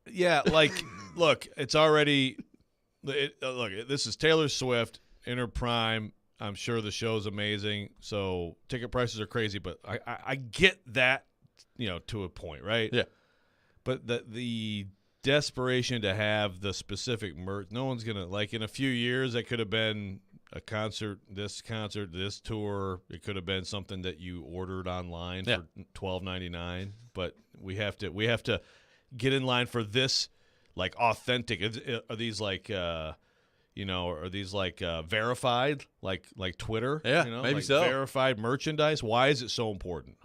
Yeah, look, it's already look, this is Taylor Swift in her prime. I'm sure the show's amazing, so ticket prices are crazy, but I get that, to a point, right? Yeah. But the desperation to have the specific merch, no one's going to, like, in a few years, it could have been a concert, this tour. It could have been something that you ordered online for $12.99, but we have to get in line for this, like, authentic. Are these like verified, like Twitter? Yeah, maybe like so. Verified merchandise. Why is it so important?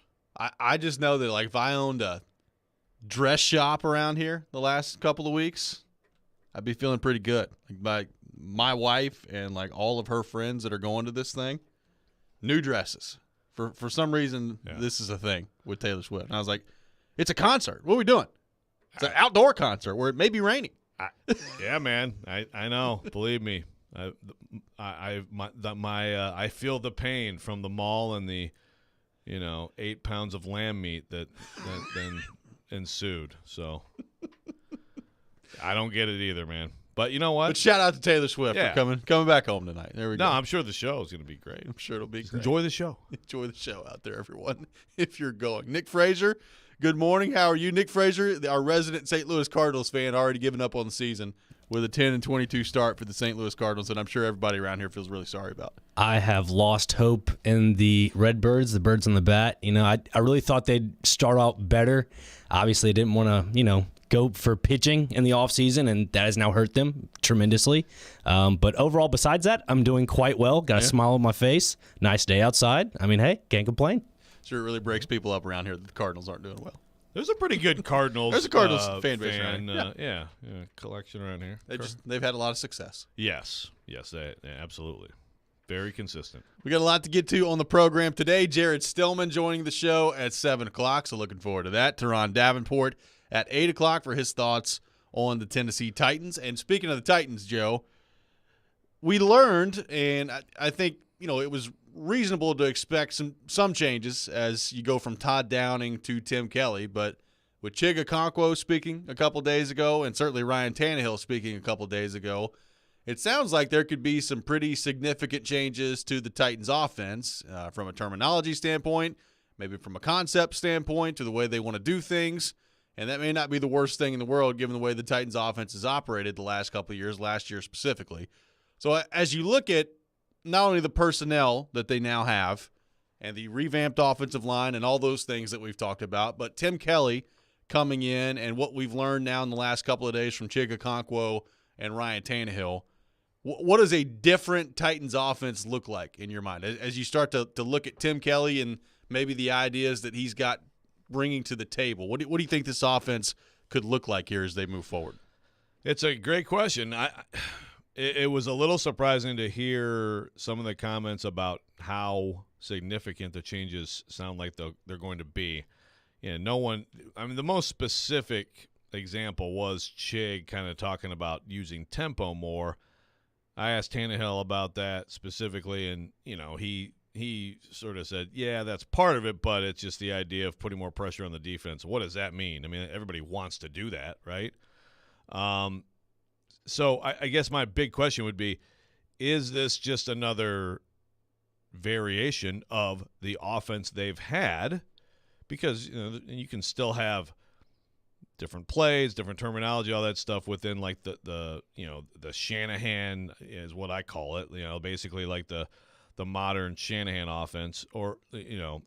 I just know that, like, if I owned a dress shop around here the last couple of weeks, I'd be feeling pretty good. Like my wife and, like, all of her friends that are going to this thing, new dresses. For some reason, This is a thing with Taylor Swift. And I was like, it's a concert. What are we doing? It's an outdoor concert where it may be raining. Yeah, man. I know. Believe me. I feel the pain from the mall and the 8 pounds of lamb meat that then ensued. So I don't get it either, man. But you know what? But shout out to Taylor Swift for coming back home tonight. There we go. No, I'm sure the show is going to be great. I'm sure it'll be great. Enjoy the show. Enjoy the show out there, everyone, if you're going. Nick Frazier, good morning. How are you? Nick Frazier, our resident St. Louis Cardinals fan, already giving up on the season with a 10-22 start for the St. Louis Cardinals, that I'm sure everybody around here feels really sorry about. I have lost hope in the Redbirds, the birds on the bat. I really thought they'd start out better. Obviously, I didn't want to, go for pitching in the offseason, and that has now hurt them tremendously. But overall, besides that, I'm doing quite well. Got a smile on my face. Nice day outside. I mean, hey, can't complain. Sure, it really breaks people up around here that the Cardinals aren't doing well. There's a pretty good Cardinals. There's a Cardinals fan base around here. Collection around here. They've had a lot of success. Yes, absolutely. Very consistent. We got a lot to get to on the program today. Jared Stillman joining the show at 7 o'clock, so looking forward to that. Teron Davenport at 8 o'clock for his thoughts on the Tennessee Titans. And speaking of the Titans, Joe, we learned, and I think it was reasonable to expect some changes as you go from Todd Downing to Tim Kelly, but with Chig Okonkwo speaking a couple days ago, and certainly Ryan Tannehill speaking a couple days ago, it sounds like there could be some pretty significant changes to the Titans offense from a terminology standpoint, maybe from a concept standpoint, to the way they want to do things. And that may not be the worst thing in the world given the way the Titans offense has operated the last couple of years, last year specifically. So as you look at not only the personnel that they now have and the revamped offensive line and all those things that we've talked about, but Tim Kelly coming in and what we've learned now in the last couple of days from Chig Okonkwo and Ryan Tannehill, what does a different Titans offense look like in your mind as you start to look at Tim Kelly and maybe the ideas that he's got bringing to the table? What do you think this offense could look like here as they move forward? It's a great question. It was a little surprising to hear some of the comments about how significant the changes sound like they're going to be. The most specific example was Chig kind of talking about using tempo more. I asked Tannehill about that specifically, and he sort of said, yeah, that's part of it, but it's just the idea of putting more pressure on the defense. What does that mean? I mean, everybody wants to do that, right? So I guess my big question would be, is this just another variation of the offense they've had? Because you can still have different plays, different terminology, all that stuff within like the Shanahan is what I call it. Basically like the modern Shanahan offense, or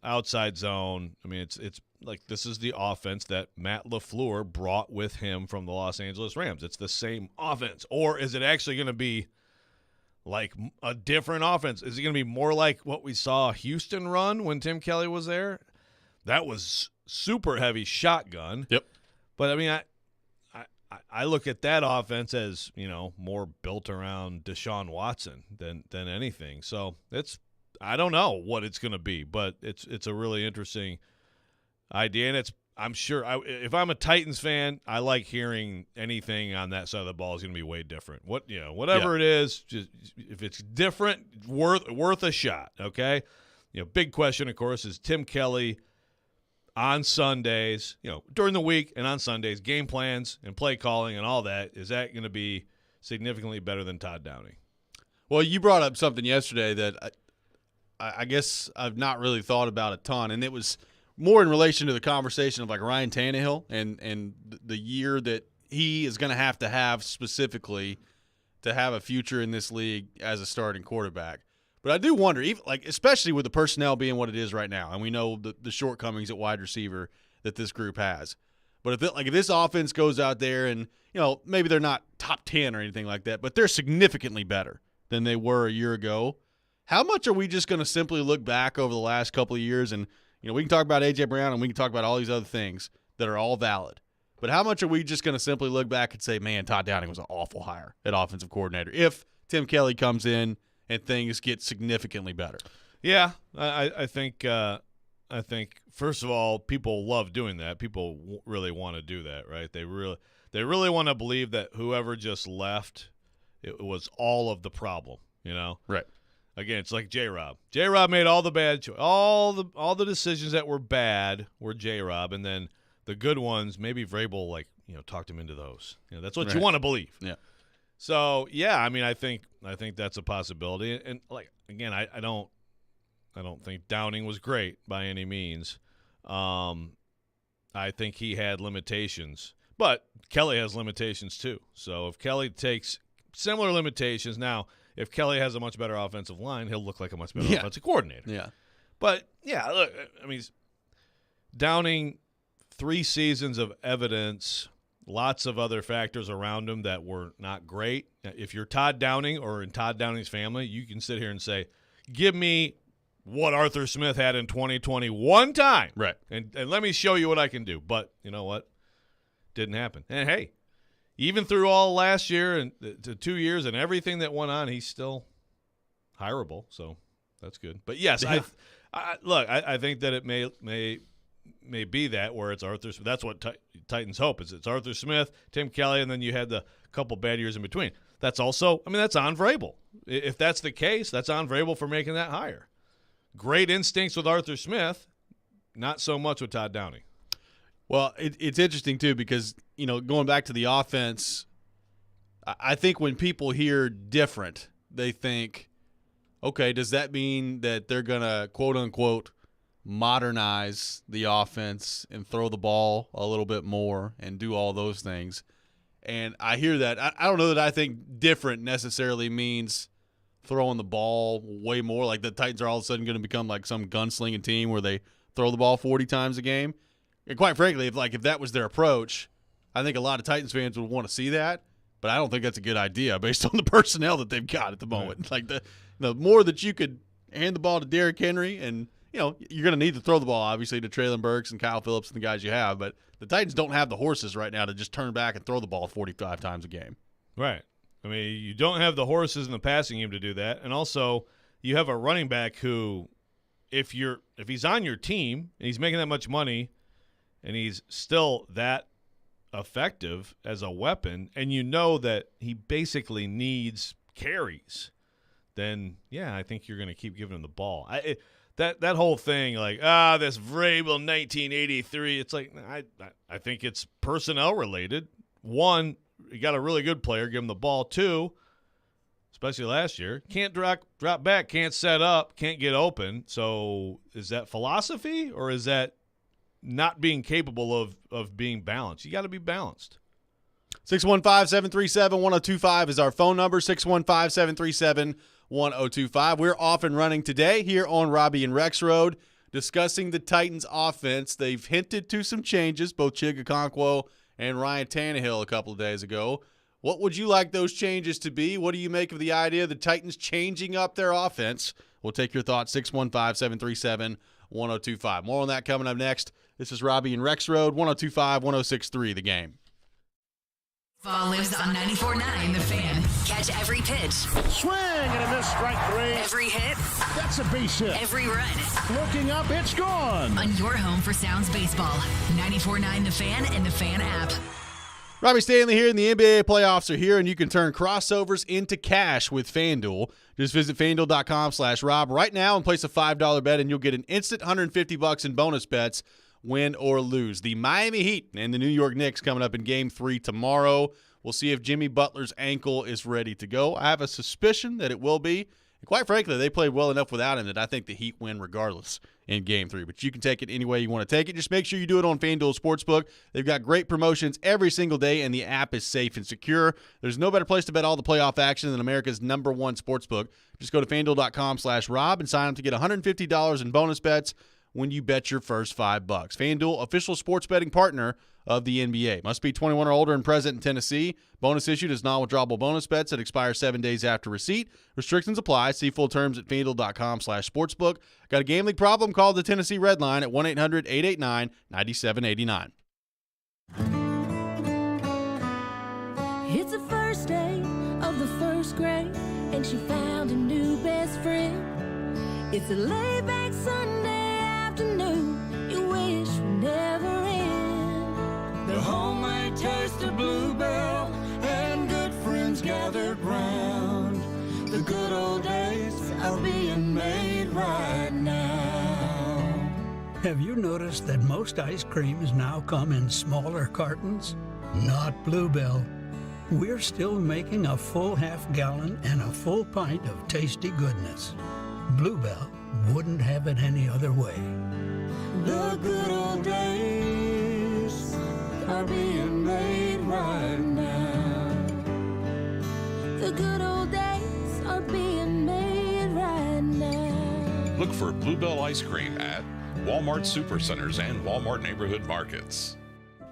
outside zone. I mean, it's like this is the offense that Matt LaFleur brought with him from the Los Angeles Rams. It's the same offense, or is it actually going to be like a different offense? Is it going to be more like what we saw Houston run when Tim Kelly was there? That was super heavy shotgun. Yep. But I mean, I look at that offense as, more built around Deshaun Watson than anything. So I don't know what it's going to be, but it's a really interesting idea, and I'm sure if I'm a Titans fan, I like hearing anything on that side of the ball is going to be way different. Whatever it is, just if it's different, worth a shot. Okay, big question, of course, is Tim Kelly on Sundays, during the week and on Sundays, game plans and play calling and all that, is that going to be significantly better than Todd Downing? Well, you brought up something yesterday that I guess I've not really thought about a ton, and it was more in relation to the conversation of like Ryan Tannehill and the year that he is going to have specifically to have a future in this league as a starting quarterback. But I do wonder, even especially with the personnel being what it is right now, and we know the shortcomings at wide receiver that this group has. But if this offense goes out there and maybe they're not top 10 or anything like that, but they're significantly better than they were a year ago, how much are we just going to simply look back over the last couple of years and we can talk about A.J. Brown and we can talk about all these other things that are all valid. But how much are we just going to simply look back and say, man, Todd Downing was an awful hire at offensive coordinator if Tim Kelly comes in and things get significantly better? Yeah, I think first of all, people love doing that. People really want to do that, right? They really want to believe that whoever just left, it was all of the problem, Right. Again, it's like J-Rob. J-Rob made all the bad all the decisions that were bad were J-Rob, and then the good ones, maybe Vrabel talked him into those. That's what you want to believe. Yeah. So yeah, I mean, I think that's a possibility. And again, I don't think Downing was great by any means. I think he had limitations, but Kelly has limitations too. So if Kelly takes similar limitations now. If Kelly has a much better offensive line, he'll look like a much better offensive coordinator. Yeah. But, yeah, look, I mean, Downing, 3 seasons of evidence, lots of other factors around him that were not great. If you're Todd Downing or in Todd Downing's family, you can sit here and say, give me what Arthur Smith had in 2020 one time. Right. And let me show you what I can do. But you know what? Didn't happen. And, hey, even through all last year and the 2 years and everything that went on, he's still hireable, so that's good. But yes, yeah. I think that it may be that where it's Arthur Smith. That's what Titans hope is. It's Arthur Smith, Tim Kelly, and then you had the couple bad years in between. That's also, that's on Vrabel. If that's the case, that's on Vrabel for making that hire. Great instincts with Arthur Smith, not so much with Todd Downing. Well, it's interesting, too, because, going back to the offense, I think when people hear different, they think, okay, does that mean that they're going to, quote-unquote, modernize the offense and throw the ball a little bit more and do all those things? And I hear that. I don't know that I think different necessarily means throwing the ball way more. Like the Titans are all of a sudden going to become like some gunslinging team where they throw the ball 40 times a game. And quite frankly, if that was their approach, I think a lot of Titans fans would want to see that. But I don't think that's a good idea based on the personnel that they've got at the moment. Right. Like the more that you could hand the ball to Derrick Henry, and you're going to need to throw the ball obviously to Treylon Burks and Kyle Phillips and the guys you have. But the Titans don't have the horses right now to just turn back and throw the ball 45 times a game. Right. I mean, you don't have the horses in the passing game to do that, and also you have a running back who, if he's on your team and he's making that much money. And he's still that effective as a weapon, and that he basically needs carries, then, yeah, I think you're going to keep giving him the ball. That whole thing, this Vrabel 1983, it's like I think it's personnel related. One, you got a really good player, give him the ball. Two, especially last year, can't drop back, can't set up, can't get open. So is that philosophy, or is that not being capable of being balanced? You got to be balanced. 615-737-1025 is our phone number, 615-737-1025. We're off and running today here on Robby and Rexrode, discussing the Titans offense. They've hinted to some changes, both Chig Okonkwo and Ryan Tannehill a couple of days ago. What would you like those changes to be? What do you make of the idea of the Titans changing up their offense? We'll take your thoughts, 615-737-1025. More on that coming up next. This is Robby and Rexrode, 102.5, 106.3, The Game. Fall lives on 94.9 The Fan. Catch every pitch. Swing and a miss, strike 3. Every hit. That's a base hit. Every run. Looking up, it's gone. On your home for Sounds Baseball. 94.9 The Fan and The Fan app. Robbie Stanley here, and the NBA playoffs are here, and you can turn crossovers into cash with FanDuel. Just visit FanDuel.com/Rob right now and place a $5 bet, and you'll get an instant $150 in bonus bets win or lose. The Miami Heat and the New York Knicks coming up in Game 3 tomorrow. We'll see if Jimmy Butler's ankle is ready to go. I have a suspicion that it will be. And quite frankly, they played well enough without him that I think the Heat win regardless in Game 3. But you can take it any way you want to take it. Just make sure you do it on FanDuel Sportsbook. They've got great promotions every single day, and the app is safe and secure. There's no better place to bet all the playoff action than America's #1 sportsbook. Just go to FanDuel.com/Rob and sign up to get $150 in bonus bets when you bet your first $5. FanDuel, official sports betting partner of the NBA. Must be 21 or older and present in Tennessee. Bonus issued as non-withdrawable bonus bets that expire 7 days after receipt. Restrictions apply. See full terms at FanDuel.com/sportsbook. Got a gambling problem? Call the Tennessee Red Line at 1-800-889-9789. It's the first day of the first grade, and she found a new best friend. It's a laid-back Sunday afternoon you wish would never end. The homemade taste of Bluebell and good friends gathered round. The good old days are being made right now. Have you noticed that most ice creams now come in smaller cartons? Not Bluebell. We're still making a full half-gallon and a full pint of tasty goodness. Bluebell wouldn't have it any other way. The good old days are being made right now. The good old days are being made right now. Look for Bluebell ice cream at Walmart Supercenters and Walmart Neighborhood Markets.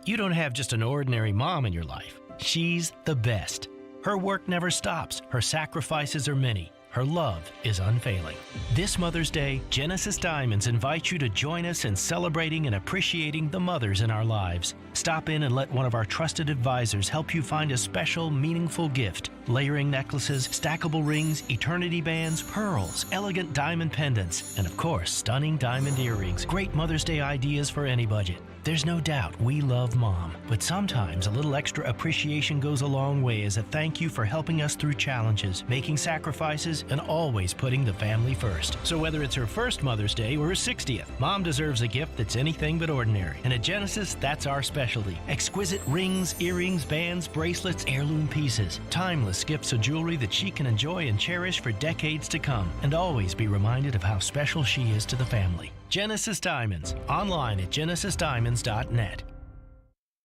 You don't have just an ordinary mom in your life. She's the best. Her work never stops. Her sacrifices are many. Her love is unfailing. This Mother's Day, Genesis Diamonds invites you to join us in celebrating and appreciating the mothers in our lives. Stop in and let one of our trusted advisors help you find a special, meaningful gift. Layering necklaces, stackable rings, eternity bands, pearls, elegant diamond pendants, and of course, stunning diamond earrings. Great Mother's Day ideas for any budget. There's no doubt we love Mom, but sometimes a little extra appreciation goes a long way as a thank you for helping us through challenges, making sacrifices, and always putting the family first. So whether it's her first Mother's Day or her 60th, Mom deserves a gift that's anything but ordinary. And at Genesis, that's our specialty. Exquisite rings, earrings, bands, bracelets, heirloom pieces. Timeless gifts of jewelry that she can enjoy and cherish for decades to come, and always be reminded of how special she is to the family. Genesis Diamonds, online at genesisdiamonds.net.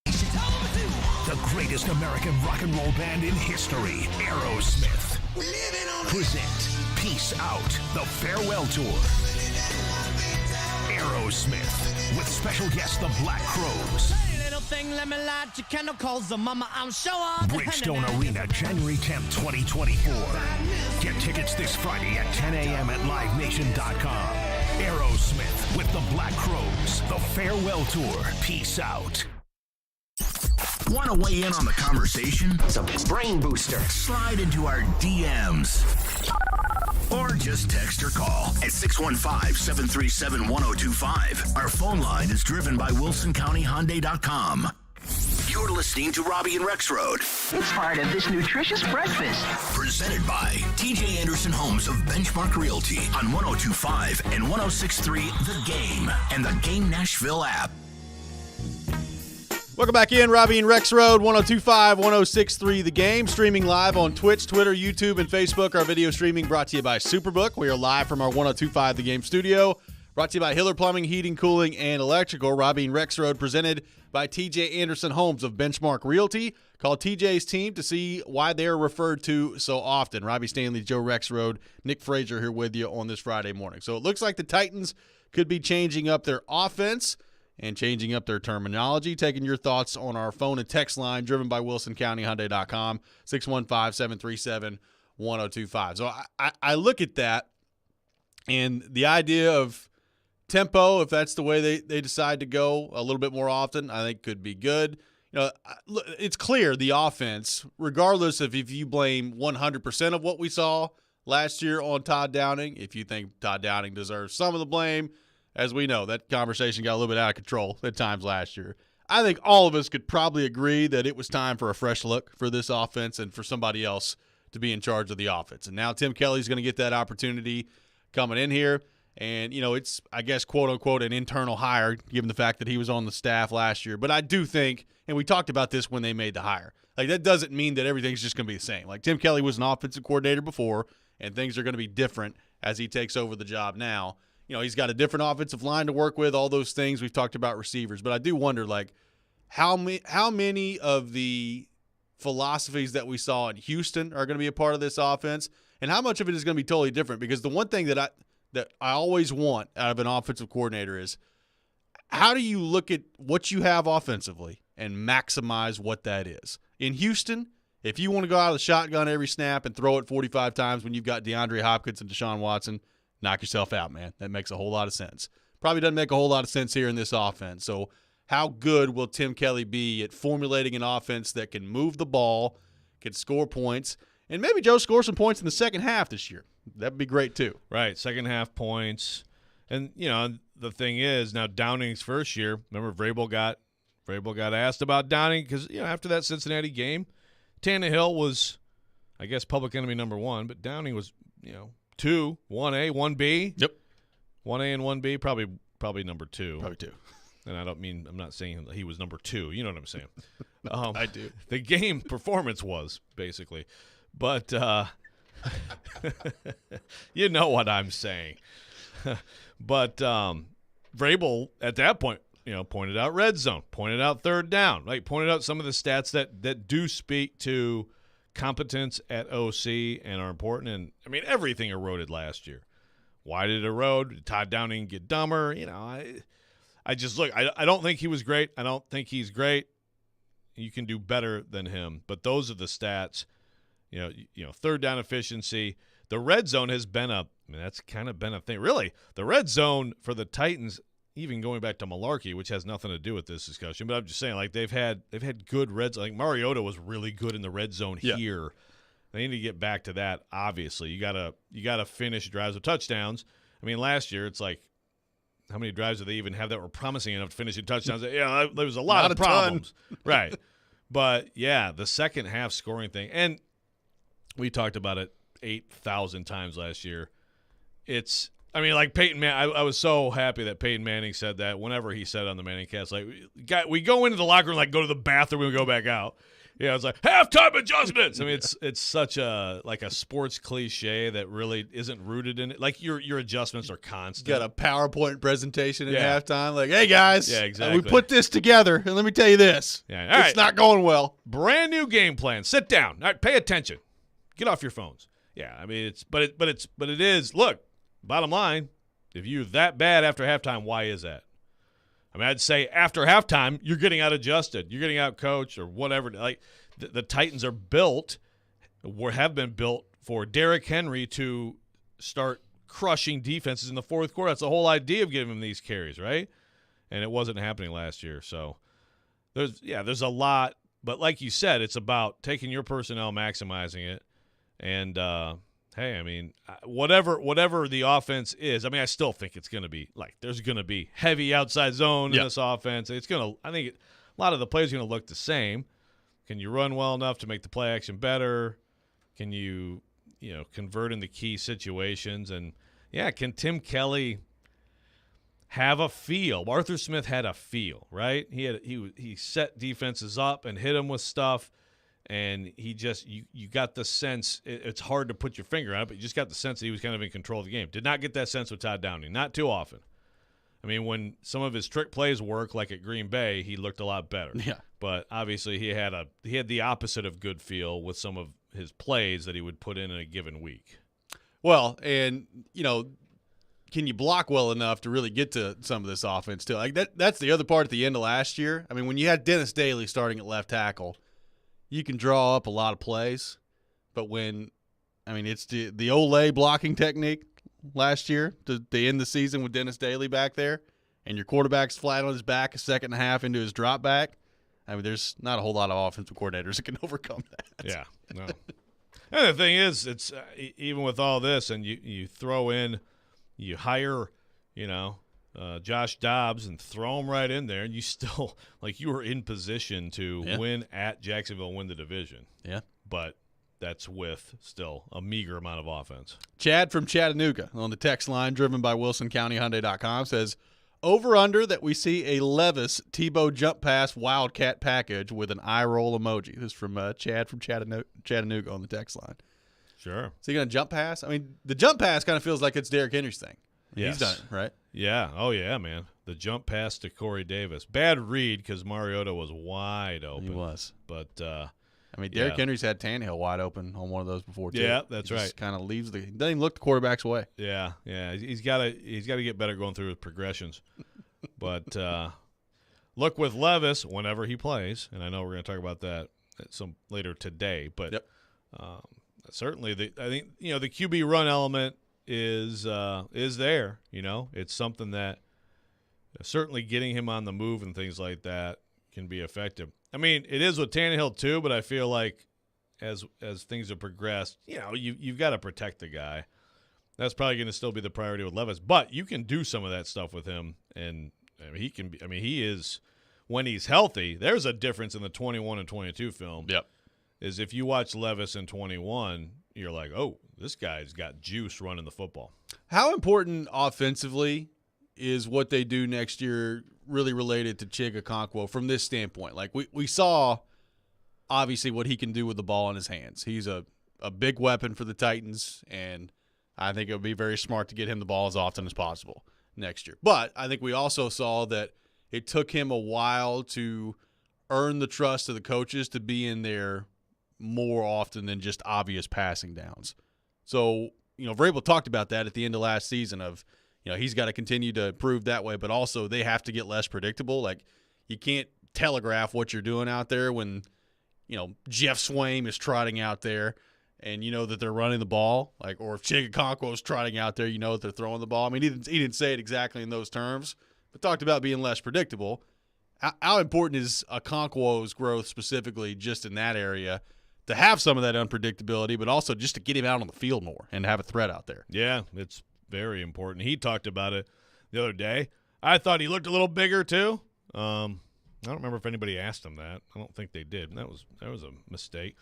The greatest American rock and roll band in history, Aerosmith, present Peace Out, the farewell tour. Aerosmith, with special guest the Black Crowes. Bridgestone Arena, January 10th, 2024. Get tickets this Friday at 10 a.m. at livenation.com. Aerosmith with the Black Crowes, the farewell tour. Peace out. Want to weigh in on the conversation? It's a brain booster. Slide into our DMs. Or just text or call at 615-737-1025. Our phone line is driven by WilsonCountyHyundai.com. You're listening to Robby and Rexrode. It's part of this nutritious breakfast. Presented by TJ Anderson Homes of Benchmark Realty on 102.5 and 106.3 The Game and the Game Nashville app. Welcome back in, Robby and Rexrode, 102.5, 106.3 The Game, streaming live on Twitch, Twitter, YouTube, and Facebook. Our video streaming brought to you by Superbook. We are live from our 102.5 The Game studio, brought to you by Hiller Plumbing, Heating, Cooling, and Electrical. Robby and Rexrode presented by TJ Anderson Homes of Benchmark Realty. Call TJ's team to see why they're referred to so often. Robbie Stanley, Joe Rexrode, Nick Frazier here with you on this Friday morning. So it looks like the Titans could be changing up their offense and changing up their terminology. Taking your thoughts on our phone and text line driven by WilsonCountyHyundai.com, 615-737-1025. So I look at that, and the idea of tempo, if that's the way they decide to go a little bit more often, I think could be good. You know, it's clear the offense, regardless of if you blame 100% of what we saw last year on Todd Downing, if you think Todd Downing deserves some of the blame, as we know, that conversation got a little bit out of control at times last year. I think all of us could probably agree that it was time for a fresh look for this offense and for somebody else to be in charge of the offense. And now Tim Kelly's going to get that opportunity coming in here. And, it's, I guess, quote-unquote, an internal hire, given the fact that he was on the staff last year. But I do think, and we talked about this when they made the hire, like that doesn't mean that everything's just going to be the same. Like Tim Kelly was an offensive coordinator before, and things are going to be different as he takes over the job now. He's got a different offensive line to work with, all those things. We've talked about receivers. But I do wonder, like, how many of the philosophies that we saw in Houston are going to be a part of this offense, and how much of it is going to be totally different? Because the one thing that I always want out of an offensive coordinator is, how do you look at what you have offensively and maximize what that is? In Houston, if you want to go out of the shotgun every snap and throw it 45 times when you've got DeAndre Hopkins and Deshaun Watson, knock yourself out, man. That makes a whole lot of sense. Probably doesn't make a whole lot of sense here in this offense. So how good will Tim Kelly be at formulating an offense that can move the ball, can score points, and maybe Joe score some points in the second half this year? That'd be great too. Right, second half points. And, the thing is, now Downing's first year, remember Vrabel got asked about Downing because, after that Cincinnati game, Tannehill was, I guess, public enemy number one, but Downing was, 2, 1A, 1B. Yep. 1A and 1B, probably number 2. Probably 2. And I'm not saying he was number 2. You know what I'm saying? I do. The game performance was, basically. But you know what I'm saying. But Vrabel, at that point, pointed out red zone, pointed out third down, like pointed out some of the stats that do speak to competence at OC and are important. And, everything eroded last year. Why did it erode? Did Todd Downing get dumber? I just look. I don't think he was great. I don't think he's great. You can do better than him. But those are the stats. Third down efficiency. The red zone has been that's kind of been a thing. Really, the red zone for the Titans, even going back to Malarkey, which has nothing to do with this discussion, but I'm just saying, like, they've had good red zone. Like Mariota was really good in the red zone here. They need to get back to that. Obviously, you gotta finish drives with touchdowns. Last year it's like, how many drives did they even have that were promising enough to finish in touchdowns? There was a lot of problems, right? But yeah, the second half scoring thing, and we talked about it 8,000 times last year. It's, like Peyton Manning, I was so happy that Peyton Manning said that whenever he said on the Manning cast, like, we go into the locker room, like, go to the bathroom and go back out. Yeah, it's like halftime adjustments. It's such a sports cliche that really isn't rooted in it. Like your adjustments are constant. You got a PowerPoint presentation at halftime, like, hey guys, exactly. We put this together, and let me tell you this, it's not going well. Brand new game plan. Sit down. All right, pay attention. Get off your phones. Yeah, it is. Look, bottom line, if you're that bad after halftime, why is that? I'd say after halftime, you're getting out adjusted, you're getting out coached, or whatever. Like the Titans are built, or have been built, for Derrick Henry to start crushing defenses in the fourth quarter. That's the whole idea of giving him these carries, right? And it wasn't happening last year. So there's a lot, but like you said, it's about taking your personnel, maximizing it, and hey, whatever the offense is, I still think it's going to be, like, there's going to be heavy outside zone in this offense. I think a lot of the plays are going to look the same. Can you run well enough to make the play action better? Can you, convert into key situations? And, can Tim Kelly have a feel? Arthur Smith had a feel, right? He set defenses up and hit them with stuff. And he just, you got the sense, it's hard to put your finger on it, but you just got the sense that he was kind of in control of the game. Did not get that sense with Todd Downing, not too often. When some of his trick plays work, like at Green Bay, he looked a lot better. Yeah. But obviously he had the opposite of good feel with some of his plays that he would put in a given week. Well, and, can you block well enough to really get to some of this offense too? Like that's the other part at the end of last year. When you had Dennis Daly starting at left tackle, you can draw up a lot of plays, but when, it's the Olay blocking technique last year to end the season with Dennis Daly back there, and your quarterback's flat on his back a second and a half into his drop back. There's not a whole lot of offensive coordinators that can overcome that. Yeah, no. And the thing is, it's even with all this, and you throw in, you hire, Josh Dobbs and throw him right in there, and you still, like, you were in position to win at Jacksonville, win the division. Yeah. But that's with still a meager amount of offense. Chad from Chattanooga on the text line, driven by WilsonCountyHyundai.com, says, over-under that we see a Levis Tebow jump pass wildcat package with an eye roll emoji. This is from Chad from Chattanooga on the text line. Sure. Is he going to jump pass? I mean, the jump pass kind of feels like it's Derrick Henry's thing. Yes. He's done it, right? Yeah. Oh, yeah, man. The jump pass to Corey Davis. Bad read because Mariota was wide open. He was. But, I mean, Derrick Henry's had Tannehill wide open on one of those before, too. Yeah, that's right. Kind of leaves he doesn't even look the quarterback's way. Yeah. He's got to get better going through his progressions. But look with Levis whenever he plays, and I know we're going to talk about that some later today. But certainly, I think the QB run element is there. It's something that certainly getting him on the move and things like that can be effective. I mean, it is with Tannehill too, but I feel like as things have progressed, you've got to protect the guy. That's probably going to still be the priority with Levis, but you can do some of that stuff with him, and he can be. I mean, he is when he's healthy. There's a difference in the 21 and 22 film. Yep. Is if you watch Levis in 21, you're like, oh, this guy's got juice running the football. How important offensively is what they do next year really related to Chig Okonkwo from this standpoint? Like we saw, obviously, what he can do with the ball in his hands. He's a big weapon for the Titans, and I think it would be very smart to get him the ball as often as possible next year. But I think we also saw that it took him a while to earn the trust of the coaches to be in there more often than just obvious passing downs. So, Vrabel talked about that at the end of last season of, he's got to continue to improve that way, but also they have to get less predictable. Like, you can't telegraph what you're doing out there when, Jeff Swaim is trotting out there and you know that they're running the ball, or if Chig Okonkwo is trotting out there, you know that they're throwing the ball. I mean, he didn't say it exactly in those terms, but talked about being less predictable. How important is Okonkwo's growth specifically just in that area to have some of that unpredictability, but also just to get him out on the field more and have a threat out there? Yeah, it's very important. He talked about it the other day. I thought he looked a little bigger too. I don't remember if anybody asked him that. I don't think they did. That was a mistake.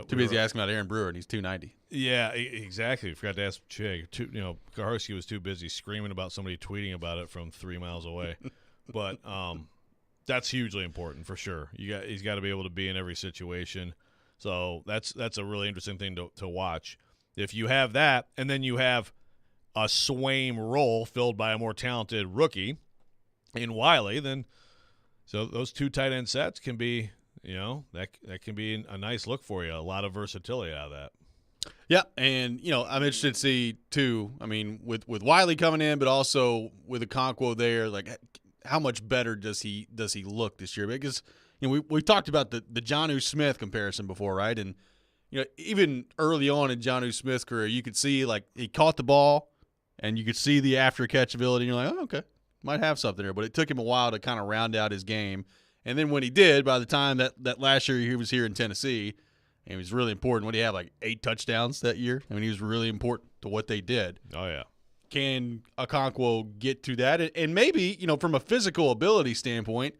Too busy asking about Aaron Brewer, and he's 290. Yeah, exactly. Forgot to ask Chig. Kaharski was too busy screaming about somebody tweeting about it from 3 miles away. But that's hugely important for sure. He's got to be able to be in every situation. So that's a really interesting thing to watch. If you have that, and then you have a Swaim role filled by a more talented rookie in Wiley, then so those two tight end sets can be. That can be a nice look for you. A lot of versatility out of that. Yeah, and I'm interested to see too. I mean, with Wiley coming in, but also with Okonkwo there, like how much better does he look this year? Because we talked about the Jonnu Smith comparison before, right? And even early on in Jonnu Smith's career, you could see like he caught the ball, and you could see the after catch ability. And you're like, oh, okay, might have something there. But it took him a while to kind of round out his game. And then when he did, by the time that last year he was here in Tennessee, and it was really important. What did he have, like 8 touchdowns that year? I mean, he was really important to what they did. Oh, yeah. Can Okonkwo get to that? And maybe, from a physical ability standpoint,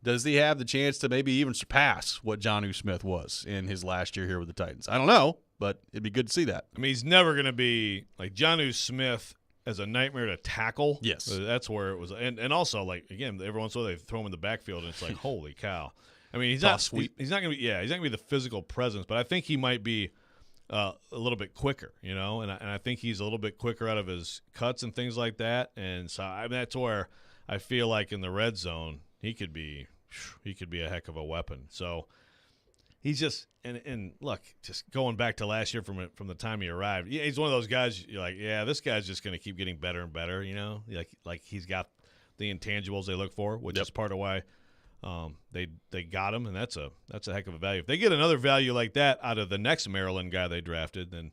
does he have the chance to maybe even surpass what Jonnu Smith was in his last year here with the Titans? I don't know, but it'd be good to see that. I mean, he's never going to be like Jonnu Smith as a nightmare to tackle. Yes. That's where it was. And also, like, again, every once in a while they throw him in the backfield, and it's like, holy cow. I mean, he's not going to be he's not going to be the physical presence, but I think he might be a little bit quicker, and I think he's a little bit quicker out of his cuts and things like that. And so that's where I feel like in the red zone he could be a heck of a weapon. So he's just and look, just going back to last year from the time he arrived, he's one of those guys you're like, yeah, this guy's just going to keep getting better and better, like he's got the intangibles they look for, which is part of why they got him, and that's a heck of a value. If they get another value like that out of the next Maryland guy they drafted, then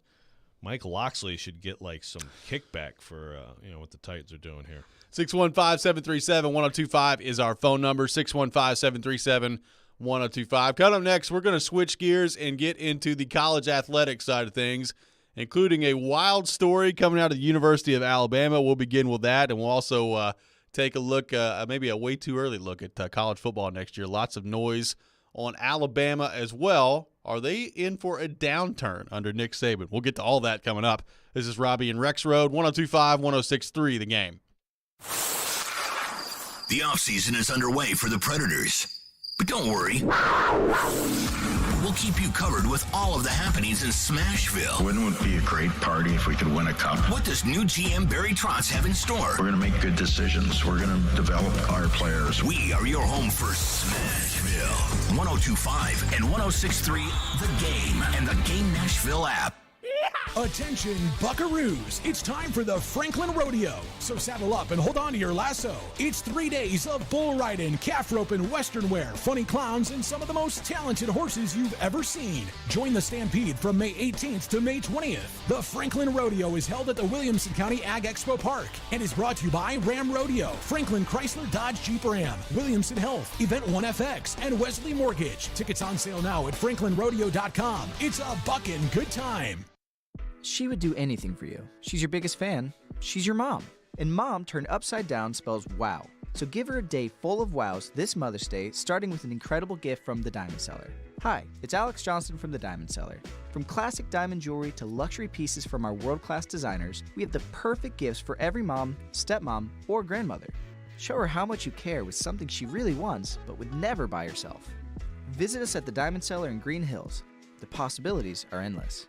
Mike Loxley should get like some kickback for what the Titans are doing here. 615-737-1025 is our phone number. 615-737-1025. Coming up next, we're going to switch gears and get into the college athletics side of things, including a wild story coming out of the University of Alabama. We'll begin with that, and we'll also take a look, maybe a way too early look at college football next year. Lots of noise on Alabama as well. Are they in for a downturn under Nick Saban? We'll get to all that coming up. This is Robby and Rexrode, 102.5, 106.3, The Game. The offseason is underway for the Predators. But don't worry. We'll keep you covered with all of the happenings in Smashville. Wouldn't it be a great party if we could win a cup? What does new GM Barry Trotz have in store? We're going to make good decisions. We're going to develop our players. We are your home for Smashville. 102.5 and 106.3 The Game and the Game Nashville app. Attention, buckaroos. It's time for the Franklin Rodeo. So saddle up and hold on to your lasso. It's 3 days of bull riding, calf roping, western wear, funny clowns, and some of the most talented horses you've ever seen. Join the Stampede from May 18th to May 20th. The Franklin Rodeo is held at the Williamson County Ag Expo Park and is brought to you by Ram Rodeo, Franklin Chrysler Dodge Jeep Ram, Williamson Health, Event 1FX, and Wesley Mortgage. Tickets on sale now at franklinrodeo.com. It's a buckin' good time. She would do anything for you. She's your biggest fan. She's your mom. And mom turned upside down spells wow. So give her a day full of wows this Mother's Day, starting with an incredible gift from the Diamond Cellar. Hi, it's Alex Johnson from the Diamond Cellar. From classic diamond jewelry to luxury pieces from our world-class designers, we have the perfect gifts for every mom, stepmom, or grandmother. Show her how much you care with something she really wants, but would never buy herself. Visit us at the Diamond Cellar in Green Hills. The possibilities are endless.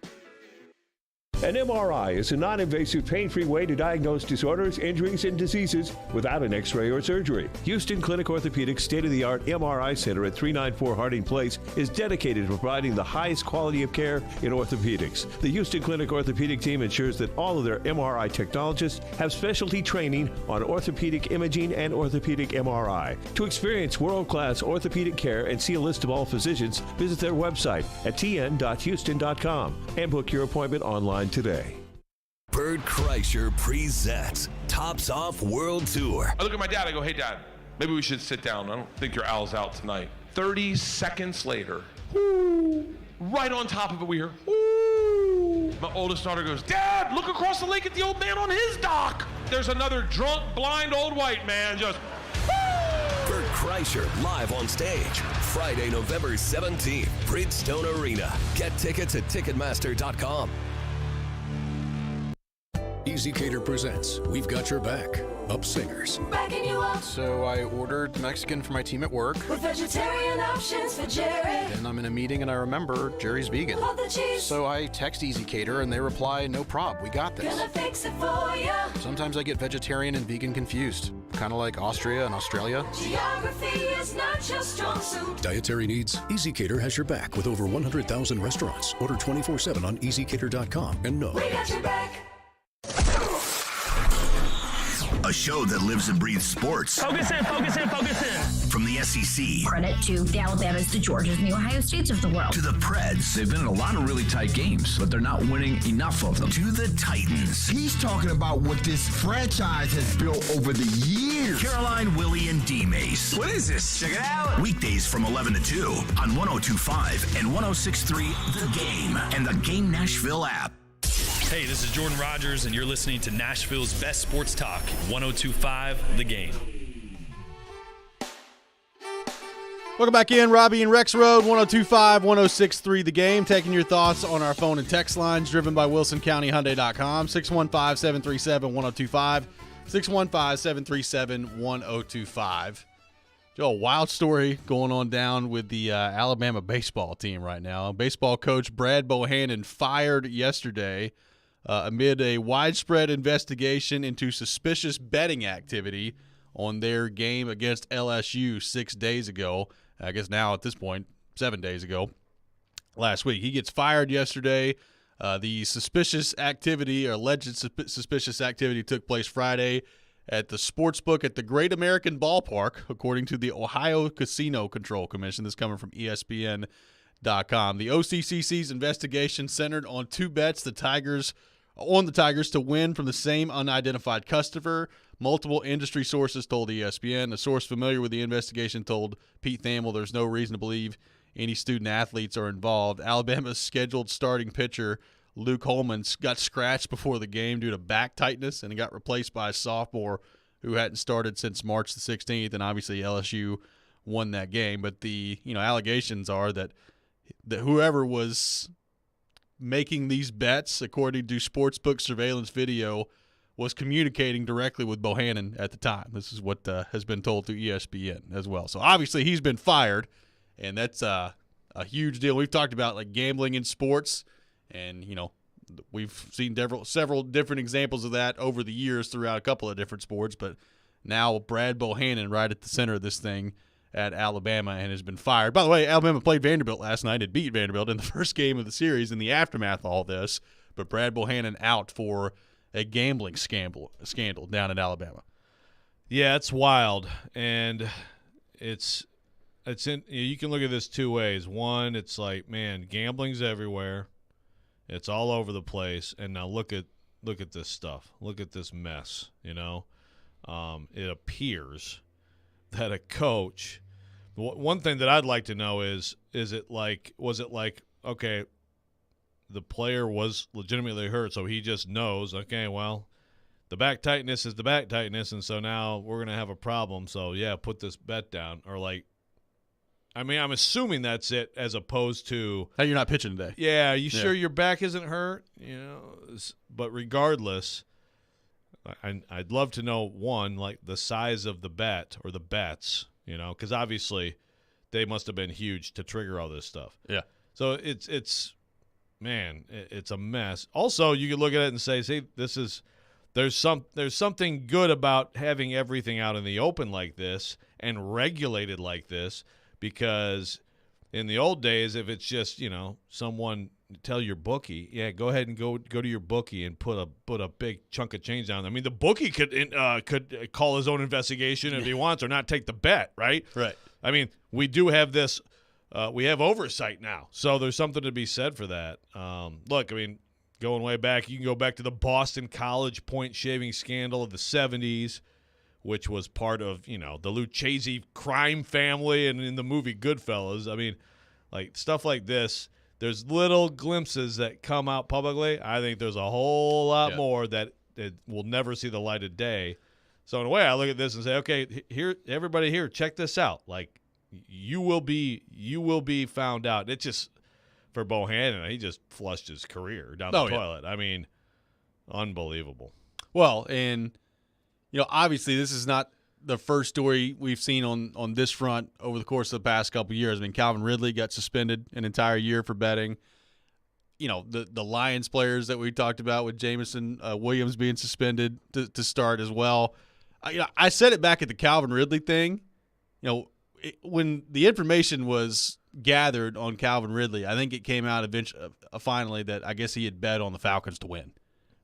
An MRI is a non-invasive, pain-free way to diagnose disorders, injuries, and diseases without an X-ray or surgery. Houston Clinic Orthopedics state-of-the-art MRI Center at 394 Harding Place is dedicated to providing the highest quality of care in orthopedics. The Houston Clinic Orthopedic team ensures that all of their MRI technologists have specialty training on orthopedic imaging and orthopedic MRI. To experience world-class orthopedic care and see a list of all physicians, visit their website at tn.houston.com and book your appointment online today. Bert Kreischer presents Tops Off World Tour. I look at my dad, I go, hey dad, maybe we should sit down. I don't think your owl's out tonight. 30 seconds later, whoo, right on top of it we hear, whoo. My oldest daughter goes, Dad, look across the lake at the old man on his dock. There's another drunk, blind old white man just, Bert Kreischer live on stage, Friday, November 17th, Bridgestone Arena. Get tickets at Ticketmaster.com. Easy Cater presents We've Got Your Back, Up Singers. Backing you up. So I ordered Mexican for my team at work. With vegetarian options for Jerry. Then I'm in a meeting and I remember Jerry's vegan. Love the cheese. So I text Easy Cater and they reply, no prob, we got this. Gonna fix it for ya. Sometimes I get vegetarian and vegan confused. Kind of like Austria and Australia. Geography is not your strong suit. Dietary needs? Easy Cater has your back with over 100,000 restaurants. Order 24/7 on easycater.com and know. We got your back. A show that lives and breathes sports. Focus in, focus in, focus in. From the SEC. Credit to the Alabamas, the Georgias, and the Ohio States of the world. To the Preds. They've been in a lot of really tight games, but they're not winning enough of them. To the Titans. He's talking about what this franchise has built over the years. Caroline, Willie, and D-Mace. What is this? Check it out. Weekdays from 11 to 2 on 102.5 and 106.3 The Game and the Game Nashville app. Hey, this is Jordan Rogers, and you're listening to Nashville's best sports talk, 102.5 The Game. Welcome back in, Robby and Rexrode, 102.5, 106.3 The Game. Taking your thoughts on our phone and text lines, driven by WilsonCountyHyundai.com, 615-737-1025, 615-737-1025. Joe, a wild story going on down with the Alabama baseball team right now. Baseball coach Brad Bohannon fired yesterday amid a widespread investigation into suspicious betting activity on their game against LSU 6 days ago. I guess now at this point, 7 days ago, last week. He gets fired yesterday. The suspicious activity, or alleged suspicious activity, took place Friday at the sportsbook at the Great American Ballpark, according to the Ohio Casino Control Commission. This is coming from ESPN.com. The OCCC's investigation centered on two bets the Tigers to win from the same unidentified customer. Multiple industry sources told ESPN. A source familiar with the investigation told Pete Thamel there's no reason to believe any student athletes are involved. Alabama's scheduled starting pitcher Luke Holman got scratched before the game due to back tightness, and he got replaced by a sophomore who hadn't started since March the 16th, and obviously LSU won that game. But the allegations are that whoever was making these bets, according to sportsbook surveillance video, was communicating directly with Bohannon at the time. This is what has been told through ESPN as well. So obviously he's been fired, and that's a huge deal. We've talked about like gambling in sports, and we've seen several different examples of that over the years throughout a couple of different sports. But now Brad Bohannon right at the center of this thing at Alabama and has been fired. By the way, Alabama played Vanderbilt last night and beat Vanderbilt in the first game of the series in the aftermath of all this. But Brad Bohannon out for a gambling scandal down in Alabama. Yeah, it's wild, and it's you can look at this two ways. One, it's like, man, gambling's everywhere. It's all over the place, and now look at this stuff. Look at this mess, It appears that a coach – one thing that I'd like to know was it like, okay, the player was legitimately hurt, so he just knows, okay, well, the back tightness is the back tightness, and so now we're going to have a problem. So, yeah, put this bet down. Or, I'm assuming that's it as opposed to – hey, you're not pitching today. Yeah, are you sure your back isn't hurt? But regardless, I'd love to know, one, like the size of the bet or the bets, because obviously they must have been huge to trigger all this stuff. Yeah. So it's a mess. Also, you could look at it and say, see, there's something good about having everything out in the open like this and regulated like this, because in the old days, if it's just, someone tell your bookie, yeah, go ahead and go to your bookie and put a big chunk of change down. I mean, the bookie could call his own investigation if he wants or not take the bet, right? Right. I mean, we do have this. We have oversight now, so there's something to be said for that. Look, I mean, going way back, you can go back to the Boston College point shaving scandal of the 70s, which was part of, the Lucchese crime family and in the movie Goodfellas. I mean, like stuff like this, there's little glimpses that come out publicly. I think there's a whole lot more that will never see the light of day. So in a way, I look at this and say, okay, here, everybody here, check this out. Like, you will be found out. It's just for Bohannon, he just flushed his career down the toilet. Yeah. I mean, unbelievable. Well, and obviously this is not the first story we've seen on this front over the course of the past couple of years. I mean, Calvin Ridley got suspended an entire year for betting. The Lions players that we talked about with Jameson Williams being suspended to start as well. I said it back at the Calvin Ridley thing. When the information was gathered on Calvin Ridley, I think it came out eventually, finally, that I guess he had bet on the Falcons to win,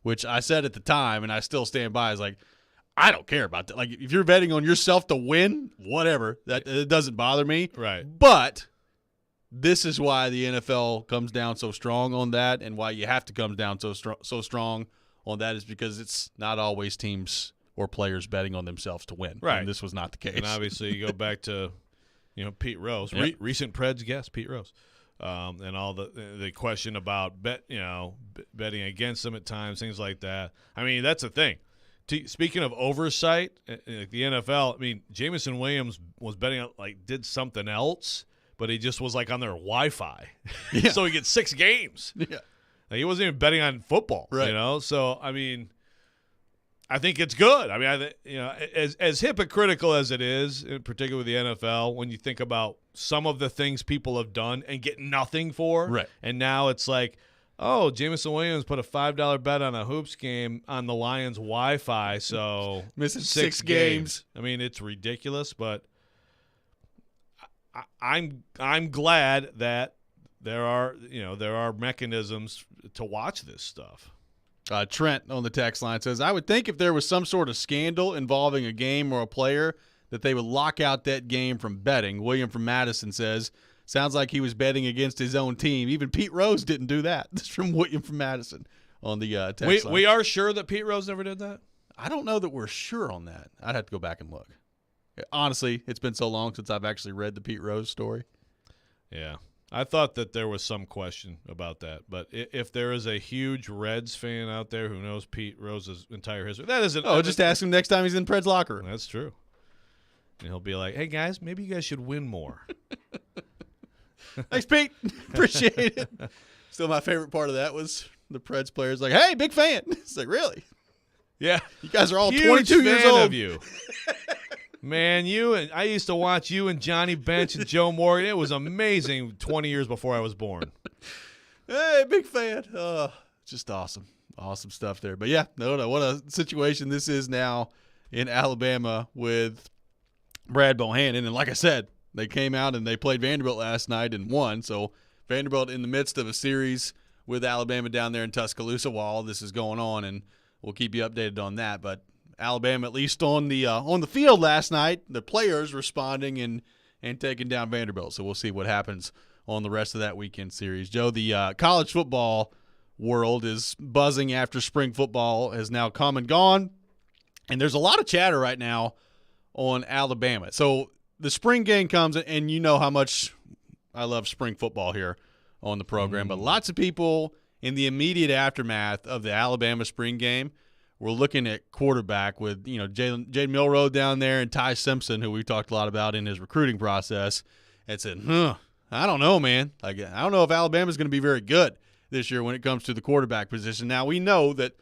which I said at the time, and I still stand by, is like, I don't care about that. Like, if you're betting on yourself to win, whatever, it doesn't bother me. Right. But this is why the NFL comes down so strong on that, and why you have to come down so strong on that, is because it's not always teams or players betting on themselves to win. Right. And this was not the case. And obviously you go back to, Pete Rose, recent Preds guest, Pete Rose, and all the question about betting against them at times, things like that. I mean, that's the thing. Speaking of oversight, the NFL, I mean, Jameson Williams was betting on, did something else, but he just was on their Wi-Fi. Yeah. So he gets 6 games. Yeah. He wasn't even betting on football, right. So, I mean, I think it's good. I mean, as hypocritical as it is, in particular with the NFL, when you think about some of the things people have done and get nothing for, right. And now it's like, oh, Jameson Williams put a $5 bet on a hoops game on the Lions Wi-Fi, so missing 6 games. I mean, it's ridiculous, but I'm glad that there are mechanisms to watch this stuff. Trent on the text line says, I would think if there was some sort of scandal involving a game or a player that they would lock out that game from betting. William from Madison says, sounds like he was betting against his own team. Even Pete Rose didn't do that. This is from William from Madison on the text line. We are sure that Pete Rose never did that? I don't know that we're sure on that. I'd have to go back and look. Honestly, it's been so long since I've actually read the Pete Rose story. Yeah. I thought that there was some question about that. But if there is a huge Reds fan out there who knows Pete Rose's entire history, that isn't. Just ask him next time he's in Pred's locker room. That's true. And he'll be like, hey, guys, maybe you guys should win more. Thanks, Pete. Appreciate it. Still, my favorite part of that was the Preds players like, hey, big fan. It's like, really? Yeah. You guys are all Huge 22 years fan old. of you. Man, I used to watch you and Johnny Bench and Joe Morgan. It was amazing 20 years before I was born. Hey, big fan. Just awesome. Awesome stuff there. But, yeah, no, what a situation this is now in Alabama with Brad Bohannon. And like I said, they came out and they played Vanderbilt last night and won. So Vanderbilt in the midst of a series with Alabama down there in Tuscaloosa while all this is going on, and we'll keep you updated on that. But Alabama, at least on the field last night, the players responding and taking down Vanderbilt. So we'll see what happens on the rest of that weekend series. Joe, the college football world is buzzing after spring football has now come and gone, and there's a lot of chatter right now on Alabama. So the spring game comes, and you know how much I love spring football here on the program, but lots of people in the immediate aftermath of the Alabama spring game we're looking at quarterback with, Jaden Milroe down there and Ty Simpson, who we talked a lot about in his recruiting process, and said, I don't know, man. I don't know if Alabama's going to be very good this year when it comes to the quarterback position. Now, we know that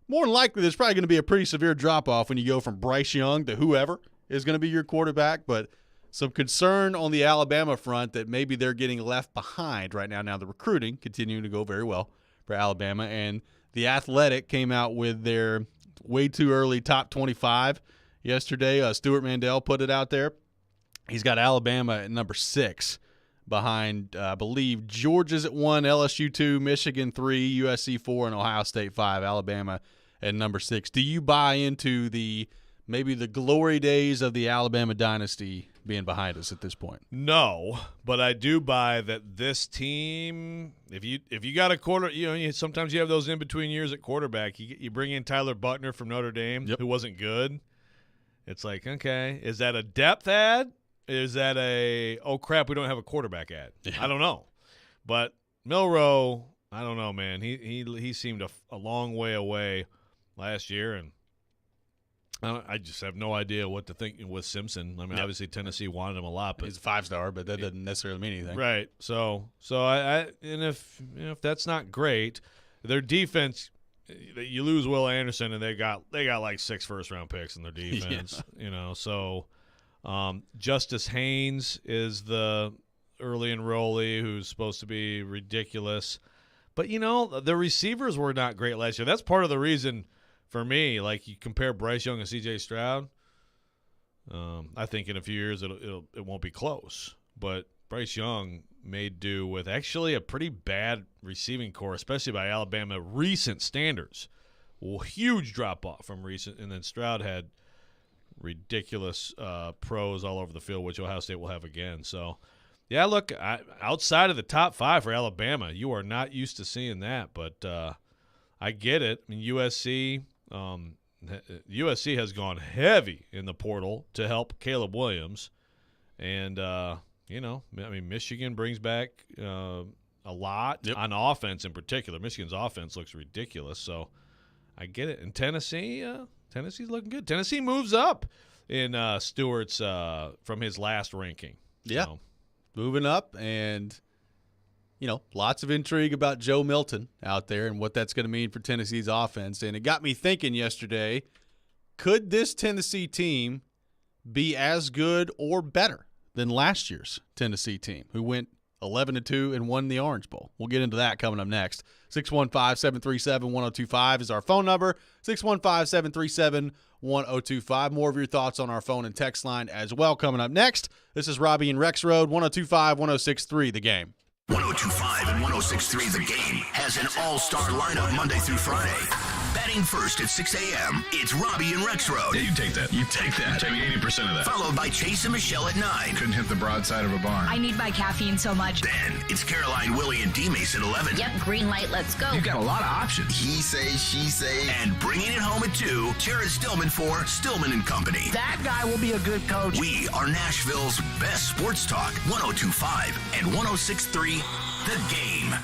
more than likely there's probably going to be a pretty severe drop-off when you go from Bryce Young to whoever is going to be your quarterback, but some concern on the Alabama front that maybe they're getting left behind right now. Now, the recruiting continuing to go very well for Alabama, and The Athletic came out with their way too early top 25 yesterday. Stuart Mandel put it out there. He's got Alabama at number 6 behind, I believe, Georgia's at 1, LSU 2, Michigan 3, USC 4, and Ohio State 5. Alabama at number 6. Do you buy into maybe the glory days of the Alabama dynasty being behind us at this point? No, but I do buy that this team, if you got a quarter, sometimes you have those in-between years at quarterback. You bring in Tyler Buckner from Notre Dame, who wasn't good. It's like, okay, is that a depth ad? Is that oh, crap, we don't have a quarterback ad? Yeah. I don't know. But Milroe, I don't know, man. He seemed a long way away last year, and I just have no idea what to think with Simpson. I mean, obviously Tennessee wanted him a lot, but he's a 5-star, but that doesn't necessarily mean anything, right? So and if that's not great, their defense, you lose Will Anderson, and they got like 6 first-round picks in their defense, So Justice Haynes is the early enrollee who's supposed to be ridiculous, but the receivers were not great last year. That's part of the reason. For me, like you compare Bryce Young and C.J. Stroud, I think in a few years it won't be close. But Bryce Young made do with actually a pretty bad receiving core, especially by Alabama recent standards. Huge drop-off from recent. And then Stroud had ridiculous pros all over the field, which Ohio State will have again. So, yeah, look, outside of the top 5 for Alabama, you are not used to seeing that. But I get it. I mean, USC has gone heavy in the portal to help Caleb Williams. And, Michigan brings back a lot on offense in particular. Michigan's offense looks ridiculous. So I get it. And Tennessee's looking good. Tennessee moves up in Stewart's from his last ranking. Yeah, moving up, and lots of intrigue about Joe Milton out there and what that's going to mean for Tennessee's offense. And it got me thinking yesterday, could this Tennessee team be as good or better than last year's Tennessee team, who went 11-2 and won the Orange Bowl? We'll get into that coming up next. 615-737-1025 is our phone number, 615-737-1025. More of your thoughts on our phone and text line as well coming up next. This is Robby and Rexrode, 102.5-106.3 The Game. 102.5 and 106.3 The Game has an all-star lineup Monday through Friday. Batting first at 6 a.m., it's Robby and Rexrode. Yeah, you take that. Take me 80% of that. Followed by Chase and Michelle at 9. Couldn't hit the broadside of a barn. I need my caffeine so much. Then it's Caroline, Willie, and D-Mace at 11. Yep, green light, let's go. You've got a lot of options. He say, she say. And bringing it home at 2, Jared Stillman for Stillman and Company. That guy will be a good coach. We are Nashville's best sports talk, 102.5 and 106.3 The Game.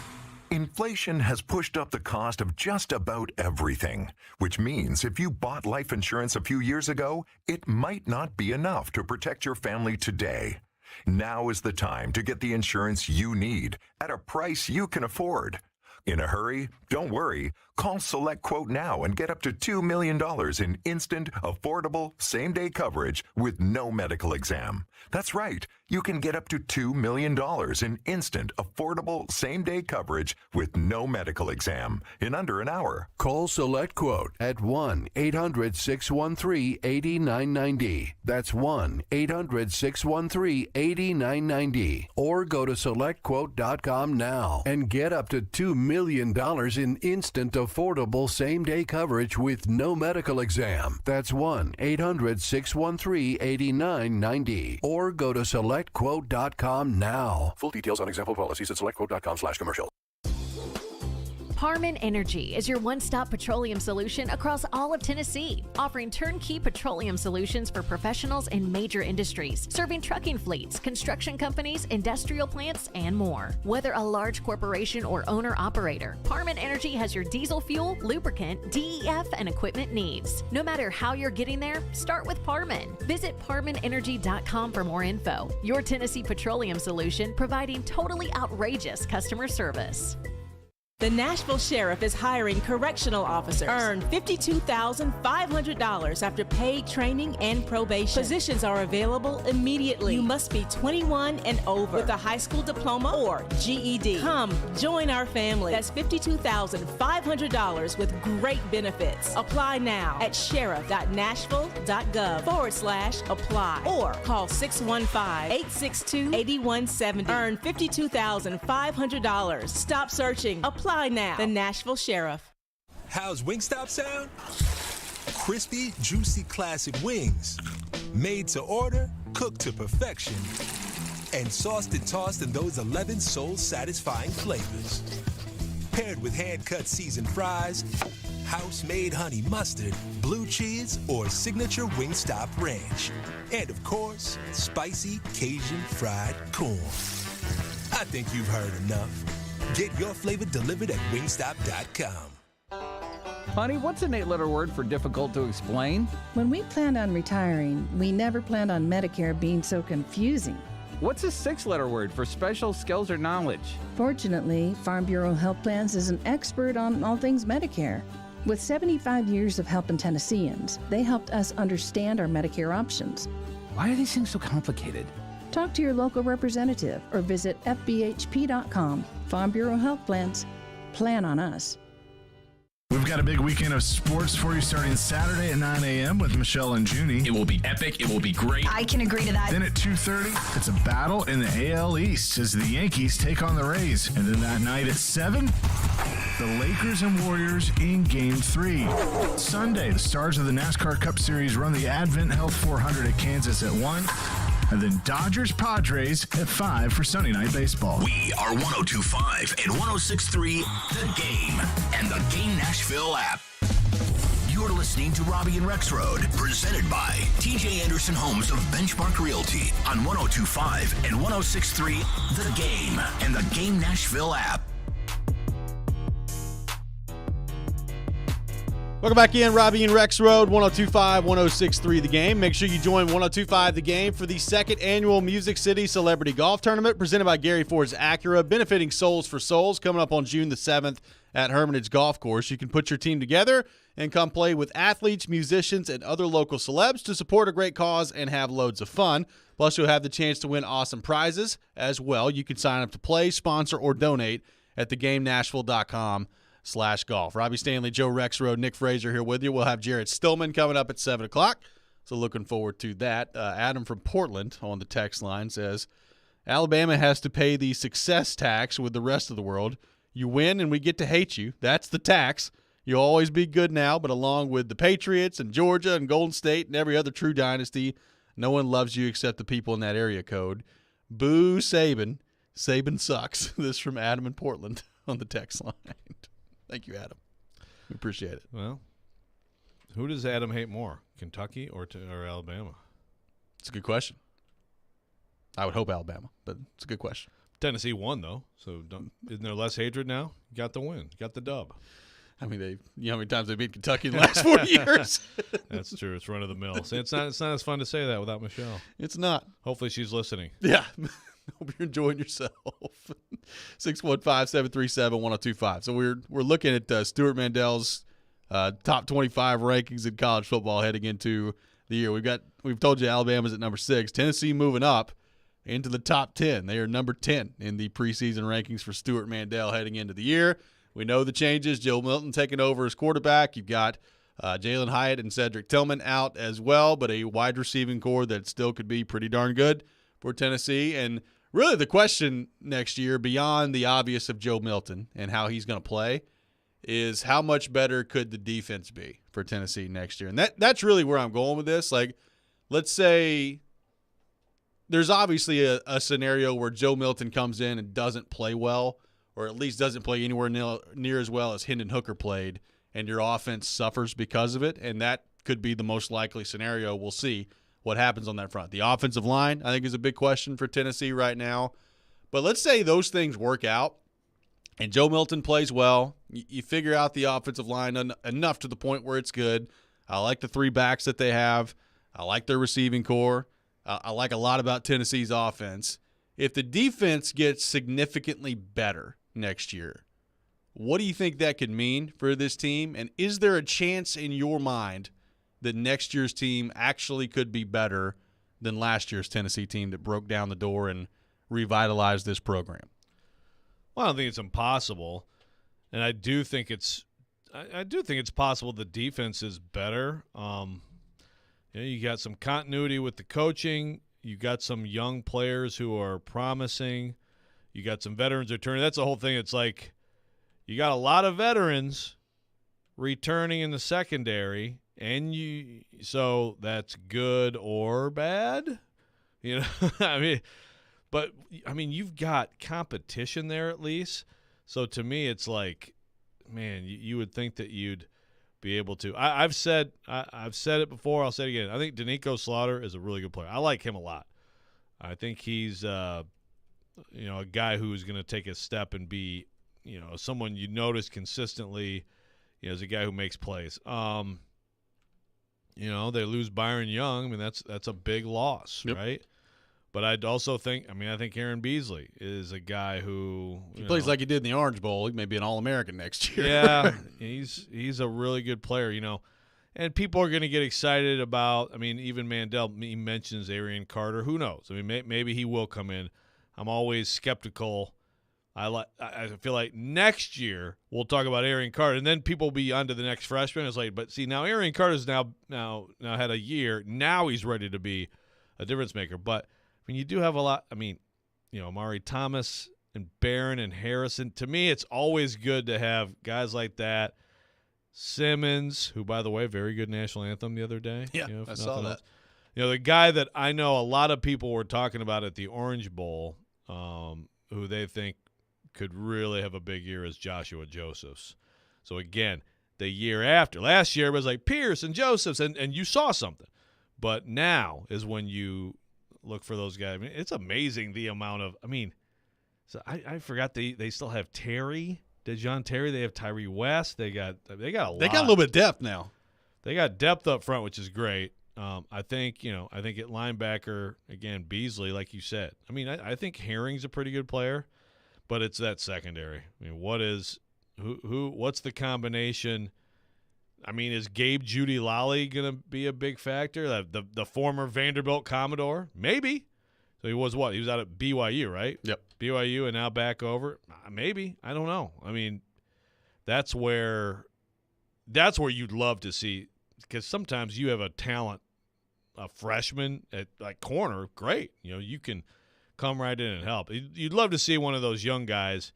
Inflation has pushed up the cost of just about everything, which means if you bought life insurance a few years ago, it might not be enough to protect your family today. Now is the time to get the insurance you need at a price you can afford. In a hurry? Don't worry. Call Select Quote now and get up to $2 million in instant, affordable, same-day coverage with no medical exam. That's right. You can get up to $2 million in instant, affordable, same-day coverage with no medical exam in under an hour. Call Select Quote at 1-800-613-8990. That's 1-800-613-8990. Or go to SelectQuote.com now and get up to $2 million in instant, affordable, same-day coverage with no medical exam. That's 1-800-613-8990. Or go to SelectQuote.com now. Full details on example policies at SelectQuote.com/commercial. Harmon Energy is your one-stop petroleum solution across all of Tennessee, offering turnkey petroleum solutions for professionals in major industries, serving trucking fleets, construction companies, industrial plants, and more. Whether a large corporation or owner-operator, Harmon Energy has your diesel fuel, lubricant, DEF, and equipment needs. No matter how you're getting there, start with Parman. Visit ParmanEnergy.com for more info. Your Tennessee petroleum solution, providing totally outrageous customer service. The Nashville Sheriff is hiring correctional officers. Earn $52,500 after paid training and probation. Positions are available immediately. You must be 21 and over with a high school diploma or GED. Come, join our family. That's $52,500 with great benefits. Apply now at sheriff.nashville.gov/apply or call 615-862-8170. Earn $52,500. Stop searching. Apply now. The Nashville Sheriff. How's Wingstop sound? Crispy, juicy, classic wings. Made to order, cooked to perfection. And sauced and tossed in those 11 soul-satisfying flavors. Paired with hand-cut seasoned fries, house-made honey mustard, blue cheese, or signature Wingstop ranch. And of course, spicy Cajun fried corn. I think you've heard enough. Get your flavor delivered at wingstop.com. Honey, what's an 8-letter word for difficult to explain? When we planned on retiring, we never planned on Medicare being so confusing. What's a 6-letter word for special skills or knowledge? Fortunately, Farm Bureau Health Plans is an expert on all things Medicare. With 75 years of helping Tennesseans, they helped us understand our Medicare options. Why are these things so complicated? Talk to your local representative or visit fbhp.com. Farm Bureau Health Plans. Plan on us. We've got a big weekend of sports for you starting Saturday at 9 a.m. with Michelle and Junie. It will be epic. It will be great. I can agree to that. Then at 2:30, it's a battle in the AL East as the Yankees take on the Rays. And then that night at 7, the Lakers and Warriors in Game 3. Sunday, the stars of the NASCAR Cup Series run the Advent Health 400 at Kansas at 1. And then Dodgers-Padres at 5 for Sunday Night Baseball. We are 102.5 and 106.3 The Game and the Game Nashville app. You're listening to Robby and Rexrode, presented by TJ Anderson Homes of Benchmark Realty on 102.5 and 106.3 The Game and the Game Nashville app. Welcome back in, Robby and Rexrode, 102.5, 106.3 The Game. Make sure you join 102.5 The Game for the second annual Music City Celebrity Golf Tournament presented by Gary Ford's Acura, benefiting Souls for Souls, coming up on June the 7th at Hermitage Golf Course. You can put your team together and come play with athletes, musicians, and other local celebs to support a great cause and have loads of fun. Plus, you'll have the chance to win awesome prizes as well. You can sign up to play, sponsor, or donate at thegamenashville.com/golf. Robby Stanley, Joe Rexrode, Nick Fraser here with you. We'll have Jared Stillman coming up at 7 o'clock, so looking forward to that. Adam from Portland on the text line says, Alabama has to pay the success tax with the rest of the world. You win and we get to hate you. That's the tax. You'll always be good now, but along with the Patriots and Georgia and Golden State and every other true dynasty, no one loves you except the people in that area code. Boo Saban. Saban sucks. This from Adam in Portland on the text line. Thank you, Adam. We appreciate it. Well, who does Adam hate more, Kentucky or Alabama? It's a good question. I would hope Alabama, but it's a good question. Tennessee won, though, so isn't there less hatred now? Got the win. Got the dub. I mean, you know how many times they beat Kentucky in the last 4 years? That's true. It's run of the mill. See, it's not as fun to say that without Michelle. It's not. Hopefully she's listening. Yeah. Hope you're enjoying yourself. 615-737-1025. So we're looking at Stuart Mandel's top 25 rankings in college football heading into the year. We've told you Alabama's at number 6. Tennessee moving up into the top 10. They are number 10 in the preseason rankings for Stuart Mandel heading into the year. We know the changes. Joe Milton taking over as quarterback. You've got Jalen Hyatt and Cedric Tillman out as well, but a wide receiving core that still could be pretty darn good for Tennessee. And really the question next year, beyond the obvious of Joe Milton and how he's going to play, is how much better could the defense be for Tennessee next year? And that's really where I'm going with this. Like, let's say there's obviously a scenario where Joe Milton comes in and doesn't play well, or at least doesn't play anywhere near as well as Hendon Hooker played, and your offense suffers because of it, and that could be the most likely scenario. We'll see what happens on that front. The offensive line, I think, is a big question for Tennessee right now. But let's say those things work out, and Joe Milton plays well. You figure out the offensive line enough to the point where it's good. I like the 3 backs that they have. I like their receiving core. I like a lot about Tennessee's offense. If the defense gets significantly better next year, what do you think that could mean for this team? And is there a chance in your mind that next year's team actually could be better than last year's Tennessee team that broke down the door and revitalized this program? Well, I don't think it's impossible, and I do think it's possible the defense is better. You got some continuity with the coaching. You got some young players who are promising. You got some veterans returning. That's the whole thing. It's like you got a lot of veterans returning in the secondary, and so that's good or bad. But you've got competition there at least. So to me, it's like, man, you would think that you'd be able to. I've said it before. I'll say it again. I think Danico Slaughter is a really good player. I like him a lot. I think he's a guy who's going to take a step and be someone you notice consistently. As a guy who makes plays. They lose Byron Young. I mean, that's a big loss, yep. Right? But I'd also think, I think Aaron Beasley is a guy who he plays like he did in the Orange Bowl. He may be an All-American next year. Yeah, he's a really good player, And people are going to get excited about. Even Mandel, he mentions Arian Carter. Who knows? Maybe he will come in. I'm always skeptical. I feel like next year we'll talk about Arian Carter, and then people will be on to the next freshman. It's like, but see, now Arian Carter's now had a year. Now he's ready to be a difference maker. But you do have a lot. Amari Thomas and Barron and Harrison. To me, it's always good to have guys like that. Simmons, who, by the way, very good national anthem the other day. Yeah, I saw that. The guy that I know a lot of people were talking about at the Orange Bowl, who they think could really have a big year, is Joshua Josephs. So, again, the year after. Last year was like Pierce and Josephs, and you saw something. But now is when you look for those guys. It's amazing the amount of so I forgot they still have Terry, DeJohn Terry. They have Tyree West. They got a lot. They got a little bit of depth now. They got depth up front, which is great. I think at linebacker, again, Beasley, like you said. I think Herring's a pretty good player, but it's that secondary. What's the combination? Is Gabe Judy Lally going to be a big factor? The former Vanderbilt Commodore? Maybe. So he was what? He was out at BYU, right? Yep. BYU and now back over? Maybe. I don't know. That's where you'd love to see, because sometimes you have a freshman at like corner, great. You can come right in and help. You'd love to see one of those young guys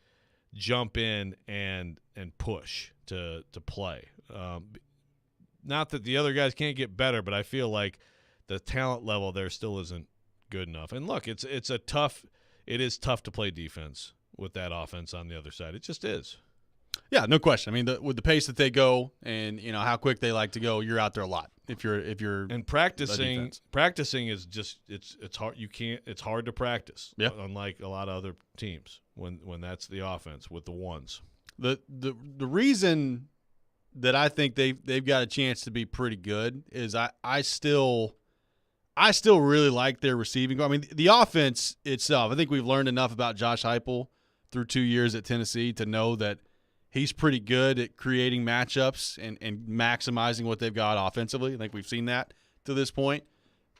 jump in and push to play. Not that the other guys can't get better, but I feel like the talent level there still isn't good enough. And look, it is tough to play defense with that offense on the other side. It just is. Yeah, no question. I mean, with the pace that they go and how quick they like to go, you're out there a lot. If you're and practicing is just it's hard. It's hard to practice. Yeah. Unlike a lot of other teams when that's the offense with the ones. The reason that I think they've got a chance to be pretty good is I still really like their receiving. I mean, the offense itself, I think we've learned enough about Josh Heupel through 2 years at Tennessee to know that he's pretty good at creating matchups and maximizing what they've got offensively. I think we've seen that to this point.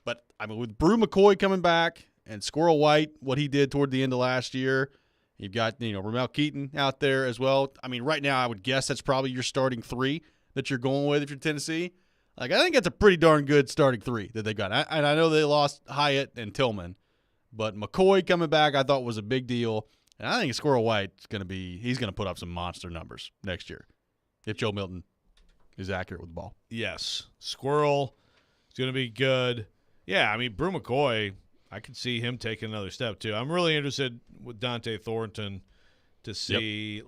But, I mean, with Brew McCoy coming back and Squirrel White, what he did toward the end of last year, you've got, Ramel Keaton out there as well. I mean, right now I would guess that's probably your starting 3 that you're going with if you're Tennessee. Like, I think that's a pretty darn good starting 3 that they got. And I know they lost Hyatt and Tillman, but McCoy coming back I thought was a big deal. And I think Squirrel White's he's going to put up some monster numbers next year if Joe Milton is accurate with the ball. Yes. Squirrel is going to be good. Yeah, I mean, Brew McCoy, I could see him taking another step too. I'm really interested with Dante Thornton to see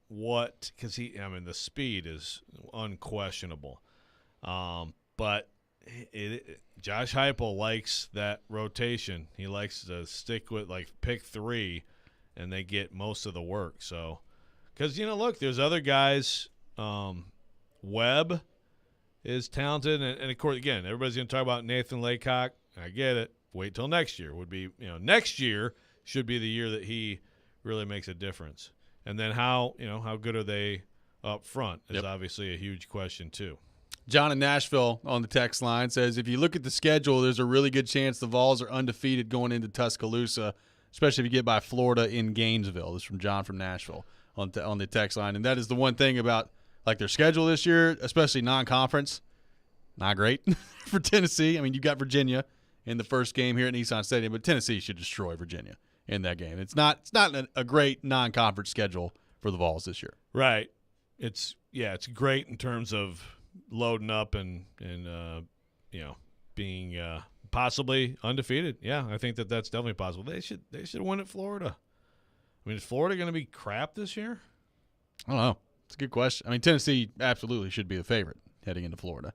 what, because the speed is unquestionable. But Josh Heupel likes that rotation. He likes to stick with pick 3, and they get most of the work. So, because look, there's other guys. Webb is talented, and of course, again, everybody's going to talk about Nathan Laycock. I get it. Wait till next year. Would be next year should be the year that he really makes a difference. And then how good are they up front is obviously a huge question too. John in Nashville on the text line says, if you look at the schedule, there's a really good chance the Vols are undefeated going into Tuscaloosa, especially if you get by Florida in Gainesville. This is from John from Nashville on the text line. And that is the one thing about their schedule this year, especially non-conference, not great for Tennessee. I mean, you got Virginia in the first game here at Nissan Stadium, but Tennessee should destroy Virginia in that game. It's not a great non-conference schedule for the Vols this year. Right. It's great in terms of loading up and being possibly undefeated. Yeah, I think that's definitely possible. They should win at Florida. I mean, is Florida going to be crap this year? I don't know. It's a good question. I mean, Tennessee absolutely should be the favorite heading into Florida.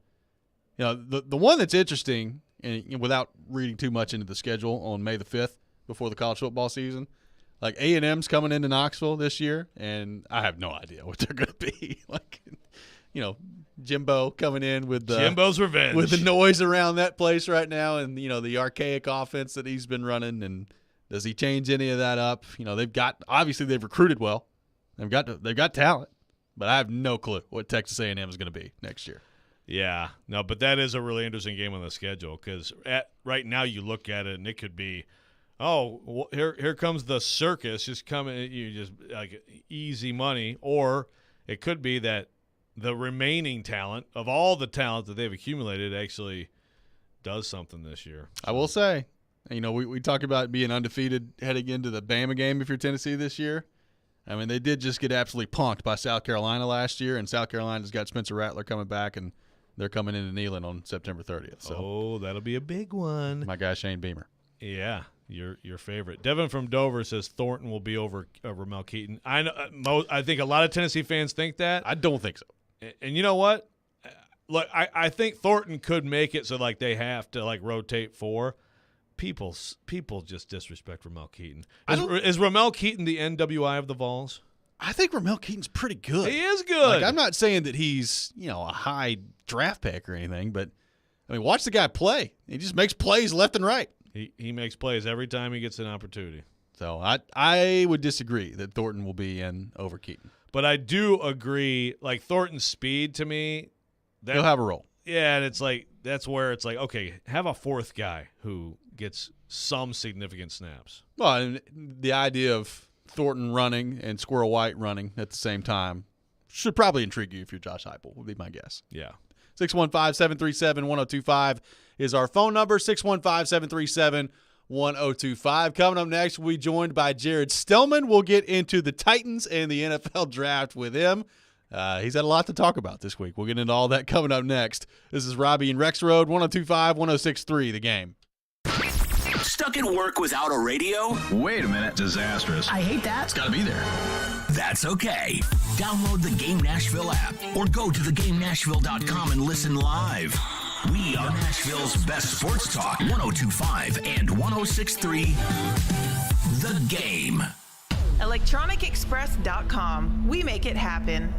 The one that's interesting, and without reading too much into the schedule, on May the 5th before the college football season, A&M's coming into Knoxville this year, and I have no idea what they're going to be. Jimbo coming in with Jimbo's revenge, with the noise around that place right now, and the archaic offense that he's been running. And does he change any of that up? They've recruited well, they've got talent, but I have no clue what Texas A&M is going to be next year. Yeah, no, but that is a really interesting game on the schedule because right now you look at it and it could be, here comes the circus just coming, you just easy money, or it could be that the remaining talent of all the talent that they've accumulated actually does something this year. I will say, we talk about being undefeated heading into the Bama game if you're Tennessee this year. I mean, they did just get absolutely punked by South Carolina last year, and South Carolina's got Spencer Rattler coming back, and they're coming into Neyland on September 30th. So, that'll be a big one. My guy Shane Beamer. Yeah, your favorite. Devin from Dover says Thornton will be over Ramel Keaton. I know. I think a lot of Tennessee fans think that. I don't think so. And you know what? Look, I think Thornton could make it so they have to rotate 4. People just disrespect Ramel Keaton. Is Ramel Keaton the NWI of the Vols? I think Ramel Keaton's pretty good. He is good. I'm not saying that he's a high draft pick or anything, but I mean, watch the guy play. He just makes plays left and right. He makes plays every time he gets an opportunity. So I would disagree that Thornton will be in over Keaton. But I do agree, Thornton's speed to me. He'll have a role. Yeah, and it's that's where it's okay, have a 4th guy who gets some significant snaps. Well, and the idea of Thornton running and Squirrel White running at the same time should probably intrigue you if you're Josh Heupel, would be my guess. Yeah. 615-737-1025 is our phone number, 615-737-1025. Coming up next, we'll be joined by Jared Stillman. We'll get into the Titans and the NFL draft with him. He's had a lot to talk about this week. We'll get into all that coming up next. This is Robby and Rexrode, 102.5, 106.3, The Game. Stuck at work without a radio? Wait a minute. Disastrous. I hate that. It's got to be there. That's okay. Download the Game Nashville app or go to thegamenashville.com and listen live. We are Nashville's best sports talk, 102.5 and 106.3. The Game. ElectronicExpress.com. We make it happen.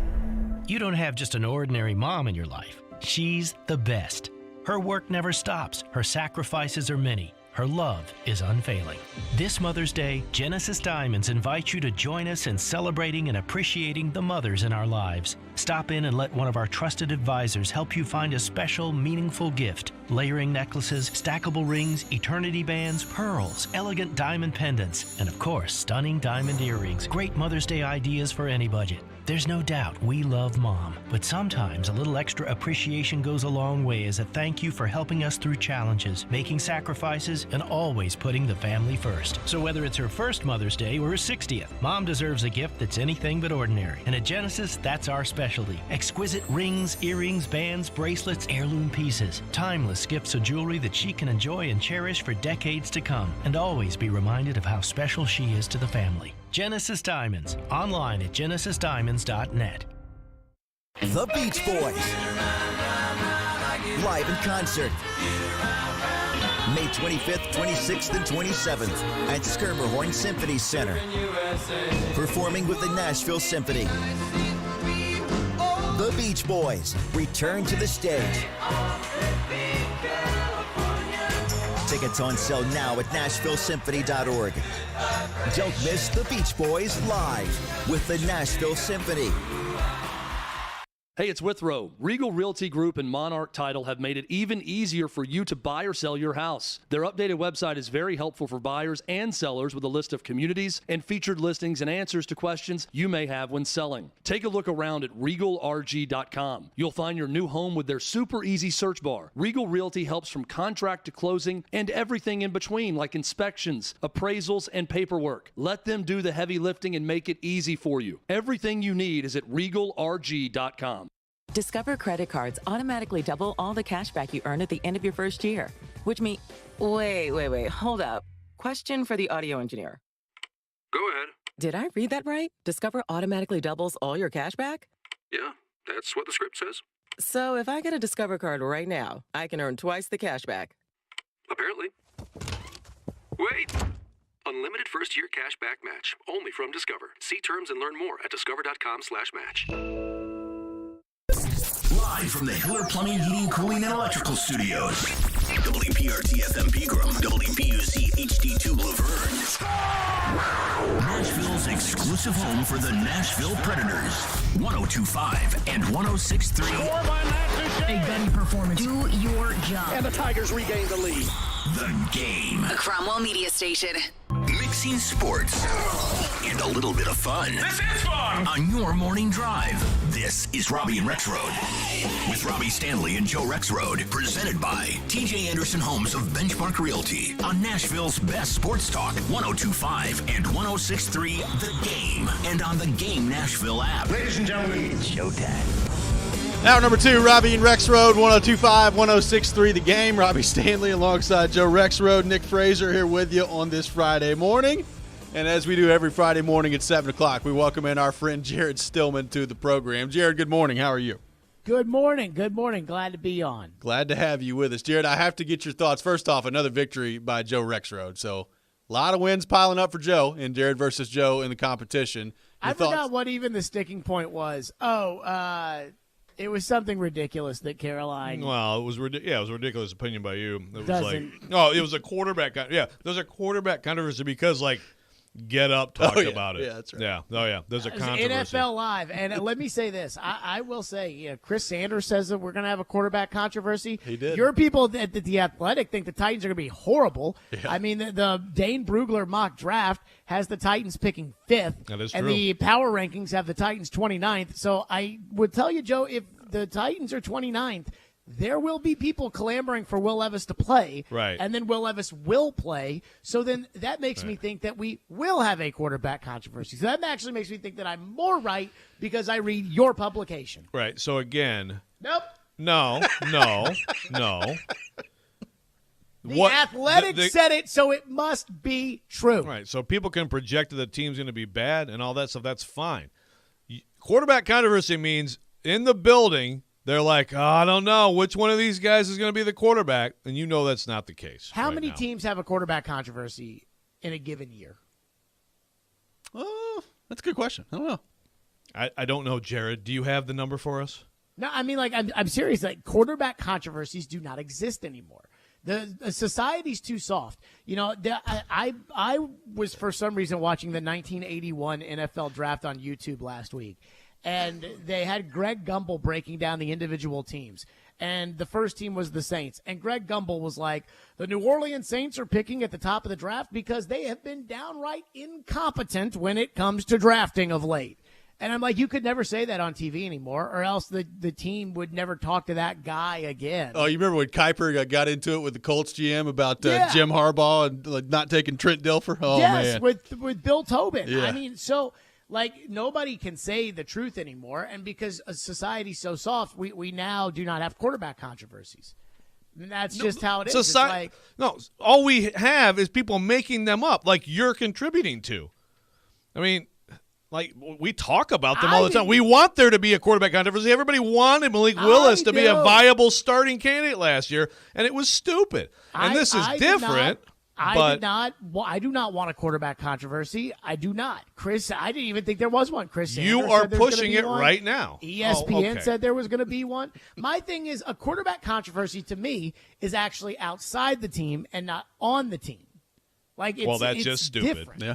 You don't have just an ordinary mom in your life. She's the best. Her work never stops. Her sacrifices are many. Her love is unfailing. This Mother's Day, Genesis Diamonds invites you to join us in celebrating and appreciating the mothers in our lives. Stop in and let one of our trusted advisors help you find a special, meaningful gift. Layering necklaces, stackable rings, eternity bands, pearls, elegant diamond pendants, and of course, stunning diamond earrings. Great Mother's Day ideas for any budget. There's no doubt we love Mom, but sometimes a little extra appreciation goes a long way as a thank you for helping us through challenges, making sacrifices, and always putting the family first. So whether it's her first Mother's Day or her 60th, Mom deserves a gift that's anything but ordinary. And at Genesis, that's our specialty. Exquisite rings, earrings, bands, bracelets, heirloom pieces. Timeless gifts of jewelry that she can enjoy and cherish for decades to come, and always be reminded of how special she is to the family. Genesis Diamonds, online at genesisdiamonds.net. The Beach Boys, live in concert, May 25th, 26th, and 27th at Schermerhorn Symphony Center, performing with the Nashville Symphony. The Beach Boys return to the stage. Tickets on sale now at NashvilleSymphony.org. Don't miss the Beach Boys live with the Nashville Symphony. Hey, it's Withrow. Regal Realty Group and Monarch Title have made it even easier for you to buy or sell your house. Their updated website is very helpful for buyers and sellers with a list of communities and featured listings and answers to questions you may have when selling. Take a look around at regalrg.com. You'll find your new home with their super easy search bar. Regal Realty helps from contract to closing and everything in between, like inspections, appraisals, and paperwork. Let them do the heavy lifting and make it easy for you. Everything you need is at regalrg.com. Discover credit cards automatically double all the cash back you earn at the end of your first year, which means... Wait, hold up. Question for the audio engineer. Go ahead. Did I read that right? Discover automatically doubles all your cash back? Yeah, that's what the script says. So if I get a Discover card right now, I can earn twice the cash back. Apparently. Wait! Unlimited first-year cash back match, only from Discover. See terms and learn more at discover.com/match. Live from the Hiller Plumbing, Heating, Cooling, and Electrical Studios. WPRT FM Pegram, WPUZ HD2 Laverne. Nashville's exclusive home for the Nashville Predators. 102.5 and 106.3. A gunny performance. Do your job. And the Tigers regain the lead. The Game. A Cromwell Media Station. Mixing sports and a little bit of fun. This is fun! On your morning drive. This is Robby and Rexrode. With Robbie Stanley and Joe Rexrode. Presented by TJ Anderson Homes of Benchmark Realty. On Nashville's best sports talk, 102.5 and 106.3 The Game. And on the Game Nashville app. Ladies and gentlemen, it's showtime. Hour number 2, Robby and Rexrode, 102.5, 106.3 The Game. Robby Stanley alongside Joe Rexrode, Nick Fraser here with you on this Friday morning. And as we do every Friday morning at 7 o'clock, we welcome in our friend Jared Stillman to the program. Jared, good morning. How are you? Good morning. Good morning. Glad to be on. Glad to have you with us. Jared, I have to get your thoughts. First off, another victory by Joe Rexrode. So a lot of wins piling up for Joe and Jared versus Joe in the competition. I forgot what even the sticking point was. It was something ridiculous that Caroline. Well, it was it was a ridiculous opinion by you. It was Doesn't. it was a quarterback. Yeah, there's a quarterback controversy because Get Up talked about it. Yeah, that's right. Yeah. Oh yeah. There's a controversy. NFL Live, and let me say this: I will say, Chris Sanders says that we're going to have a quarterback controversy. He did. Your people at the Athletic think the Titans are going to be horrible. Yeah. I mean, the Dane Brugler mock draft has the Titans picking 5th, That is and true. the power rankings have the Titans 29th. So I would tell you, Joe, if the Titans are 29th. There will be people clamoring for Will Levis to play, right? And then Will Levis will play. So then that makes me think that we will have a quarterback controversy. So that actually makes me think that I'm more right because I read your publication. Right. So again, Nope. No. The Athletic said it, so it must be true. Right, so people can project that the team's going to be bad and all that stuff. That's fine. Quarterback controversy means in the building, they're like, I don't know which one of these guys is going to be the quarterback, and you know that's not the case. How many teams have a quarterback controversy in a given year? That's a good question. I don't know. I don't know, Jared. Do you have the number for us? No, I mean, like, I'm serious. Like, quarterback controversies do not exist anymore. The society's too soft. You know, I was for some reason watching the 1981 NFL draft on YouTube last week, and they had Greg Gumbel breaking down the individual teams. And the first team was the Saints. And Greg Gumbel was like, the New Orleans Saints are picking at the top of the draft because they have been downright incompetent when it comes to drafting of late. And I'm like, you could never say that on TV anymore, or else the team would never talk to that guy again. Oh, you remember when Kuiper got into it with the Colts GM about Jim Harbaugh and not taking Trent Dilfer? Oh, yes, man. with Bill Tobin. Yeah. I mean, so, like, nobody can say the truth anymore. And because society's so soft, we now do not have quarterback controversies. And that's just how it is. No, all we have is people making them up, like you're contributing to. I mean, like, we talk about them all the time. We want there to be a quarterback controversy. Everybody wanted Malik Willis to be a viable starting candidate last year, and it was stupid. And this is different. I do not want a quarterback controversy. I do not. Chris, I didn't even think there was one. Chris Sanders you are pushing it right now. ESPN said there was going to be one. My thing is, a quarterback controversy to me is actually outside the team and not on the team. Like, it's just stupid. Different. Yeah.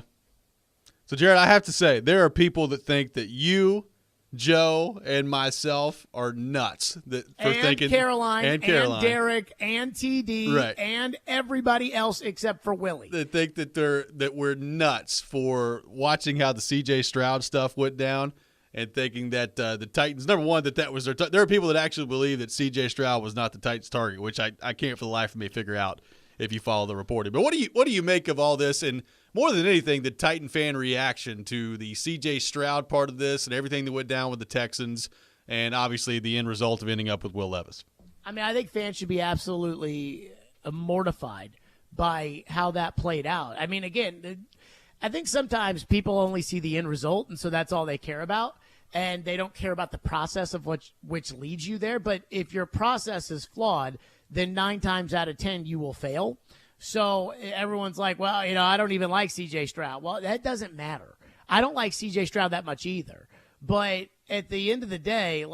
So, Jared, I have to say, there are people that think that you, Joe, and myself are nuts thinking Caroline, and Derek, and TD, right, and everybody else except for Willie. They think that we're nuts for watching how the C.J. Stroud stuff went down and thinking that the Titans, number one, that was their there are people that actually believe that C.J. Stroud was not the Titans' target, which I can't for the life of me figure out if you follow the reporting. But what do you make of all this? And more than anything, the Titan fan reaction to the C.J. Stroud part of this and everything that went down with the Texans, and obviously the end result of ending up with Will Levis. I mean, I think fans should be absolutely mortified by how that played out. I mean, again, I think sometimes people only see the end result, and so that's all they care about, and they don't care about the process of which leads you there. But if your process is flawed, then 9 times out of 10 you will fail. So everyone's like, well, I don't even like C.J. Stroud. Well, that doesn't matter. I don't like C.J. Stroud that much either. But at the end of the day,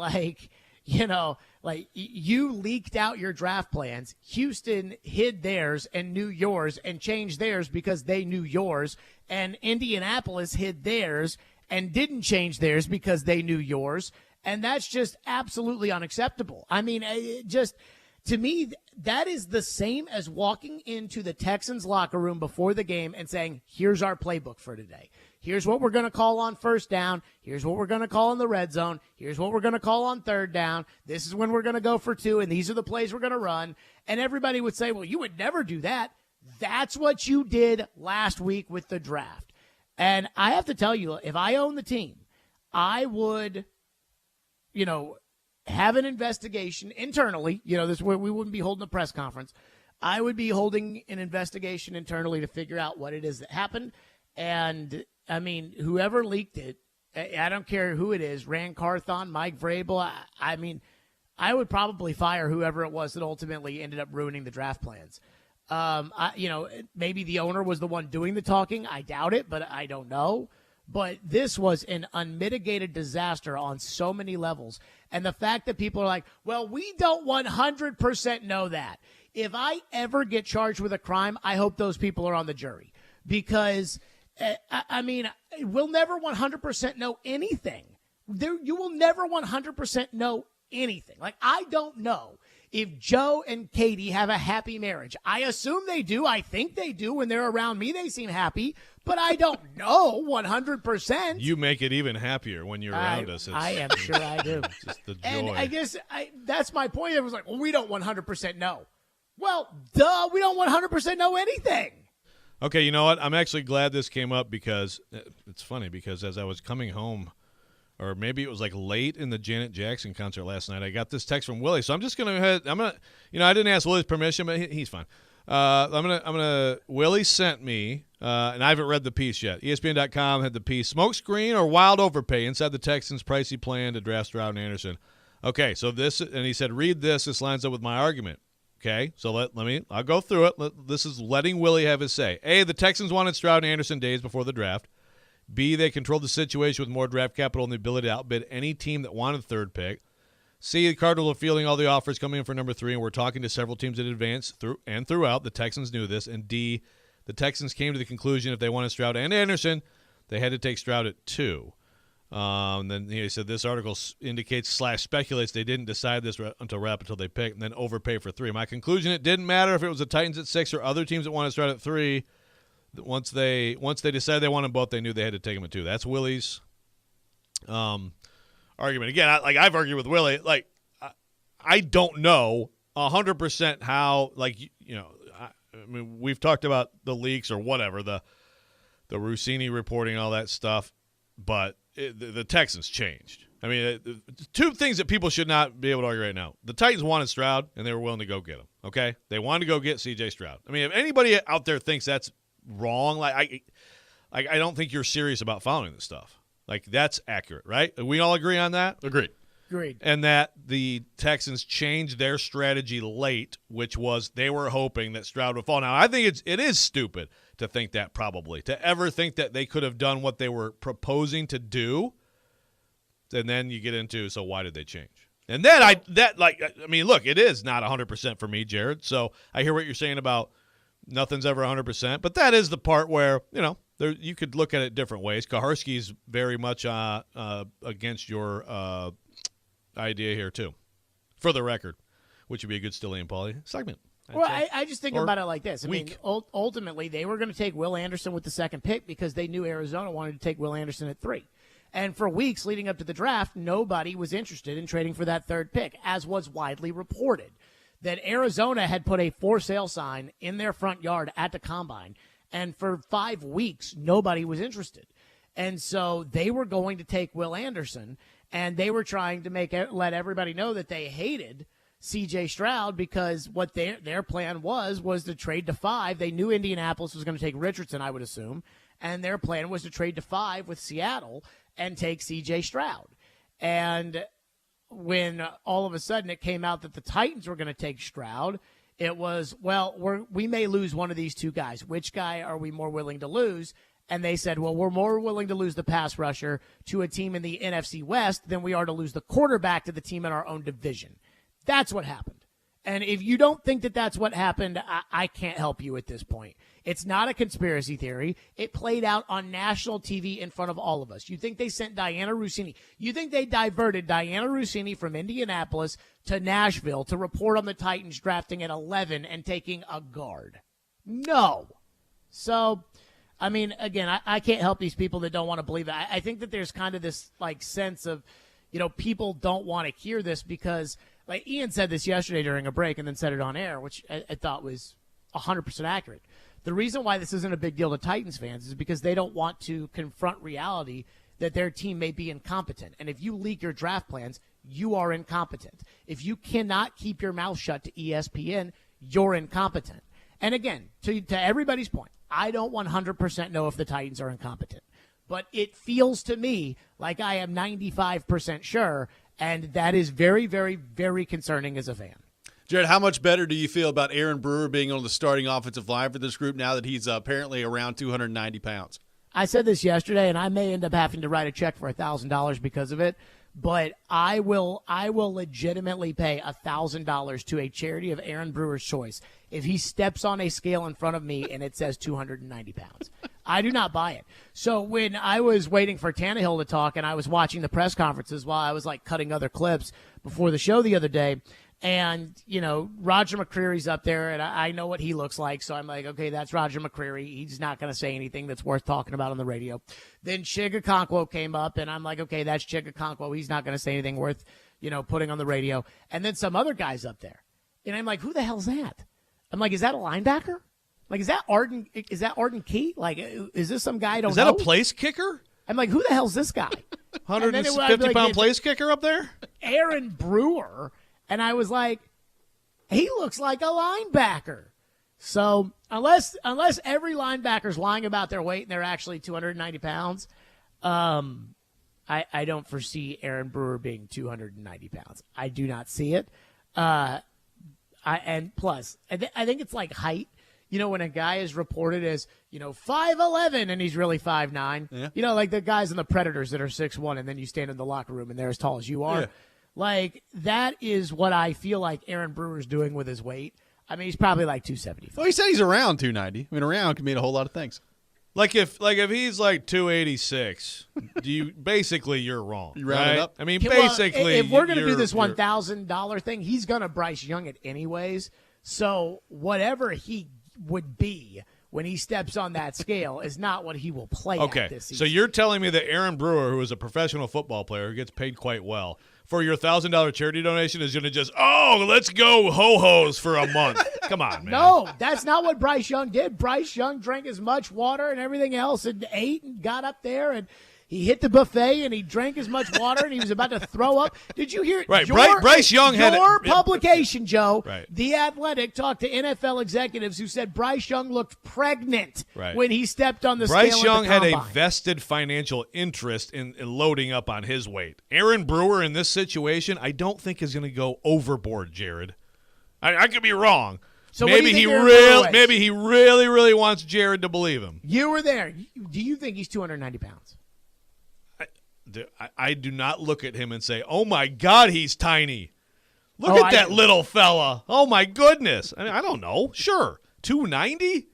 you leaked out your draft plans. Houston hid theirs and knew yours and changed theirs because they knew yours. And Indianapolis hid theirs and didn't change theirs because they knew yours. And that's just absolutely unacceptable. I mean, to me, that is the same as walking into the Texans locker room before the game and saying, here's our playbook for today. Here's what we're going to call on first down. Here's what we're going to call in the red zone. Here's what we're going to call on third down. This is when we're going to go for 2, and these are the plays we're going to run. And everybody would say, well, you would never do that. That's what you did last week with the draft. And I have to tell you, if I own the team, I would, have an investigation internally. This way we wouldn't be holding a press conference. I would be holding an investigation internally to figure out what it is that happened. And, I mean, whoever leaked it, I don't care who it is, Rand Carthon, Mike Vrabel, I would probably fire whoever it was that ultimately ended up ruining the draft plans. Maybe the owner was the one doing the talking. I doubt it, but I don't know. But this was an unmitigated disaster on so many levels. And the fact that people are like, well, we don't 100% know that. If I ever get charged with a crime, I hope those people are on the jury. Because, we'll never 100% know anything. You will never 100% know anything. Like, I don't know if Joe and Katie have a happy marriage. I assume they do. I think they do. When they're around me, they seem happy. But I don't know 100%. You make it even happier when you're around us. I am sure I do. Just the joy. And I guess that's my point. It was like, well, we don't 100% know. Well, duh, we don't 100% know anything. Okay, you know what? I'm actually glad this came up because it's funny because as I was coming home, or maybe it was like late in the Janet Jackson concert last night, I got this text from Willie. So I'm just going to I didn't ask Willie's permission, but he's fine. Willie sent me, and I haven't read the piece yet. ESPN.com had the piece, Smokescreen or Wild Overpay Inside the Texans' Pricey Plan to Draft Stroud and Anderson. Okay, so this, and he said, read this. This lines up with my argument. Okay, so I'll go through it. This is letting Willie have his say. A, the Texans wanted Stroud and Anderson days before the draft. B, they controlled the situation with more draft capital and the ability to outbid any team that wanted the third pick. C, the Cardinals are fielding all the offers coming in for number 3, and we're talking to several teams in advance throughout. The Texans knew this. And D, the Texans came to the conclusion if they wanted Stroud and Anderson, they had to take Stroud at 2. Then he said this article indicates / speculates they didn't decide this until they picked and then overpay for 3. My conclusion, it didn't matter if it was the Titans at 6 or other teams that wanted Stroud at 3. Once they decided they wanted both, they knew they had to take him at 2. That's Willie's argument. Again, I've argued with Willie. Like, I don't know 100% how. Like, I mean, we've talked about the leaks or whatever, the Rossini reporting, all that stuff, but the Texans changed. I mean, 2 things that people should not be able to argue right now. The Titans wanted Stroud, and they were willing to go get him. Okay, they wanted to go get C.J. Stroud. I mean, if anybody out there thinks that's wrong, I don't think you're serious about following this stuff. Like, that's accurate, right? We all agree on that? Agreed. And that the Texans changed their strategy late, which was they were hoping that Stroud would fall. Now, I think it is stupid to think that, probably, to ever think that they could have done what they were proposing to do. And then you get into, so why did they change? And then look, it is not 100% for me, Jared. So I hear what you're saying about nothing's ever 100%, but that is the part where, you could look at it different ways. Kaharski's very much against your idea here, too, for the record, which would be a good Stilly and Pauly segment. Well, I just think about it like this. I mean, ultimately, they were going to take Will Anderson with the second pick because they knew Arizona wanted to take Will Anderson at 3. And for weeks leading up to the draft, nobody was interested in trading for that third pick, as was widely reported, that Arizona had put a for sale sign in their front yard at the Combine. And for 5 weeks, nobody was interested. And so they were going to take Will Anderson, and they were trying to let everybody know that they hated C.J. Stroud because what their plan was to trade to 5. They knew Indianapolis was going to take Richardson, I would assume, and their plan was to trade to 5 with Seattle and take C.J. Stroud. And when all of a sudden it came out that the Titans were going to take Stroud, it was, we may lose one of these 2 guys. Which guy are we more willing to lose? And they said, well, we're more willing to lose the pass rusher to a team in the NFC West than we are to lose the quarterback to the team in our own division. That's what happened. And if you don't think that that's what happened, I can't help you at this point. It's not a conspiracy theory. It played out on national TV in front of all of us. You think they sent Diana Rossini? You think they diverted Diana Rossini from Indianapolis to Nashville to report on the Titans drafting at 11 and taking a guard? No. So, I mean, again, I can't help these people that don't want to believe it. I think that there's kind of this sense of, people don't want to hear this because, like Ian said this yesterday during a break and then said it on air, which I thought was 100% accurate. The reason why this isn't a big deal to Titans fans is because they don't want to confront reality that their team may be incompetent. And if you leak your draft plans, you are incompetent. If you cannot keep your mouth shut to ESPN, you're incompetent. And again, to everybody's point, I don't 100% know if the Titans are incompetent. But it feels to me like I am 95% sure, and that is very, very, very concerning as a fan. Jared, how much better do you feel about Aaron Brewer being on the starting offensive line for this group now that he's apparently around 290 pounds? I said this yesterday, and I may end up having to write a check for $1,000 because of it, but I will legitimately pay $1,000 to a charity of Aaron Brewer's choice if he steps on a scale in front of me and it says 290 pounds. I do not buy it. So when I was waiting for Tannehill to talk and I was watching the press conferences while I was cutting other clips before the show the other day, and, Roger McCreary's up there, and I know what he looks like, so I'm like, okay, that's Roger McCreary. He's not going to say anything that's worth talking about on the radio. Then Chig Okonkwo came up, and I'm like, okay, that's Chig Okonkwo. He's not going to say anything worth, putting on the radio. And then some other guys up there. And I'm like, who the hell's that? I'm like, is that a linebacker? Like, is that Arden Key? Like, is this some guy I don't know? Is that a place kicker? I'm like, who the hell's this guy? 150-pound place kicker up there? Aaron Brewer. And I was like, he looks like a linebacker. So unless every linebacker's lying about their weight and they're actually 290 pounds, I don't foresee Aaron Brewer being 290 pounds. I do not see it. And plus, I think it's like height. You know, when a guy is reported as, 5'11", and he's really 5'9", Yeah. Like the guys in the Predators that are 6'1", and then you stand in the locker room and they're as tall as you are. Yeah. Like, that is what I feel like Aaron Brewer's doing with his weight. I mean, he's probably like 275. Well, he said he's around 290. I mean, around can mean a whole lot of things. Like if he's like 286, you're wrong. You round it right? up? I mean, Well, basically, if we're going to do you're- this you're- $1,000 thing, he's going to Bryce Young it anyways. So whatever he would be when he steps on that scale is not what he will play at Okay, this so season. you're telling me that Aaron Brewer, who is a professional football player who gets paid quite well, for your $1,000 charity donation is going to just, let's go ho-hos for a month. Come on, man. No, that's not what Bryce Young did. Bryce Young drank as much water and everything else and ate and got up there and he hit the buffet and he drank as much water and he was about to throw up. Did you hear? Right, Bryce Young had your publication, Joe. Right. The Athletic talked to NFL executives who said Bryce Young looked pregnant Right. when he stepped on the Bryce scale. Young at the had a combine. vested financial interest in loading up on his weight. Aaron Brewer in this situation, I don't think is going to go overboard, Jared. I could be wrong. So what do maybe you he think Aaron Brewer weighs? maybe he really wants Jared to believe him. You were there. Do you think he's 290 pounds? I do not look at him and say, "Oh my God, he's tiny." Look Oh, at that little fella. Oh my goodness. I mean, I don't know. Sure, 290.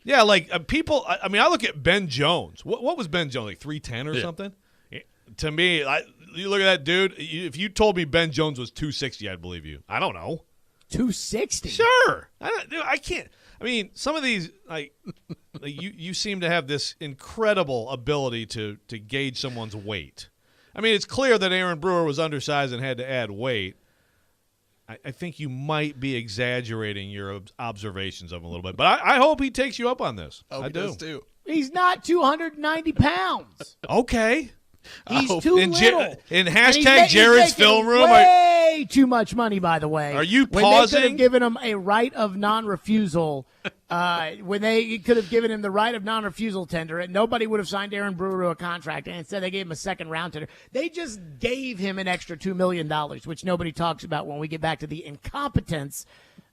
Yeah, like people. I mean, I look at Ben Jones. What was Ben Jones, like 310 or something? To me, you look at that dude. If you told me Ben Jones was 260, I'd believe you. I don't know. 260. Sure. I can't. I mean, some of these, you seem to have this incredible ability to gauge someone's weight. I mean, it's clear that Aaron Brewer was undersized and had to add weight. I think you might be exaggerating your observations of him a little bit. But I hope he takes you up on this. I do. Does too. He's not 290 pounds. Okay. He's too little. In And hashtag he's Jared's making film room. Way too much money, by the way. Are you when pausing? they could have given him a right of non-refusal, when they could have given him the right of non-refusal tender, and nobody would have signed Aaron Brewer to a contract, and instead they gave him a second-round tender. They just gave him an extra $2 million, which nobody talks about when we get back to the incompetence,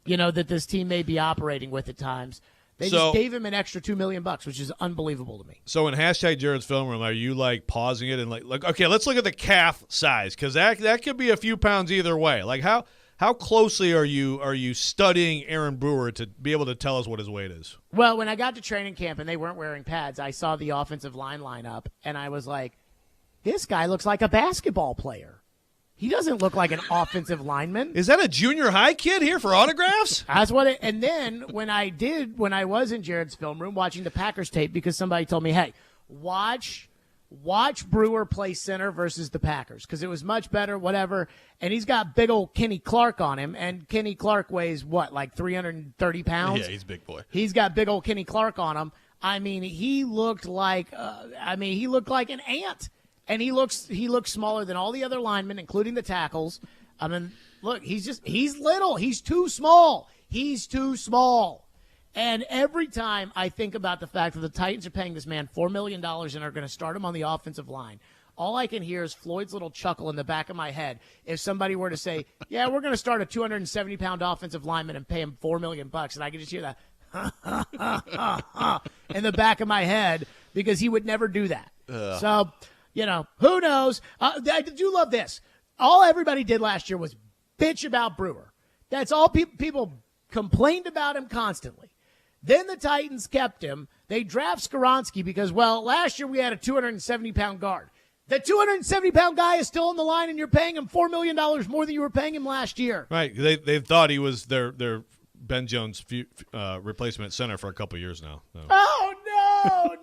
that this team may be operating with at times. They just gave him an extra $2 million, which is unbelievable to me. So in hashtag Jared's film room, are you pausing it and like okay, let's look at the calf size because that could be a few pounds either way. Like how closely are you studying Aaron Brewer to be able to tell us what his weight is? Well, when I got to training camp and they weren't wearing pads, I saw the offensive line lineup and I was like, this guy looks like a basketball player. He doesn't look like an offensive lineman. Is that a junior high kid here for autographs? That's what and then when I was in Jared's film room watching the Packers tape because somebody told me, hey, watch Brewer play center versus the Packers because it was much better, whatever. And he's got big old Kenny Clark on him, and Kenny Clark weighs what, like 330 pounds? Yeah, he's a big boy. He's got big old Kenny Clark on him. I mean, he looked like an ant. And he looks smaller than all the other linemen, including the tackles. I mean, look, he's little. He's too small. And every time I think about the fact that the Titans are paying this man $4 million and are going to start him on the offensive line, all I can hear is Floyd's little chuckle in the back of my head. If somebody were to say, yeah, we're going to start a 270-pound offensive lineman and pay him $4 million, and I could just hear that in the back of my head because he would never do that. So, who knows? I do love this. All everybody did last year was bitch about Brewer. That's all people complained about him constantly. Then the Titans kept him. They draft Skoronski because, last year we had a 270-pound guard. The 270-pound guy is still on the line, and you're paying him $4 million more than you were paying him last year. Right. They thought he was their Ben Jones replacement center for a couple years now. So. Oh,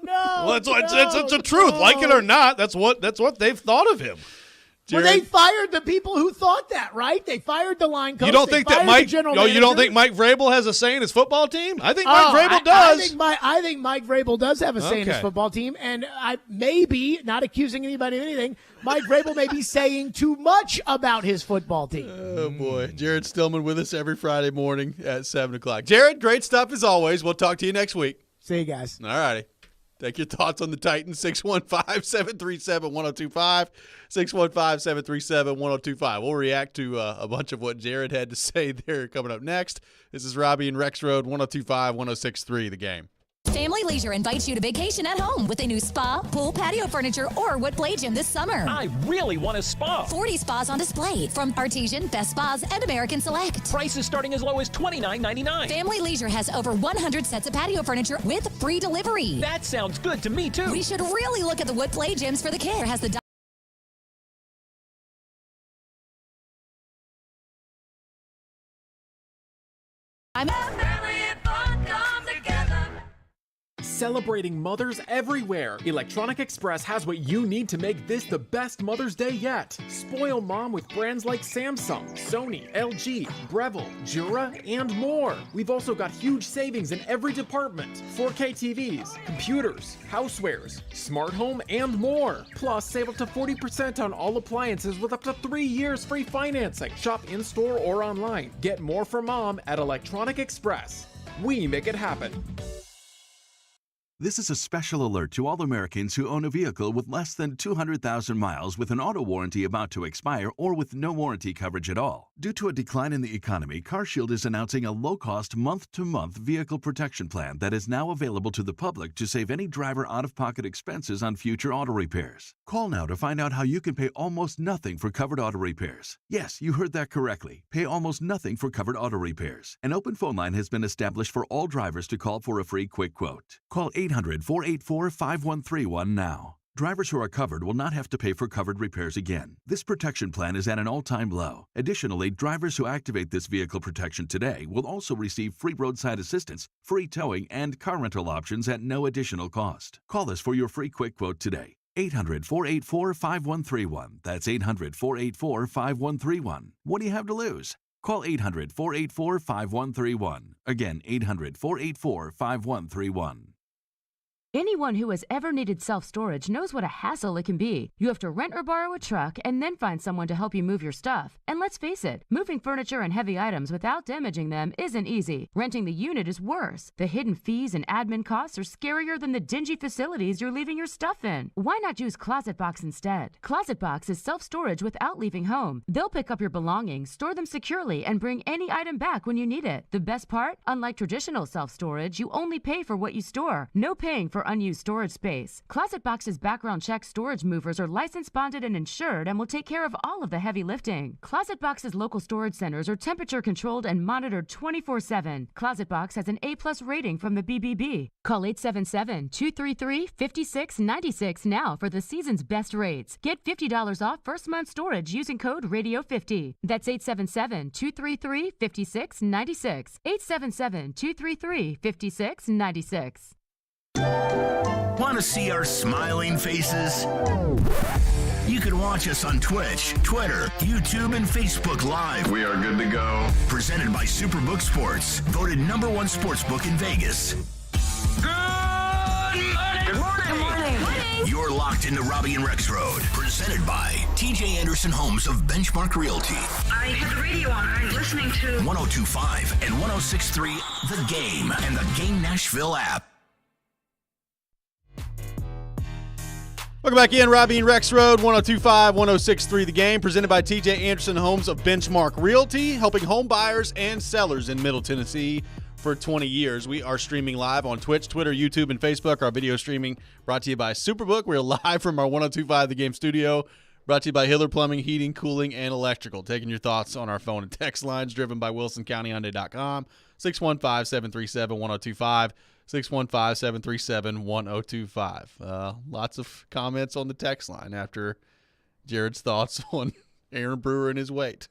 no. Well, it's the truth. Like it or not, that's what they've thought of him. Well, they fired the people who thought that, right? They fired the line coach. You don't think that Mike? You don't think Mike Vrabel has a say in his football team? I think Mike Vrabel does. I think Mike Vrabel does have a say in his football team, and I maybe not accusing anybody of anything. Mike Vrabel may be saying too much about his football team. Oh boy, Jared Stillman with us every Friday morning at 7:00. Jared, great stuff as always. We'll talk to you next week. See you guys. All righty. Take your thoughts on the Titans, 615-737-1025, 615-737-1025. We'll react to a bunch of what Jared had to say there coming up next. This is Robby and Rexrode, 102.5, 106.3, The Game. Family Leisure invites you to vacation at home with a new spa, pool, patio furniture, or wood play gym this summer. I really want a spa. 40 spas on display from Artesian, Best Spas, and American Select. Prices starting as low as $29.99. Family Leisure has over 100 sets of patio furniture with free delivery. That sounds good to me, too. We should really look at the wood play gyms for the kid. Has the Celebrating mothers everywhere, Electronic Express has what you need to make this the best Mother's Day yet. Spoil mom with brands like Samsung, Sony, LG, Breville, Jura, and more. We've also got huge savings in every department. 4K TVs, computers, housewares, smart home, and more. Plus, save up to 40% on all appliances with up to 3 years free financing. Shop in-store or online. Get more for mom at Electronic Express. We make it happen. This is a special alert to all Americans who own a vehicle with less than 200,000 miles with an auto warranty about to expire or with no warranty coverage at all. Due to a decline in the economy, CarShield is announcing a low-cost month-to-month vehicle protection plan that is now available to the public to save any driver out-of-pocket expenses on future auto repairs. Call now to find out how you can pay almost nothing for covered auto repairs. Yes, you heard that correctly. Pay almost nothing for covered auto repairs. An open phone line has been established for all drivers to call for a free quick quote. Call 800-484-5131 now. Drivers who are covered will not have to pay for covered repairs again. This protection plan is at an all-time low. Additionally, drivers who activate this vehicle protection today will also receive free roadside assistance, free towing, and car rental options at no additional cost. Call us for your free quick quote today. 800-484-5131. That's 800-484-5131. What do you have to lose? Call 800-484-5131. Again, 800-484-5131. Anyone who has ever needed self-storage knows what a hassle it can be. You have to rent or borrow a truck and then find someone to help you move your stuff. And let's face it, moving furniture and heavy items without damaging them isn't easy. Renting the unit is worse. The hidden fees and admin costs are scarier than the dingy facilities you're leaving your stuff in. Why not use ClosetBox instead? ClosetBox is self-storage without leaving home. They'll pick up your belongings, store them securely, and bring any item back when you need it. The best part? Unlike traditional self-storage, you only pay for what you store. No paying for unused storage space. ClosetBox's background check storage movers are licensed, bonded, and insured and will take care of all of the heavy lifting. ClosetBox's local storage centers are temperature controlled and monitored 24/7. ClosetBox has an A+ rating from the BBB. Call 877-233-5696 now for the season's best rates. Get $50 off first month storage using code RADIO50. That's 877-233-5696. 877-233-5696. Want to see our smiling faces? You can watch us on Twitch, Twitter, YouTube, and Facebook Live. We are good to go. Presented by Superbook Sports, voted #1 sportsbook in Vegas. Good morning. You're locked into Robby and Rexrode, presented by TJ Anderson Homes of Benchmark Realty. I have the radio on. I'm listening to 102.5 and 106.3 The Game and the Game Nashville app. Welcome back in, Robby and Rexrode, 102.5, 106.3 The Game, presented by TJ Anderson Homes of Benchmark Realty, helping home buyers and sellers in Middle Tennessee for 20 years. We are streaming live on Twitch, Twitter, YouTube, and Facebook. Our video streaming brought to you by Superbook. We're live from our 102.5 The Game studio, brought to you by Hiller Plumbing, Heating, Cooling, and Electrical. Taking your thoughts on our phone and text lines, driven by WilsonCountyHyundai.com, 615-737-1025. 615-737-1025. Lots of comments on the text line after Jared's thoughts on Aaron Brewer and his weight.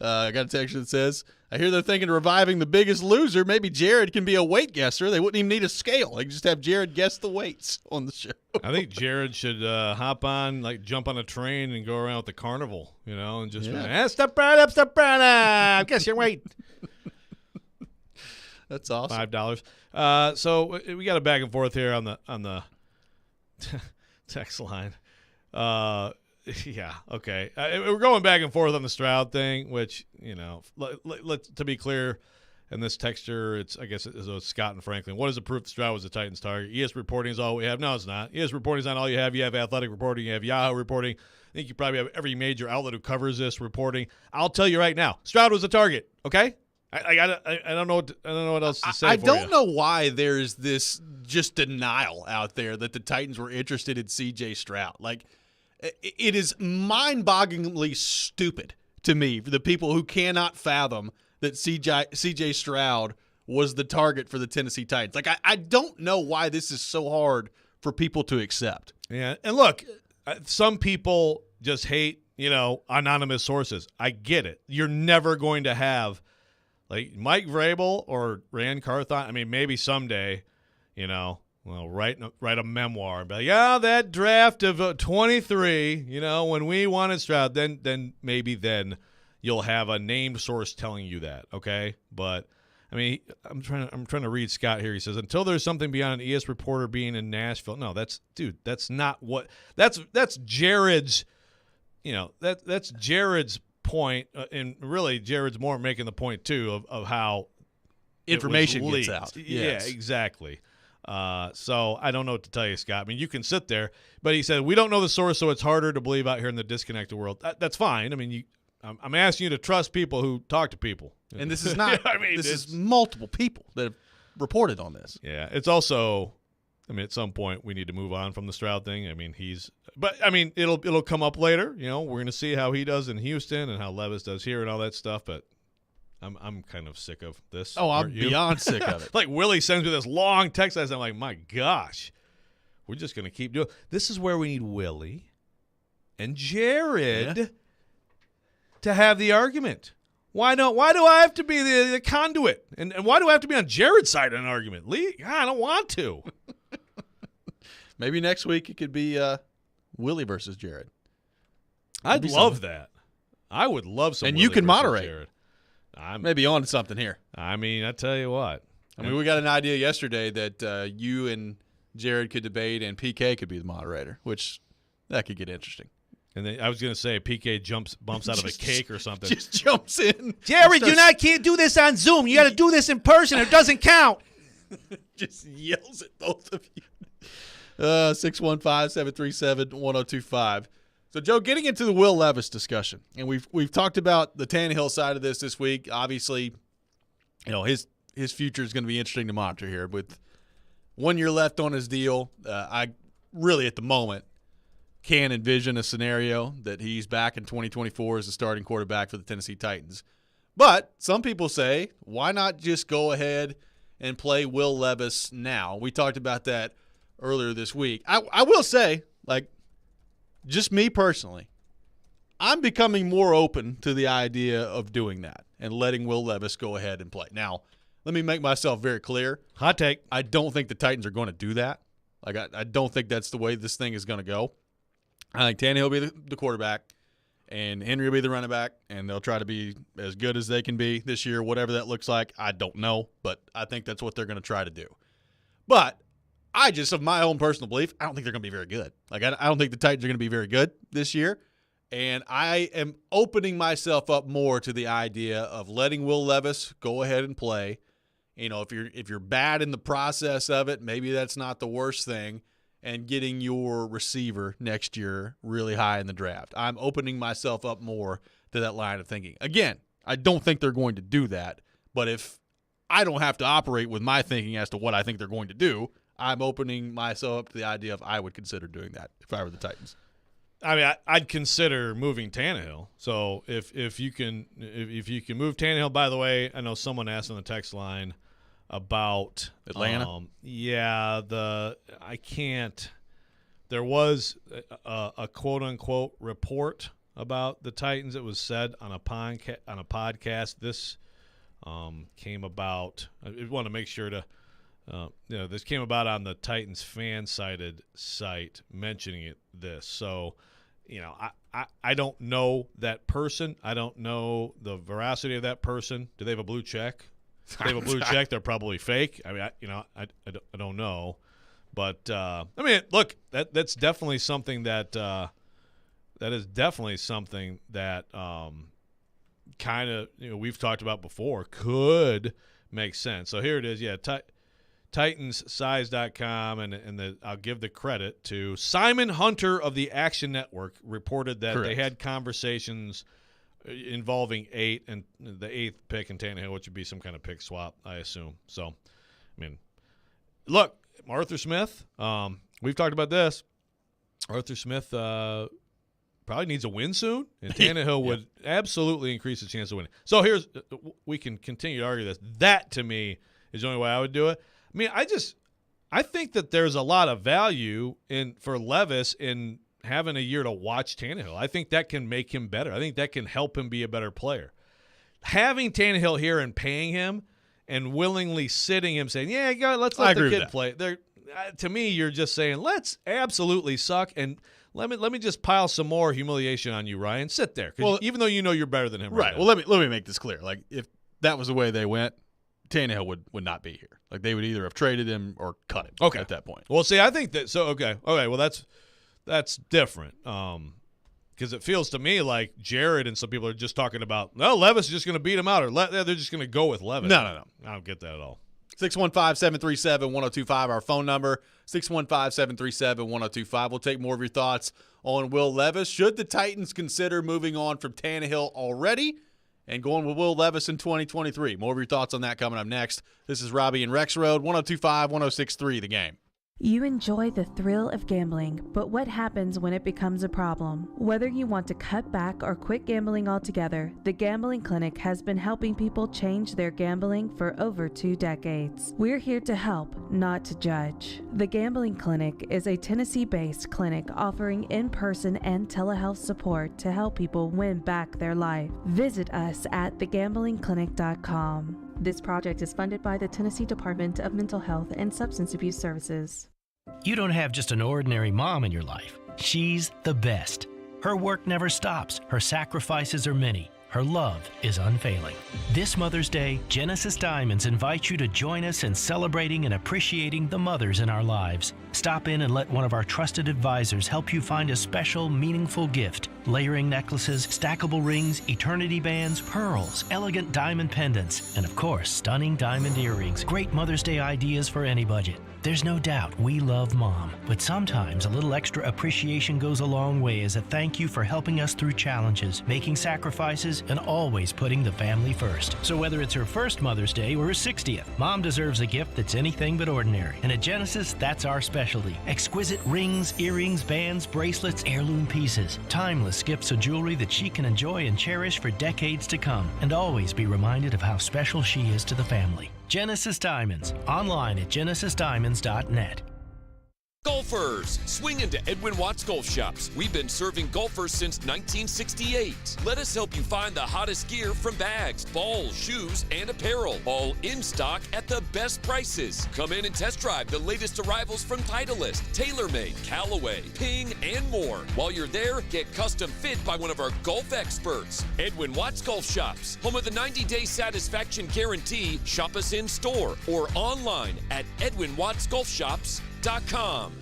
I got a text that says, I hear they're thinking of reviving The Biggest Loser. Maybe Jared can be a weight guesser. They wouldn't even need a scale. They could just have Jared guess the weights on the show. I think Jared should hop on, like jump on a train and go around with the carnival, and just step right up, guess your weight. That's awesome. $5. So we got a back and forth here on the text line. Yeah, okay. We're going back and forth on the Stroud thing, which, to be clear, in this texture, it's Scott and Franklin. What is the proof that Stroud was the Titans' target? ES reporting is all we have. No, it's not. ES reporting is not all you have. You have Athletic reporting. You have Yahoo reporting. I think you probably have every major outlet who covers this reporting. I'll tell you right now, Stroud was the target, okay? I don't know what else to say. I don't know why there's this just denial out there that the Titans were interested in C.J. Stroud. Like, it is mind-bogglingly stupid to me for the people who cannot fathom that C.J. Stroud was the target for the Tennessee Titans. Like, I don't know why this is so hard for people to accept. Yeah, and look, some people just hate, anonymous sources. I get it. You're never going to have like Mike Vrabel or Rand Carthon. I mean, maybe someday, write a memoir and be like, that draft of 23, when we wanted Stroud, then maybe you'll have a named source telling you that, okay? But I mean, I'm trying to read Scott here. He says, until there's something beyond an ES reporter being in Nashville. No, that's not what that's Jared's, that's Jared's point, and really Jared's more making the point too of how information gets out. Yes. Yeah, exactly. So I don't know what to tell you, Scott. I mean, you can sit there, but he said we don't know the source, so it's harder to believe out here in the disconnected world. That's fine. I mean, I'm asking you to trust people who talk to people, and this is not. This is multiple people that have reported on this. Yeah, it's also. I mean, at some point we need to move on from the Stroud thing. I mean, it'll come up later. We're going to see how he does in Houston and how Levis does here and all that stuff. But I'm kind of sick of this. Oh, I'm beyond sick of it. Like Willie sends me this long text, and I'm like, my gosh, we're just going to keep doing. This is where we need Willie and Jared to have the argument. Why do I have to be the conduit? And why do I have to be on Jared's side of an argument? Lee, I don't want to. Maybe next week it could be Willie versus Jared. I'd love that. I would love some. And Willie you can versus moderate. Jared. I'm maybe on to something here. I mean, I tell you what. I mean, we got an idea yesterday that you and Jared could debate, and PK could be the moderator, which that could get interesting. And then I was going to say PK bumps out of a cake or something. Just jumps in. Jared, can't do this on Zoom. You got to do this in person. It doesn't count. Just yells at both of you. 615-737-1025. So, Joe, getting into the Will Levis discussion, and we've talked about the Tannehill side of this week. Obviously, his future is going to be interesting to monitor here. With 1 year left on his deal, I really, at the moment, can envision a scenario that he's back in 2024 as the starting quarterback for the Tennessee Titans. But some people say, why not just go ahead and play Will Levis now? We talked about that earlier this week. I will say, like, just me personally, I'm becoming more open to the idea of doing that and letting Will Levis go ahead and play. Now, let me make myself very clear. Hot take. I don't think the Titans are going to do that. Like, I don't think that's the way this thing is going to go. I think Tannehill will be the quarterback, and Henry will be the running back, and they'll try to be as good as they can be this year, whatever that looks like. I don't know, but I think that's what they're going to try to do. But I just, of my own personal belief, I don't think they're going to be very good. Like, I don't think the Titans are going to be very good this year, and I am opening myself up more to the idea of letting Will Levis go ahead and play. If you're bad in the process of it, maybe that's not the worst thing. And getting your receiver next year really high in the draft. I'm opening myself up more to that line of thinking. Again, I don't think they're going to do that, but if I don't have to operate with my thinking as to what I think they're going to do, I'm opening myself up to the idea of I would consider doing that if I were the Titans. I mean, I'd consider moving Tannehill. So if you can move Tannehill. By the way, I know someone asked on the text line about Atlanta. There was a quote unquote report about the Titans that was said on a podcast. This came about. I want to make sure to, this came about on the Titans fan-sided site mentioning this. So, I don't know that person. I don't know the veracity of that person. Do they have a blue check? If they have a blue check, they're probably fake. I mean, I don't know. But, look, that's definitely something that is definitely something that kind of, we've talked about before, could make sense. So here it is. Yeah, TitansSize.com, and I'll give the credit to Simon Hunter of the Action Network, reported that Correct. they had conversations involving the 8th pick in Tannehill, which would be some kind of pick swap, I assume. So, look, Arthur Smith, we've talked about this. Arthur Smith probably needs a win soon, and Tannehill would absolutely increase the chance of winning. So we can continue to argue this. That, to me, is the only way I would do it. I think that there's a lot of value for Levis in having a year to watch Tannehill. I think that can make him better. I think that can help him be a better player. Having Tannehill here and paying him and willingly sitting him saying, yeah, let's let the kid play. To me, you're just saying, let's absolutely suck, and let me just pile some more humiliation on you, Ryan. Sit there. Well, even though you know you're better than him right now. Well, let me make this clear. Like, if that was the way they went, Tannehill would not be here. Like, they would either have traded him or cut him at that point. Well, see, I think that – so, okay. Well, that's different because it feels to me like Jared and some people are just talking about, no, Levis is just going to beat him out, or they're just going to go with Levis. No. I don't get that at all. 615-737-1025, our phone number, 615-737-1025. We'll take more of your thoughts on Will Levis. Should the Titans consider moving on from Tannehill already and going with Will Levis in 2023? More of your thoughts on that coming up next. This is Robby and Rexrode, 102.5-106.3 The Game. You enjoy the thrill of gambling, but what happens when it becomes a problem? Whether you want to cut back or quit gambling altogether, the Gambling Clinic has been helping people change their gambling for over 2 decades. We're here to help, not to judge. The Gambling Clinic is a Tennessee-based clinic offering in-person and telehealth support to help people win back their life. Visit us at thegamblingclinic.com. This project is funded by the Tennessee Department of Mental Health and Substance Abuse Services. You don't have just an ordinary mom in your life. She's the best. Her work never stops. Her sacrifices are many. Her love is unfailing. This Mother's Day, Genesis Diamonds invites you to join us in celebrating and appreciating the mothers in our lives. Stop in and let one of our trusted advisors help you find a special, meaningful gift. Layering necklaces, stackable rings, eternity bands, pearls, elegant diamond pendants, and of course, stunning diamond earrings. Great Mother's Day ideas for any budget. There's no doubt we love Mom, but sometimes a little extra appreciation goes a long way as a thank you for helping us through challenges, making sacrifices, and always putting the family first. So whether it's her first Mother's Day or her 60th, Mom deserves a gift that's anything but ordinary. And at Genesis, that's our specialty. Exquisite rings, earrings, bands, bracelets, heirloom pieces. Timeless gifts of jewelry that she can enjoy and cherish for decades to come, and always be reminded of how special she is to the family. Genesis Diamonds, online at genesisdiamonds.net. Golfers, swing into Edwin Watts Golf Shops. We've been serving golfers since 1968. Let us help you find the hottest gear from bags, balls, shoes, and apparel. All in stock at the best prices. Come in and test drive the latest arrivals from Titleist, TaylorMade, Callaway, Ping, and more. While you're there, get custom fit by one of our golf experts. Edwin Watts Golf Shops, home of the 90-day satisfaction guarantee. Shop us in store or online at EdwinWattsGolfShops.com.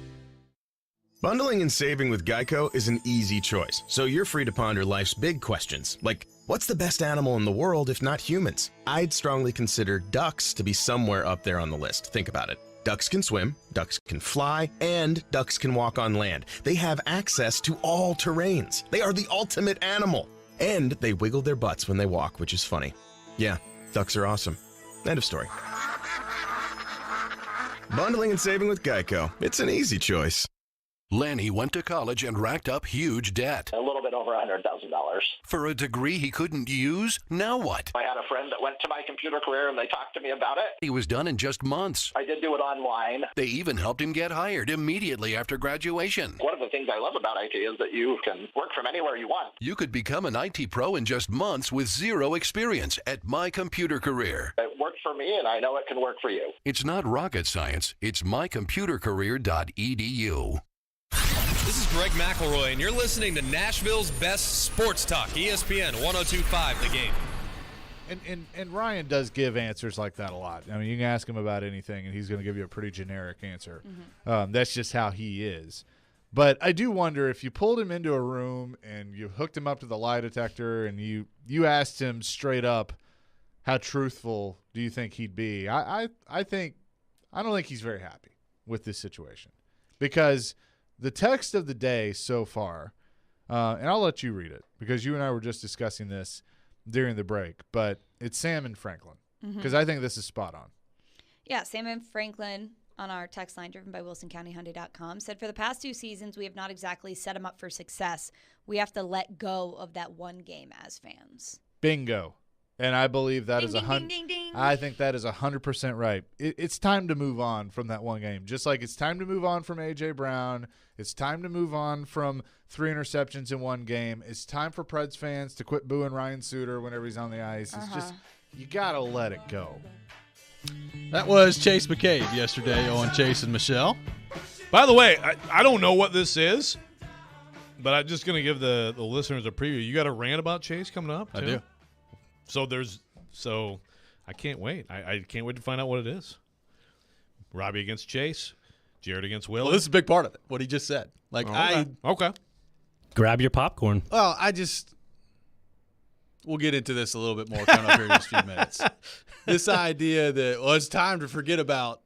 Bundling and saving with Geico is an easy choice, so you're free to ponder life's big questions, like what's the best animal in the world if not humans? I'd strongly consider ducks to be somewhere up there on the list. Think about it. Ducks can swim, ducks can fly, and ducks can walk on land. They have access to all terrains. They are the ultimate animal. And they wiggle their butts when they walk, which is funny. Yeah, ducks are awesome. End of story. Bundling and saving with Geico. It's an easy choice. Lanny went to college and racked up huge debt. A little bit over $100,000. For a degree he couldn't use? Now what? I had a friend that went to my computer career and they talked to me about it. He was done in just months. I did do it online. They even helped him get hired immediately after graduation. One of the things I love about IT is that you can work from anywhere you want. You could become an IT pro in just months with zero experience at My Computer Career. It worked for me, and I know it can work for you. It's not rocket science. It's mycomputercareer.edu. This is Greg McElroy, and you're listening to Nashville's best sports talk, ESPN 102.5 The Game. And Ryan does give answers like that a lot. I mean, you can ask him about anything, and he's going to give you a pretty generic answer. That's just how he is. But I do wonder if you pulled him into a room and you hooked him up to the lie detector and you asked him straight up, how truthful do you think he'd be? I don't think he's very happy with this situation, because the text of the day so far, and I'll let you read it because you and I were just discussing this during the break, but it's Sam and Franklin, because I think this is spot on. Yeah, Sam and Franklin on our text line driven by WilsonCountyHyundai.com said, for the past 2 seasons, we have not exactly set him up for success. We have to let go of that one game as fans. Bingo. And I believe that ding, is ding, ding, ding, ding. I think that is 100% right. It's time to move on from that one game. Just like it's time to move on from A.J. Brown. It's time to move on from 3 interceptions in one game. It's time for Preds fans to quit booing Ryan Suter whenever he's on the ice. It's just, you got to let it go. That was Chase McCabe yesterday on Chase and Michelle. By the way, I don't know what this is, but I'm just going to give the listeners a preview. You got a rant about Chase coming up, too? I do. So I can't wait. I can't wait to find out what it is. Robby against Chase, Jared against Will. Well, this is a big part of it, what he just said. Okay. Grab your popcorn. Well, we'll get into this a little bit more coming up here in just a few minutes. This idea that, it's time to forget about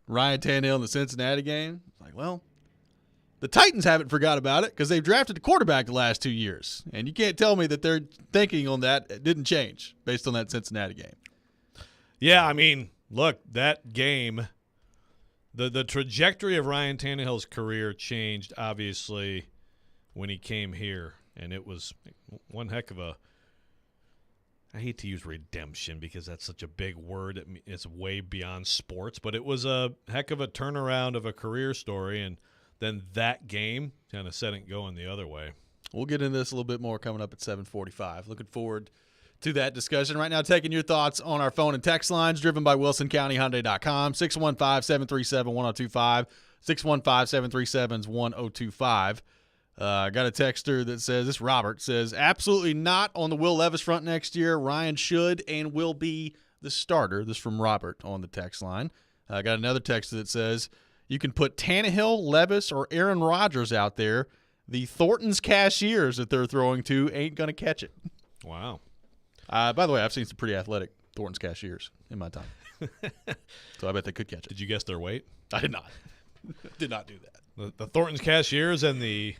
Ryan Tannehill in the Cincinnati game. Like, well, the Titans haven't forgot about it because they've drafted a quarterback the last 2 years. And you can't tell me that their thinking on that didn't change based on that Cincinnati game. Yeah, I mean, look, that game, the trajectory of Ryan Tannehill's career changed, obviously, when he came here. And it was one heck of a – I hate to use redemption because that's such a big word. It's way beyond sports. But it was a heck of a turnaround of a career story. And then that game kind of set it going the other way. We'll get into this a little bit more coming up at 7:45. Looking forward to that discussion. Right now, taking your thoughts on our phone and text lines, driven by WilsonCountyHyundai.com, 615-737-1025, 615-737-1025. I got a texter that says, this Robert says, absolutely not on the Will Levis front next year. Ryan should and will be the starter. This from Robert on the text line. I got another texter that says, you can put Tannehill, Levis, or Aaron Rodgers out there. The Thornton's cashiers that they're throwing to ain't going to catch it. Wow. By the way, I've seen some pretty athletic Thornton's cashiers in my time. So I bet they could catch it. Did you guess their weight? I did not. Did not do that. The Thornton's cashiers and the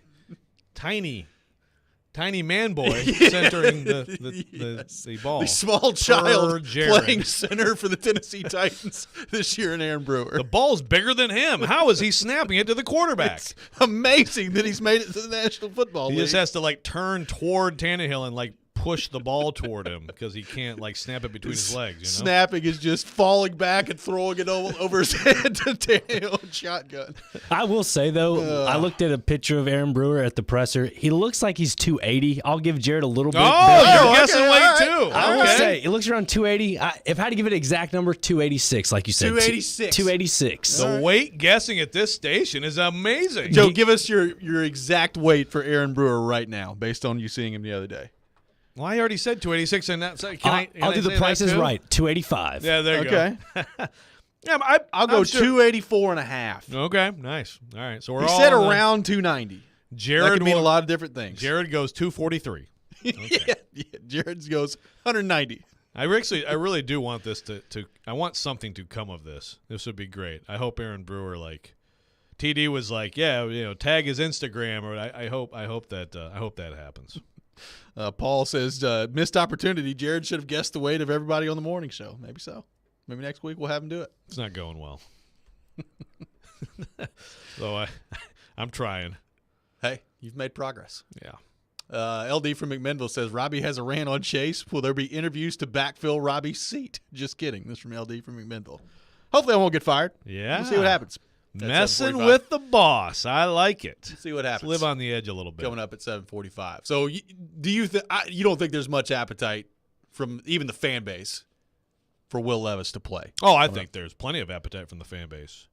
tiny man boy centering the ball. The small child playing center for the Tennessee Titans this year in Aaron Brewer. The ball's bigger than him. How is he snapping it to the quarterback? It's amazing that he's made it to the National Football League. He just has to turn toward Tannehill and push the ball toward him because he can't snap it between his legs. You know? Snapping is just falling back and throwing it over his head to Tannehill and shotgun. I will say, though, I looked at a picture of Aaron Brewer at the presser. He looks like he's 280. I'll give Jared a little bit. You're guessing weight too. I will say, it looks around 280. If I had to give it an exact number, 286, like you said. 286. 286. The weight guessing at this station is amazing. Joe, give us your exact weight for Aaron Brewer right now, based on you seeing him the other day. Well, I already said 286, and that's I'll do the prices right. 285. Yeah, there you go. Yeah, I'll go 284.5. Okay, nice. All right, so he said around 290. Jared that could mean a lot of different things. Jared goes 243. Okay. yeah, Jared goes 190. I really do want this to. I want something to come of this. This would be great. I hope Aaron Brewer TD was tag his Instagram, or I hope that happens. Paul says, missed opportunity. Jared should have guessed the weight of everybody on the morning show. Maybe so. Maybe next week we'll have him do it. It's not going well. So I'm trying. Hey, you've made progress. Yeah. LD from McMinnville says, Robby has a rant on Chase. Will there be interviews to backfill Robby's seat? Just kidding. This is from LD from McMinnville. Hopefully I won't get fired. Yeah. We'll see what happens. Messing with the boss. I like it. Let's see what happens. Let's live on the edge a little bit. Coming up at 7:45. So do you you don't think there's much appetite from even the fan base for Will Levis to play? Oh, I think there's plenty of appetite from the fan base.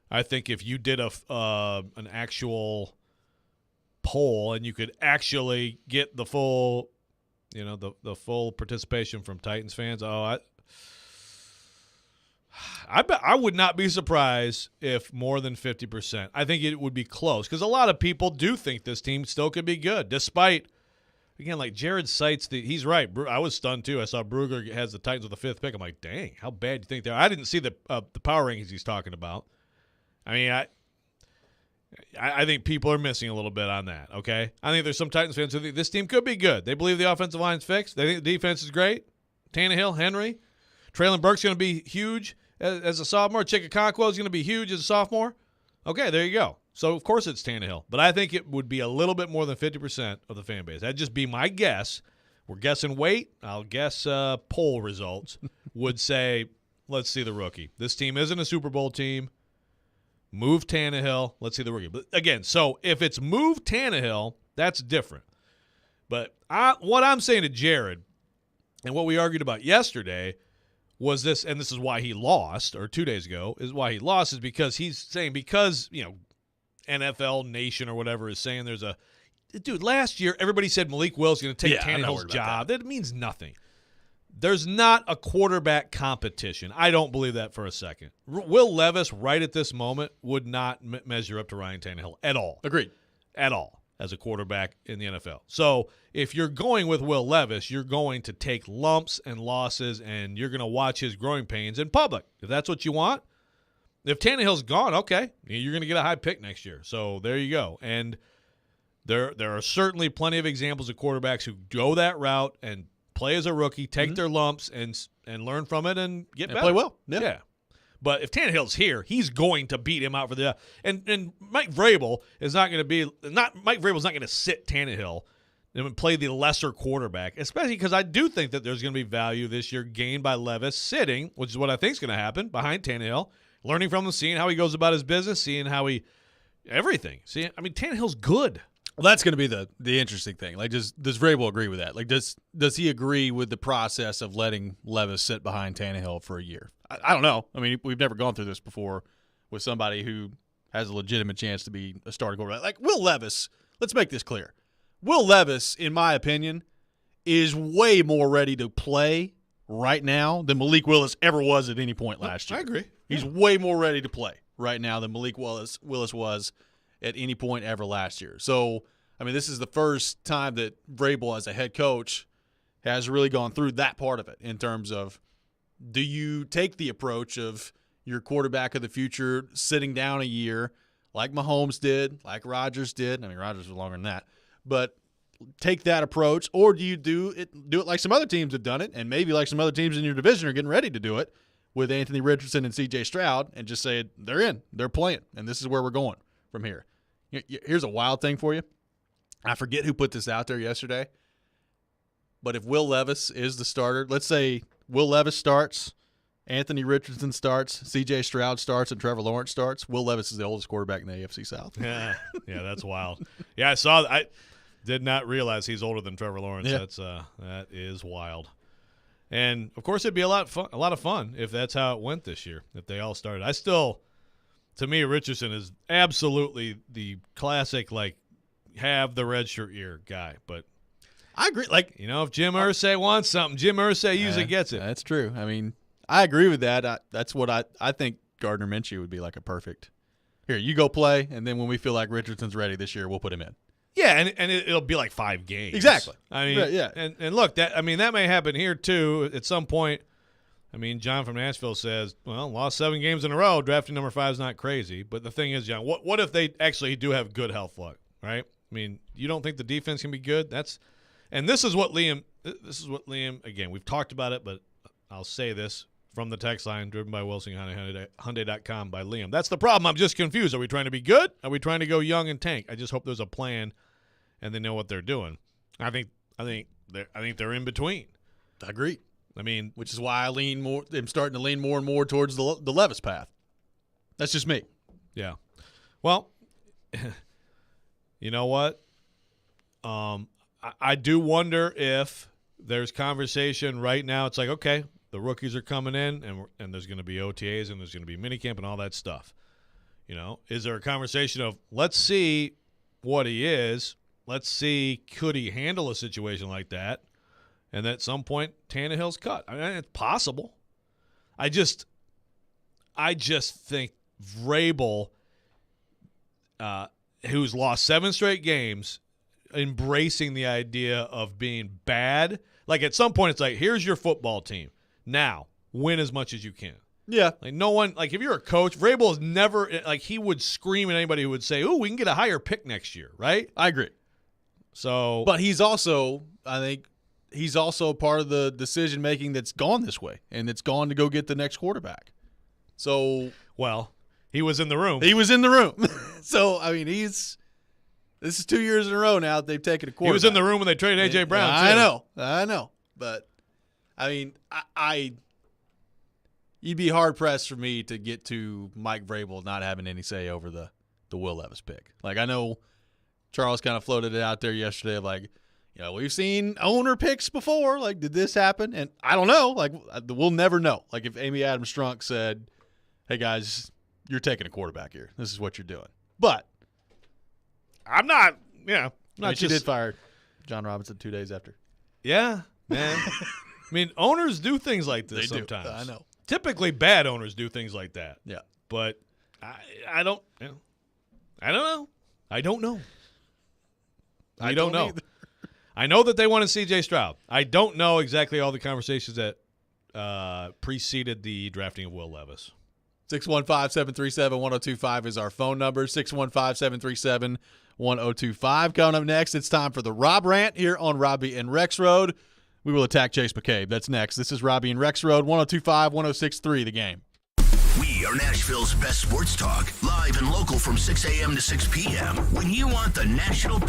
I think if you did an actual poll and you could actually get the full, the full participation from Titans fans, I would not be surprised if more than 50%. I think it would be close because a lot of people do think this team still could be good, despite, again, like Jared cites he's right. I was stunned too. I saw Brugger has the Titans with the 5th pick. I'm like, dang, how bad do you think they are? I didn't see the power rankings he's talking about. I mean, I think people are missing a little bit on that, okay? I think there's some Titans fans who think this team could be good. They believe the offensive line's fixed. They think the defense is great. Tannehill, Henry. Traylon Burke's going to be huge as a sophomore. Chickaconquo is going to be huge as a sophomore. Okay, there you go. So, of course, it's Tannehill. But I think it would be a little bit more than 50% of the fan base. That'd just be my guess. We're guessing weight. I'll guess poll results would say, let's see the rookie. This team isn't a Super Bowl team. Move Tannehill. Let's see the rookie. But again, so if it's move Tannehill, that's different. But what I'm saying to Jared and what we argued about yesterday was this, and this is why he lost, or 2 days ago, is because he's saying NFL Nation or whatever is saying there's dude, last year everybody said Malik Will's going to take Tannehill's job. That means nothing. There's not a quarterback competition. I don't believe that for a second. Will Levis, right at this moment, would not measure up to Ryan Tannehill at all. Agreed. At all, as a quarterback in the NFL. So if you're going with Will Levis, you're going to take lumps and losses, and you're going to watch his growing pains in public. If that's what you want. If Tannehill's gone, okay, you're going to get a high pick next year. So there you go. And there are certainly plenty of examples of quarterbacks who go that route and play as a rookie, take their lumps, and learn from it and get better. Play well. Yeah. But if Tannehill's here, he's going to beat him out for the and Mike Vrabel is not going to be Mike Vrabel's not going to sit Tannehill and play the lesser quarterback, especially because I do think that there's going to be value this year gained by Levis sitting, which is what I think is going to happen behind Tannehill, learning from him, seeing how he goes about his business, seeing how everything. See, I mean, Tannehill's good. Well, that's going to be the interesting thing. Like, does Vrabel agree with that? Like, does he agree with the process of letting Levis sit behind Tannehill for a year? I don't know. I mean, we've never gone through this before with somebody who has a legitimate chance to be a starting quarterback. Like, Will Levis, let's make this clear. Will Levis, in my opinion, is way more ready to play right now than Malik Willis ever was at any point last year. I agree. He's way more ready to play right now than Malik Willis was at any point ever last year. So, I mean, this is the first time that Vrabel as a head coach has really gone through that part of it in terms of, do you take the approach of your quarterback of the future sitting down a year like Mahomes did, like Rodgers did? I mean, Rodgers was longer than that. But take that approach, or do you do it like some other teams have done it, and maybe like some other teams in your division are getting ready to do it with Anthony Richardson and C.J. Stroud, and just say they're in, they're playing, and this is where we're going from here. Here's a wild thing for you. I forget who put this out there yesterday, but if Will Levis is the starter, let's say Will Levis starts, Anthony Richardson starts, C.J. Stroud starts, and Trevor Lawrence starts, Will Levis is the oldest quarterback in the AFC South. Yeah, that's wild. Yeah, I saw that. I did not realize he's older than Trevor Lawrence. Yeah. That is wild. And, of course, it'd be a lot of fun if that's how it went this year, if they all started. To me, Richardson is absolutely the classic, like, have the redshirt year guy. But I agree. Like, if Jim Irsay wants something, Jim Irsay usually gets it. That's true. I mean, I agree with that. That's what I think Gardner Minshew would be like a perfect. Here, you go play, and then when we feel like Richardson's ready this year, we'll put him in. Yeah, and it'll be like 5 games. Exactly. I mean, yeah. And look, that may happen here too at some point. I mean, John from Nashville says, well, lost 7 games in a row. Drafting number 5 is not crazy. But the thing is, John, what if they actually do have good health luck, right? I mean, you don't think the defense can be good? This is what Liam, again, we've talked about it, but I'll say this from the text line, driven by Hyundai.com by Liam. That's the problem. I'm just confused. Are we trying to be good? Are we trying to go young and tank? I just hope there's a plan and they know what they're doing. I think they're in between. I agree. I mean, which is why I'm starting to lean more and more towards the Levis path. That's just me. Yeah. Well, you know what? I do wonder if there's conversation right now. It's like, okay, the rookies are coming in, and there's going to be OTAs and there's going to be minicamp and all that stuff. You know, is there a conversation of let's see what he is? Let's see, could he handle a situation like that? And at some point, Tannehill's cut. I mean, it's possible. I just think Vrabel, who's lost 7 straight games, embracing the idea of being bad. Like at some point, it's like, here's your football team. Now, win as much as you can. Yeah. Like no one, like if you're a coach, Vrabel is never, like he would scream at anybody who would say, "Ooh, we can get a higher pick next year," right? I agree. So, but he's also, I think, he's also part of the decision making that's gone this way, and it's gone to go get the next quarterback. So, well, he was in the room. He was in the room. So, I mean, this is 2 years in a row now that they've taken a quarterback. He was in the room when they traded A.J. Brown, too. I know. But, I mean, you'd be hard-pressed for me to get to Mike Vrabel not having any say over the Will Levis pick. Like, I know Charles kind of floated it out there yesterday of like, you know, we've seen owner picks before. Like, did this happen? And I don't know. Like, we'll never know. Like, if Amy Adams Strunk said, hey, guys, you're taking a quarterback here. This is what you're doing. But I'm not, you know. She did fire John Robinson 2 days after. Yeah, man. I mean, owners do things like this sometimes. I know. Typically, bad owners do things like that. Yeah. But I don't, you know, I don't know. I don't know. I don't know. Either. I know that they wanted C.J. Stroud. I don't know exactly all the conversations that preceded the drafting of Will Levis. 615-737-1025 is our phone number. 615-737-1025. Coming up next, it's time for the Rob Rant here on Robby and Rexrode. We will attack Chase McCabe. That's next. This is Robby and Rexrode, 102.5, 106.3 The Game. We are Nashville's best sports talk, live and local from 6 a.m. to 6 p.m. When you want the national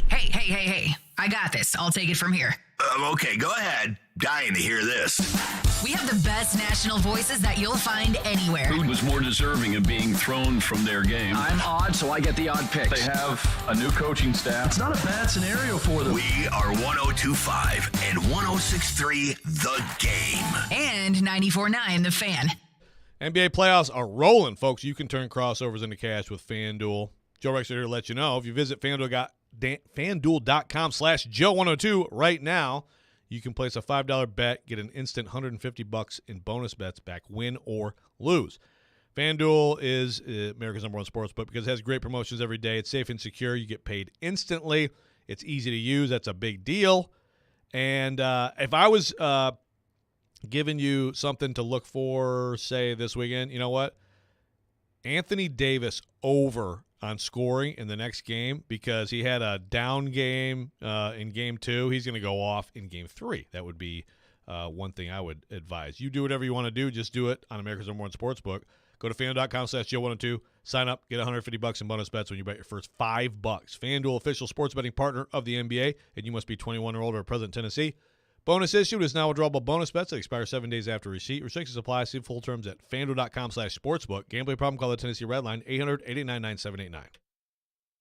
Hey. I got this. I'll take it from here. Okay, go ahead. Dying to hear this. We have the best national voices that you'll find anywhere. Who was more deserving of being thrown from their game? I'm odd, so I get the odd picks. They have a new coaching staff. It's not a bad scenario for them. We are 102.5 and 106.3 The Game. And 94.9 The Fan. NBA playoffs are rolling, folks. You can turn crossovers into cash with FanDuel. Joe Rexrode here to let you know. If you visit FanDuel.com/Joe102 right now, you can place a $5 bet, get an instant $150 in bonus bets back, win or lose. FanDuel is America's #1 sports book because it has great promotions every day. It's safe and secure. You get paid instantly. It's easy to use. That's a big deal. And if I was giving you something to look for, say, this weekend, you know what? Anthony Davis over on scoring in the next game because he had a down game in Game 2. He's going to go off in Game 3. That would be one thing I would advise. You do whatever you want to do. Just do it on America's #1 Sportsbook. Go to FanDuel.com/Joe102. Sign up. Get $150 in bonus bets when you bet your first $5. FanDuel, official sports betting partner of the NBA, and you must be 21 or older, present in Tennessee. Bonus issued is now withdrawable bonus bets that expire 7 days after receipt. Restrictions apply. See full terms at FanDuel.com/sportsbook. Gambling problem? Call the Tennessee Red Line 800-889-9789.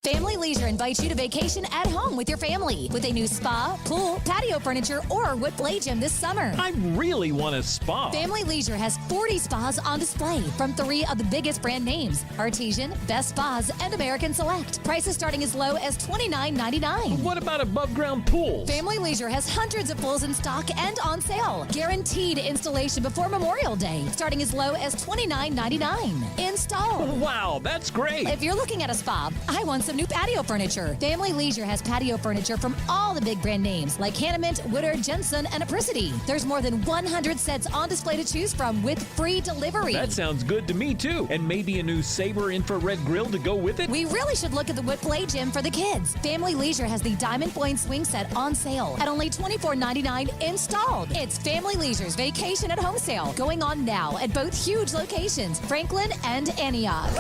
Family Leisure invites you to vacation at home with your family with a new spa, pool, patio furniture, or wood play gym this summer. I really want a spa. Family Leisure has 40 spas on display from 3 of the biggest brand names: Artesian, Best Spas, and American Select. Prices starting as low as $29.99. What about above ground pools? Family Leisure has hundreds of pools in stock and on sale. Guaranteed installation before Memorial Day, starting as low as $29.99. Install. Wow, that's great. If you're looking at a spa, I want some new patio furniture. Family Leisure has patio furniture from all the big brand names like Hanneman, Woodard, Jensen, and Apricity. There's more than 100 sets on display to choose from with free delivery. That sounds good to me, too. And maybe a new Sabre infrared grill to go with it? We really should look at the wood play gym for the kids. Family Leisure has the Diamond Point swing set on sale at only $24.99 installed. It's Family Leisure's Vacation at Home sale going on now at both huge locations, Franklin and Antioch.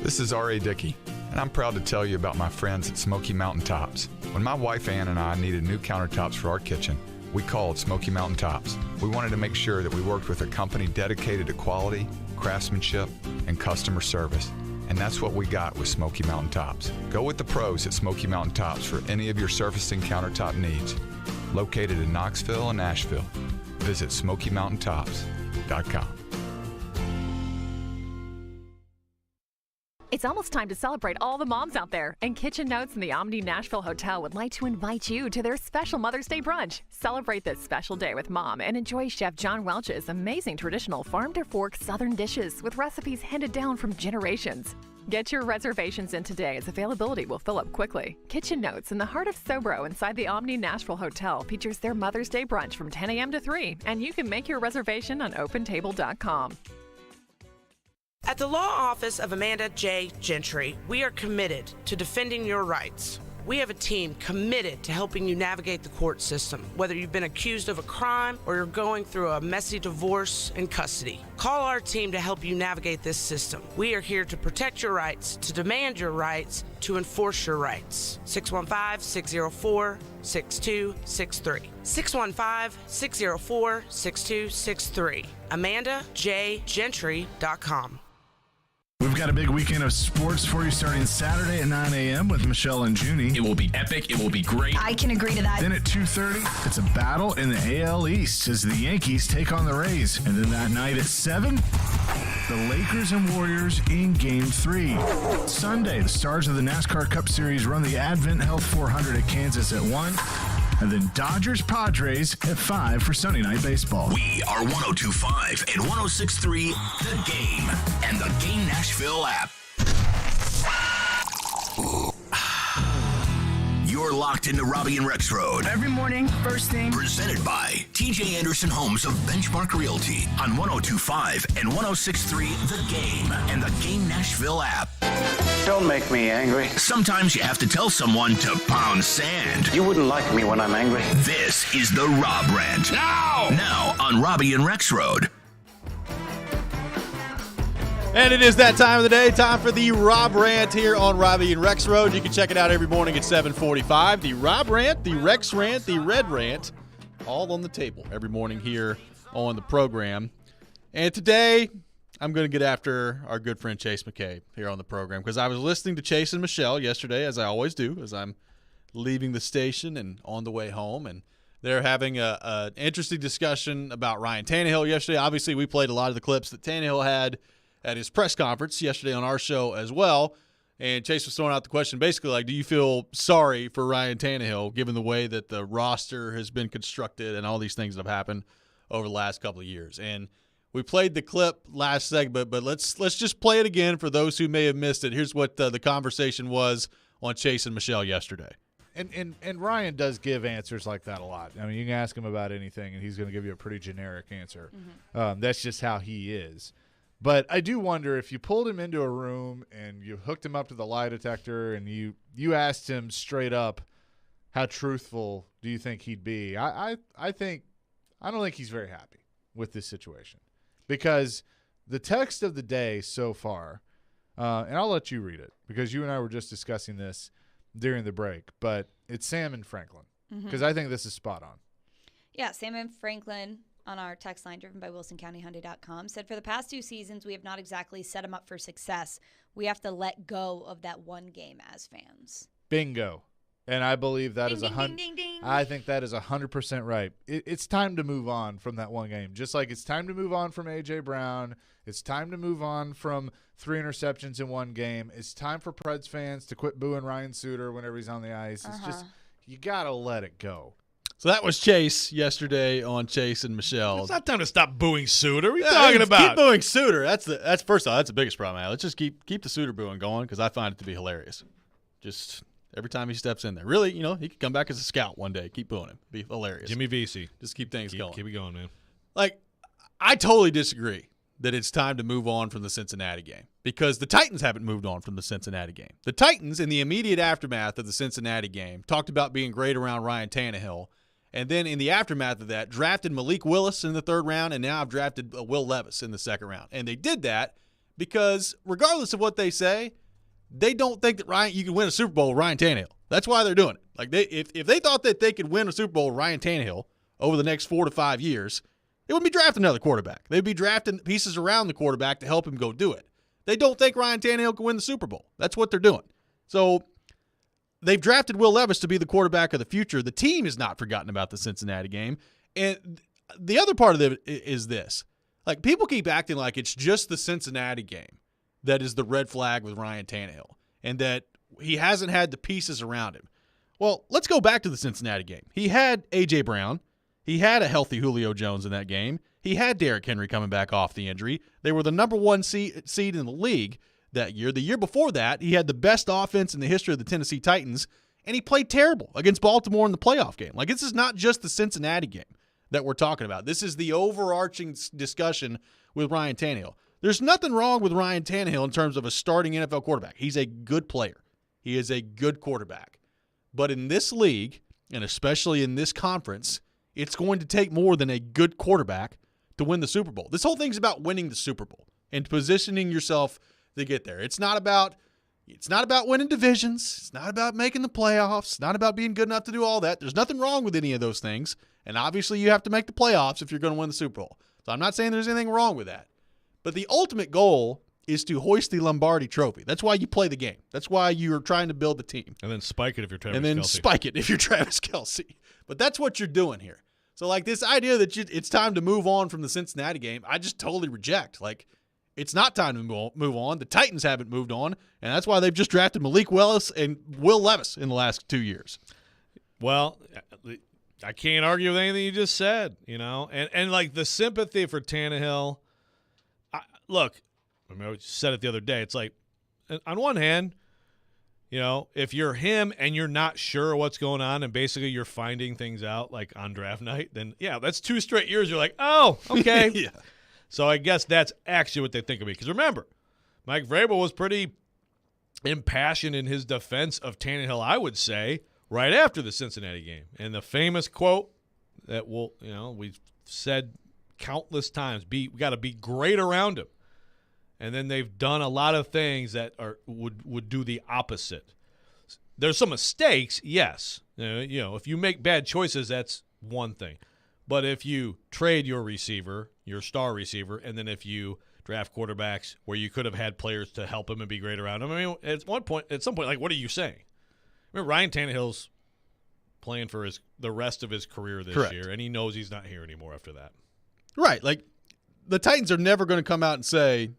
This is R.A. Dickey, and I'm proud to tell you about my friends at Smoky Mountain Tops. When my wife Ann and I needed new countertops for our kitchen, we called Smoky Mountain Tops. We wanted to make sure that we worked with a company dedicated to quality, craftsmanship, and customer service. And that's what we got with Smoky Mountain Tops. Go with the pros at Smoky Mountain Tops for any of your surfacing countertop needs. Located in Knoxville and Asheville. Visit SmokyMountainTops.com. It's almost time to celebrate all the moms out there, and Kitchen Notes in the Omni Nashville Hotel would like to invite you to their special Mother's Day brunch. Celebrate this special day with Mom and enjoy Chef John Welch's amazing traditional farm-to-fork Southern dishes with recipes handed down from generations. Get your reservations in today as availability will fill up quickly. Kitchen Notes in the heart of Sobro inside the Omni Nashville Hotel features their Mother's Day brunch from 10 a.m. to 3, and you can make your reservation on OpenTable.com. At the law office of Amanda J. Gentry, we are committed to defending your rights. We have a team committed to helping you navigate the court system, whether you've been accused of a crime or you're going through a messy divorce and custody. Call our team to help you navigate this system. We are here to protect your rights, to demand your rights, to enforce your rights. 615-604-6263. 615-604-6263. AmandaJGentry.com. We've got a big weekend of sports for you starting Saturday at 9 a.m. with Michelle and Junie. It will be epic. It will be great. I can agree to that. Then at 2:30, it's a battle in the AL East as the Yankees take on the Rays. And then that night at 7, the Lakers and Warriors in Game 3. Sunday, the stars of the NASCAR Cup Series run the Advent Health 400 at Kansas at 1. And then Dodgers-Padres at 5 for Sunday Night Baseball. We are 102.5 and 106.3 The Game and the Game Nashville app. You're locked into Robby and Rexrode. Every morning, first thing. Presented by TJ Anderson Homes of Benchmark Realty on 102.5 and 106.3 The Game and the Game Nashville app. Don't make me angry. Sometimes you have to tell someone to pound sand. You wouldn't like me when I'm angry. This is the Rob Rant. Now on Robby and Rexrode. And it is that time of the day, time for the Rob Rant here on Robby and Rexrode. You can check it out every morning at 7:45. The Rob Rant, the Rex Rant, the Red Rant, all on the table every morning here on the program. And today, I'm going to get after our good friend Chase McCabe here on the program because I was listening to Chase and Michelle yesterday, as I always do, as I'm leaving the station and on the way home. And they're having an interesting discussion about Ryan Tannehill yesterday. Obviously, we played a lot of the clips that Tannehill had at his press conference yesterday on our show as well. And Chase was throwing out the question basically like, do you feel sorry for Ryan Tannehill given the way that the roster has been constructed and all these things that have happened over the last couple of years? And we played the clip last segment, but let's just play it again for those who may have missed it. Here's what the conversation was on Chase and Michelle yesterday. And Ryan does give answers like that a lot. I mean, you can ask him about anything, and he's going to give you a pretty generic answer. Mm-hmm. That's just how he is. But I do wonder if you pulled him into a room and you hooked him up to the lie detector and you asked him straight up, how truthful do you think he'd be? I don't think he's very happy with this situation because the text of the day so far, and I'll let you read it because you and I were just discussing this during the break, but it's Sam and Franklin because I think this is spot on. Yeah, Sam and Franklin on our text line driven by WilsonCountyHyundai.com said, for the past 2 seasons, we have not exactly set them up for success. We have to let go of that one game as fans. Bingo. And I believe that is ding, ding, ding. I think that is 100% right. It's time to move on from that one game. Just like it's time to move on from A.J. Brown. It's time to move on from 3 interceptions in one game. It's time for Preds fans to quit booing Ryan Suter whenever he's on the ice. It's just, you got to let it go. So that was Chase yesterday on Chase and Michelle. It's not time to stop booing Suter. What are you talking about? Keep booing Suter. That's first off, that's the biggest problem. Let's just keep the Suter booing going because I find it to be hilarious. Just every time he steps in there. Really, he could come back as a scout one day. Keep booing him. Be hilarious. Jimmy Vesey. Just keep things going. Keep it going, man. Like, I totally disagree that it's time to move on from the Cincinnati game because the Titans haven't moved on from the Cincinnati game. The Titans, in the immediate aftermath of the Cincinnati game, talked about being great around Ryan Tannehill, and then in the aftermath of that, drafted Malik Willis in the 3rd round, and now I've drafted Will Levis in the 2nd round. And they did that because regardless of what they say, they don't think that you can win a Super Bowl with Ryan Tannehill. That's why they're doing it. Like if they thought that they could win a Super Bowl with Ryan Tannehill over the next 4 to 5 years, they wouldn't be drafting another quarterback. They'd be drafting pieces around the quarterback to help him go do it. They don't think Ryan Tannehill can win the Super Bowl. That's what they're doing. So they've drafted Will Levis to be the quarterback of the future. The team has not forgotten about the Cincinnati game. And the other part of it is this. Like, people keep acting like it's just the Cincinnati game that is the red flag with Ryan Tannehill and that he hasn't had the pieces around him. Well, let's go back to the Cincinnati game. He had A.J. Brown. He had a healthy Julio Jones in that game. He had Derrick Henry coming back off the injury. They were the number 1 seed in the league that year. The year before that, he had the best offense in the history of the Tennessee Titans, and he played terrible against Baltimore in the playoff game. Like, this is not just the Cincinnati game that we're talking about. This is the overarching discussion with Ryan Tannehill. There's nothing wrong with Ryan Tannehill in terms of a starting NFL quarterback. He's a good player. He is a good quarterback. But in this league, and especially in this conference, it's going to take more than a good quarterback to win the Super Bowl. This whole thing's about winning the Super Bowl and positioning yourself to get there. It's not about winning divisions. It's not about making the playoffs. It's not about being good enough to do all that. There's nothing wrong with any of those things. And obviously you have to make the playoffs if you're going to win the Super Bowl. So I'm not saying there's anything wrong with that. But the ultimate goal is to hoist the Lombardi Trophy. That's why you play the game. That's why you're trying to build the team. And then spike it if you're Travis Kelce. And then spike it if you're Travis Kelce. But that's what you're doing here. So, like, this idea that it's time to move on from the Cincinnati game, I just totally reject. Like, it's not time to move on. The Titans haven't moved on, and that's why they've just drafted Malik Willis and Will Levis in the last 2 years. Well, I can't argue with anything you just said, And like, the sympathy for Tannehill, look, I said it the other day. It's like, on one hand, if you're him and you're not sure what's going on and basically you're finding things out like on draft night, then, yeah, that's 2 straight years. You're like, oh, okay. Yeah. So I guess that's actually what they think of me. Because remember, Mike Vrabel was pretty impassioned in his defense of Tannehill, I would say, right after the Cincinnati game. And the famous quote that we've said countless times, we got to be great around him. And then they've done a lot of things that would do the opposite. There's some mistakes, yes. If you make bad choices, that's one thing. But if you trade your receiver, your star receiver, and then if you draft quarterbacks where you could have had players to help him and be great around him, I mean, at some point, like, what are you saying? I mean, Ryan Tannehill's playing for the rest of his career this Correct. year, and he knows he's not here anymore after that. Right. Like, the Titans are never going to come out and say,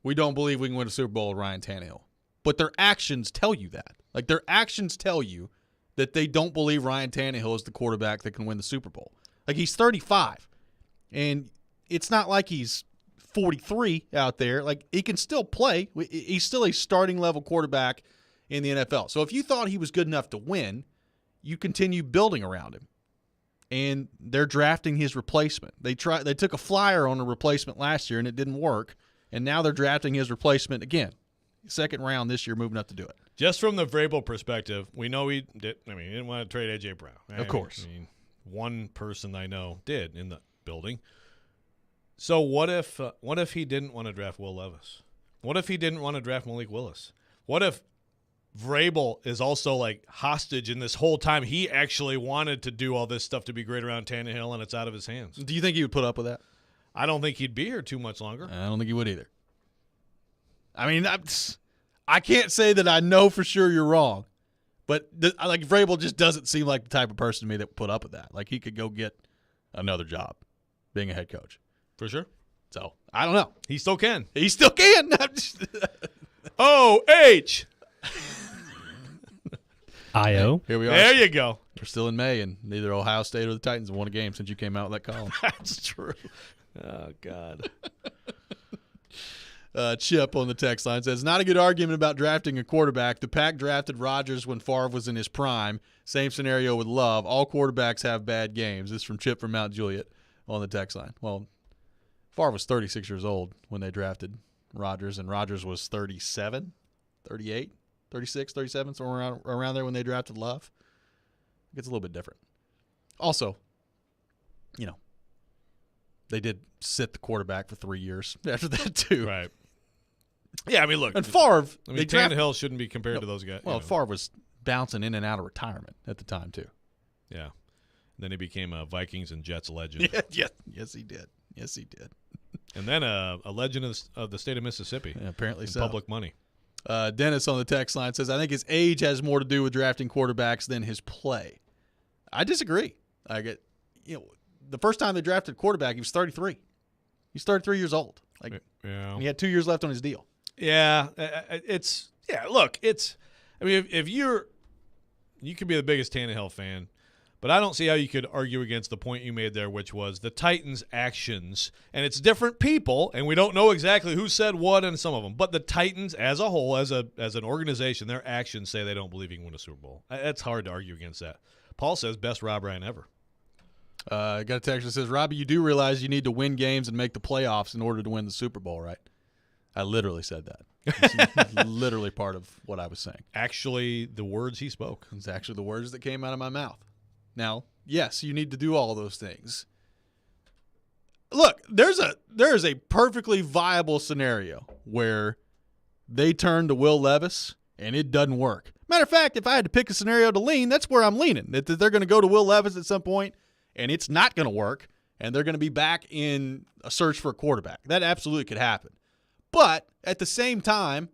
we don't believe we can win a Super Bowl with Ryan Tannehill. But their actions tell you that. Like, their actions tell you that they don't believe Ryan Tannehill is the quarterback that can win the Super Bowl. Like, he's 35, and it's not like he's 43 out there. Like, he can still play. He's still a starting-level quarterback in the NFL. So if you thought he was good enough to win, you continue building around him. And they're drafting his replacement. They took a flyer on a replacement last year, and it didn't work. And now they're drafting his replacement again. 2nd round this year, moving up to do it. Just from the Vrabel perspective, we know he didn't want to trade A.J. Brown. Of course. I mean, one person I know did in the building. So what if he didn't want to draft Will Levis? What if he didn't want to draft Malik Willis? What if Vrabel is also like hostage in this whole time? He actually wanted to do all this stuff to be great around Tannehill, and it's out of his hands. Do you think he would put up with that? I don't think he'd be here too much longer. I don't think he would either. I mean, I can't say that I know for sure you're wrong, but like Vrabel just doesn't seem like the type of person to me that would put up with that. Like, he could go get another job being a head coach. For sure. So, I don't know. He still can. He still can. O-H. I-O. Here we are. There you go. We're still in May, and neither Ohio State or the Titans have won a game since you came out with that column. That's true. Oh, God. Chip on the text line says, not a good argument about drafting a quarterback. The Pack drafted Rodgers when Favre was in his prime. Same scenario with Love. All quarterbacks have bad games. This is from Chip from Mount Juliet on the text line. Well, Favre was 36 years old when they drafted Rodgers, and Rodgers was 37, 38, 36, 37, somewhere around there when they drafted Love. It's a little bit different. Also, they did sit the quarterback for 3 years after that, too. Right. Yeah, I mean, look. And Favre. Tannehill shouldn't be compared to those guys. Well, Favre was bouncing in and out of retirement at the time, too. Yeah. And then he became a Vikings and Jets legend. Yes, he did. Yes, he did. And then a legend of the state of Mississippi. Yeah, apparently so. Public money. Dennis on the text line says, I think his age has more to do with drafting quarterbacks than his play. I disagree. The first time they drafted a quarterback, he was 33. He's 33 years old. He had 2 years left on his deal. Yeah, if you could be the biggest Tannehill fan, but I don't see how you could argue against the point you made there, which was the Titans' actions, and it's different people, and we don't know exactly who said what in some of them, but the Titans as a whole, as an organization, their actions say they don't believe you can win a Super Bowl. It's hard to argue against that. Paul says best Rob Ryan ever. I got a text that says, Robbie, you do realize you need to win games and make the playoffs in order to win the Super Bowl, right? I literally said that. It's literally part of what I was saying. Actually, the words he spoke. It's actually the words that came out of my mouth. Now, yes, you need to do all those things. Look, there is a perfectly viable scenario where they turn to Will Levis and it doesn't work. Matter of fact, if I had to pick a scenario to lean, that's where I'm leaning. That they're going to go to Will Levis at some point and it's not going to work, and they're going to be back in a search for a quarterback. That absolutely could happen. But at the same time,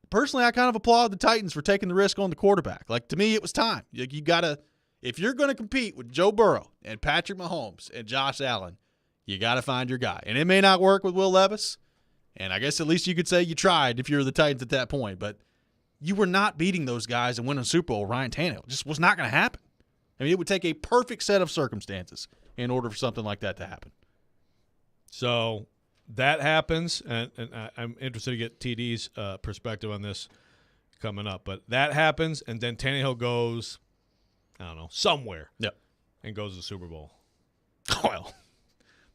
personally, I kind of applaud the Titans for taking the risk on the quarterback. To me, it was time. You got to, if you're going to compete with Joe Burrow and Patrick Mahomes and Josh Allen, you got to find your guy. And it may not work with Will Levis, and I guess at least you could say you tried if you're the Titans at that point. But you were not beating those guys and winning a Super Bowl with Ryan Tannehill. It just was not going to happen. I mean, it would take a perfect set of circumstances in order for something like that to happen. So that happens, and I'm interested to get TD's perspective on this coming up. But that happens, and then Tannehill goes, I don't know, somewhere. Yep. And goes to the Super Bowl. Well,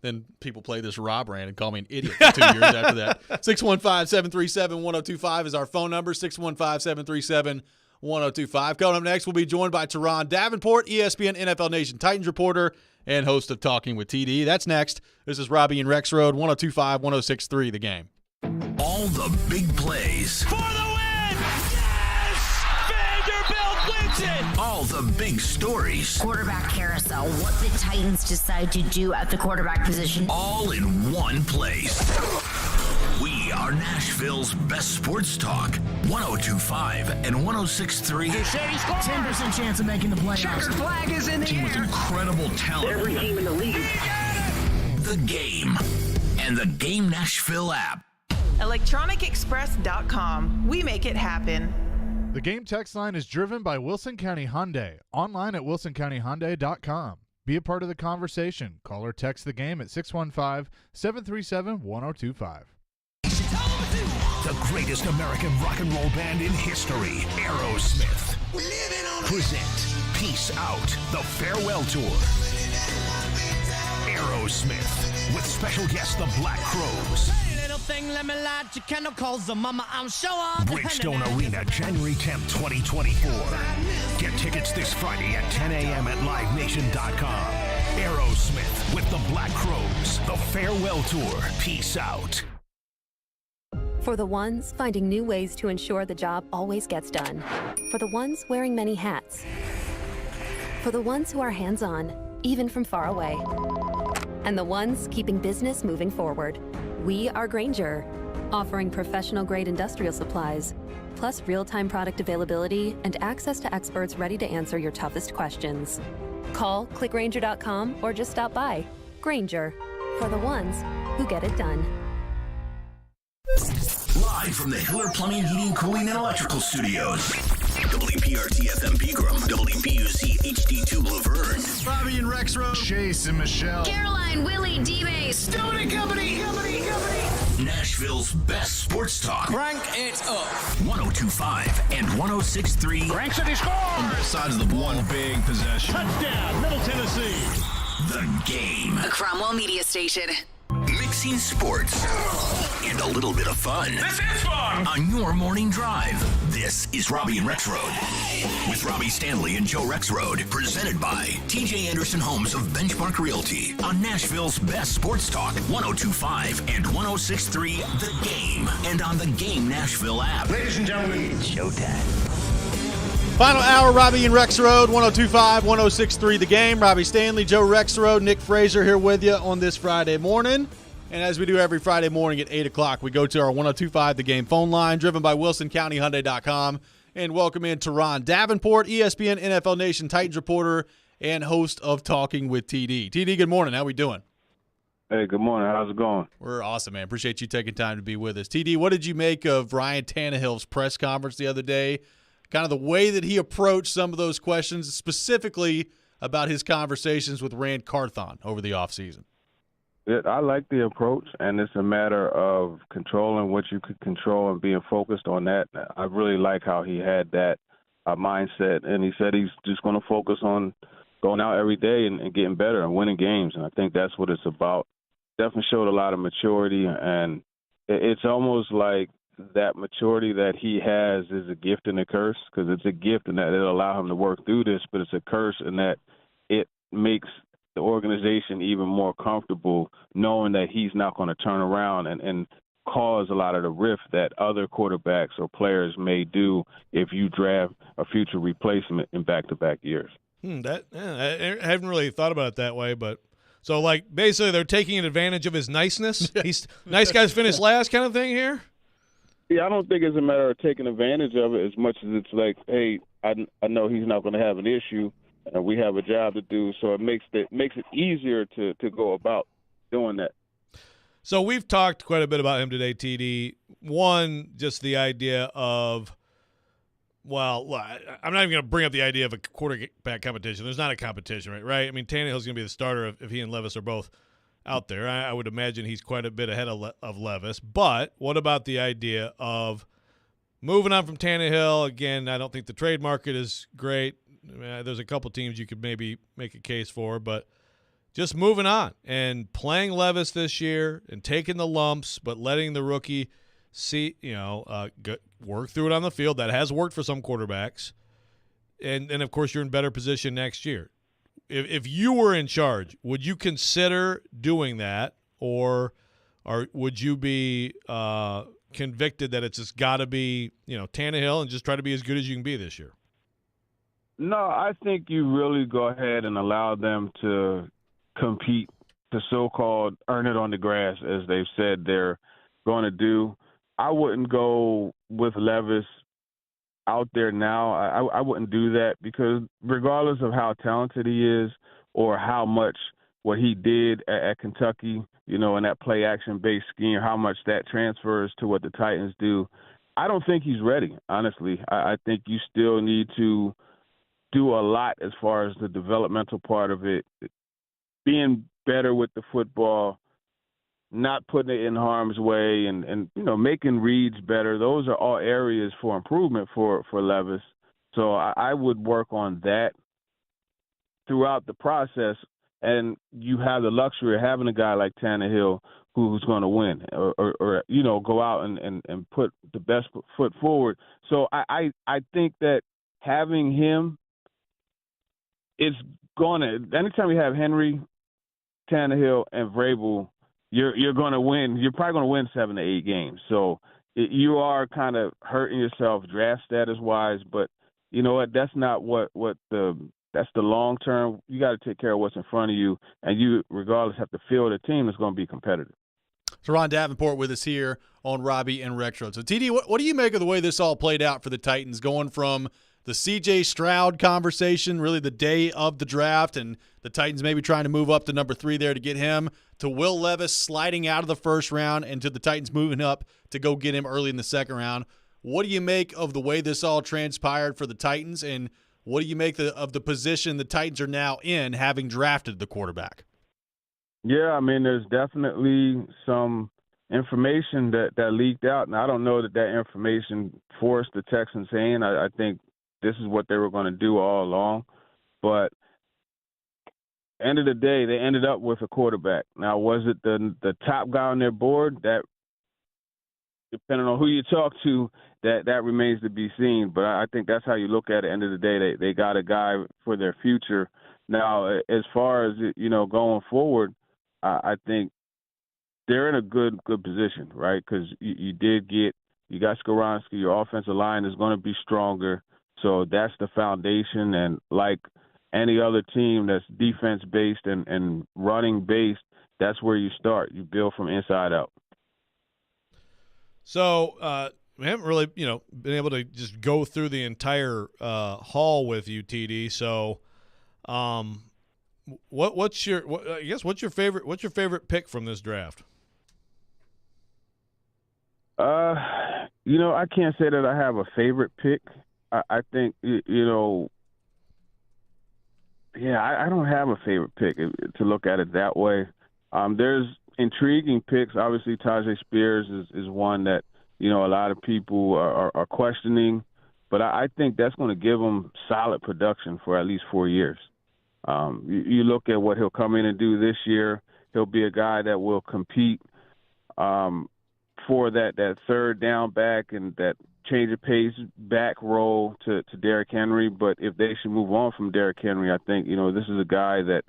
then people play this Rob rant and call me an idiot for 2 years after that. 615-737-1025 is our phone number, 615-737-1025. Coming up next, we'll be joined by Teron Davenport, ESPN NFL Nation Titans reporter and host of Talking with TD. That's next. This is Robby and Rexrode, 102.5, 106.3 The Game. All the big plays. For the win! Yes! Vanderbilt wins it! All the big stories. Quarterback carousel. What the Titans decide to do at the quarterback position. All in one place. We are Nashville's best sports talk. 102.5 and 106.3. 10% chance of making the playoffs. Checker flag is in the team with incredible talent. Every team in the league. The Game and the Game Nashville app. ElectronicExpress.com. We make it happen. The Game text line is driven by Wilson County Hyundai. Online at wilsoncountyhyundai.com. Be a part of the conversation. Call or text the Game at 615-737-1025. The greatest American rock and roll band in history, Aerosmith, present Peace Out, the Farewell Tour. Aerosmith, with special guest the Black Crowes. Bridgestone Arena, January 10th, 2024. Get tickets this Friday at 10 a.m. at livenation.com. Aerosmith with the Black Crowes, the Farewell Tour. Peace out. For the ones finding new ways to ensure the job always gets done. For the ones wearing many hats. For the ones who are hands-on, even from far away. And the ones keeping business moving forward. We are Grainger, offering professional-grade industrial supplies, plus real-time product availability and access to experts ready to answer your toughest questions. Call, click Grainger.com, or just stop by. Grainger, for the ones who get it done. Live from the Hiller Plumbing, Heating, Cooling, and Electrical Studios. WPRT-FM Pegram, WPUC HD2 Laverne. Robby and Rexrode. Chase and Michelle. Caroline, Willie, D-Base. Stone and Company. Nashville's best sports talk. Crank it up. 102.5 and 106.3. Cranks it, he scores! On both sides of the one big possession. Touchdown, Middle Tennessee. The Game. A Cromwell Media Station. Mixing sports and a little bit of fun. This is fun. On your morning drive. This is Robby and Rexrode. With Robby Stanley and Joe Rexrode. Presented by TJ Anderson Homes of Benchmark Realty. On Nashville's best sports talk. 102.5 and 106.3 The Game. And on the Game Nashville app. Ladies and gentlemen, it's showtime. Final hour, Robby and Rexrode, 102.5, 106.3 The Game. Robby Stanley, Joe Rexrode, Nick Fraser here with you on this Friday morning. And as we do every Friday morning at 8 o'clock, we go to our 102.5 The Game phone line, driven by WilsonCountyHyundai.com. And welcome in Teron Davenport, ESPN NFL Nation Titans reporter and host of Talking with TD. TD, good morning. How we doing? Hey, good morning. How's it going? We're awesome, man. Appreciate you taking time to be with us. TD, what did you make of Ryan Tannehill's press conference the other day? Kind of the way that he approached some of those questions, specifically about his conversations with Rand Carthon over the offseason. I like the approach, and it's a matter of controlling what you could control and being focused on that. I really like how he had that mindset, and he said he's just going to focus on going out every day and getting better and winning games, and I think that's what it's about. Definitely showed a lot of maturity, and it's almost like that maturity that he has is a gift and a curse, because it's a gift in that it'll allow him to work through this, but it's a curse in that it makes the organization even more comfortable knowing that he's not going to turn around and cause a lot of the rift that other quarterbacks or players may do if you draft a future replacement in back-to-back years. I haven't really thought about it that way, but so like basically they're taking advantage of his niceness. He's nice guys finish last kind of thing here. Yeah, I don't think it's a matter of taking advantage of it as much as it's like, hey, I know he's not going to have an issue, and we have a job to do, so it makes it easier to go about doing that. So we've talked quite a bit about him today, TD. One, just the idea of, well, I'm not even going to bring up the idea of a quarterback competition. There's not a competition, right? I mean, Tannehill's going to be the starter if he and Levis are both out there. I would imagine he's quite a bit ahead of Levis. But what about the idea of moving on from Tannehill? Again, I don't think the trade market is great. I mean, there's a couple teams you could maybe make a case for, but just moving on and playing Levis this year and taking the lumps, but letting the rookie work through it on the field. That has worked for some quarterbacks. And of course, you're in better position next year. If you were in charge, would you consider doing that, or would you be convicted that it's just got to be, Tannehill and just try to be as good as you can be this year? No, I think you really go ahead and allow them to compete, to so-called earn it on the grass, as they've said they're going to do. I wouldn't go with Levis out there now. I wouldn't do that, because regardless of how talented he is or how much what he did at Kentucky, in that play action based scheme, how much that transfers to what the Titans do, I don't think he's ready, honestly. I think you still need to do a lot as far as the developmental part of it, being better with the football, not putting it in harm's way, and making reads better. Those are all areas for improvement for Levis. So I would work on that throughout the process, and you have the luxury of having a guy like Tannehill who's going to win or go out and put the best foot forward. So I think that having him is going to – anytime you have Henry, Tannehill, and Vrabel, you're going to win. You're probably going to win 7 to 8 games. So you are kind of hurting yourself draft status-wise, but you know what? That's not that's the long term. You got to take care of what's in front of you, and you, regardless, have to field a team that's going to be competitive. Teron Davenport with us here on Robby and Rexrode. So, TD, what do you make of the way this all played out for the Titans, going from the C.J. Stroud conversation, really the day of the draft, and the Titans maybe trying to move up to number 3 there to get him, to Will Levis sliding out of the first round, and to the Titans moving up to go get him early in the second round? What do you make of the way this all transpired for the Titans, and what do you make of the position the Titans are now in, having drafted the quarterback? Yeah, I mean, there's definitely some information that leaked out, and I don't know that information forced the Texans' hand. I think this is what they were going to do all along. But end of the day, they ended up with a quarterback. Now, was it the top guy on their board? That, depending on who you talk to, that remains to be seen. But I think that's how you look at it. End of the day, they got a guy for their future. Now, as far as, going forward, I think they're in a good position, right? Because you got Skoronski. Your offensive line is going to be stronger. So that's the foundation. And like any other team that's defense-based and running-based, that's where you start. You build from inside out. So we haven't really, been able to just go through the entire haul with you, TD. So what's your favorite pick from this draft? I can't say that I have a favorite pick. I think, I don't have a favorite pick to look at it that way. There's intriguing picks. Obviously, Tajay Spears is one that, a lot of people are questioning. But I think that's going to give him solid production for at least 4 years. You look at what he'll come in and do this year. He'll be a guy that will compete for that third down back and that change of pace back role to Derrick Henry. But if they should move on from Derrick Henry, I think, this is a guy that,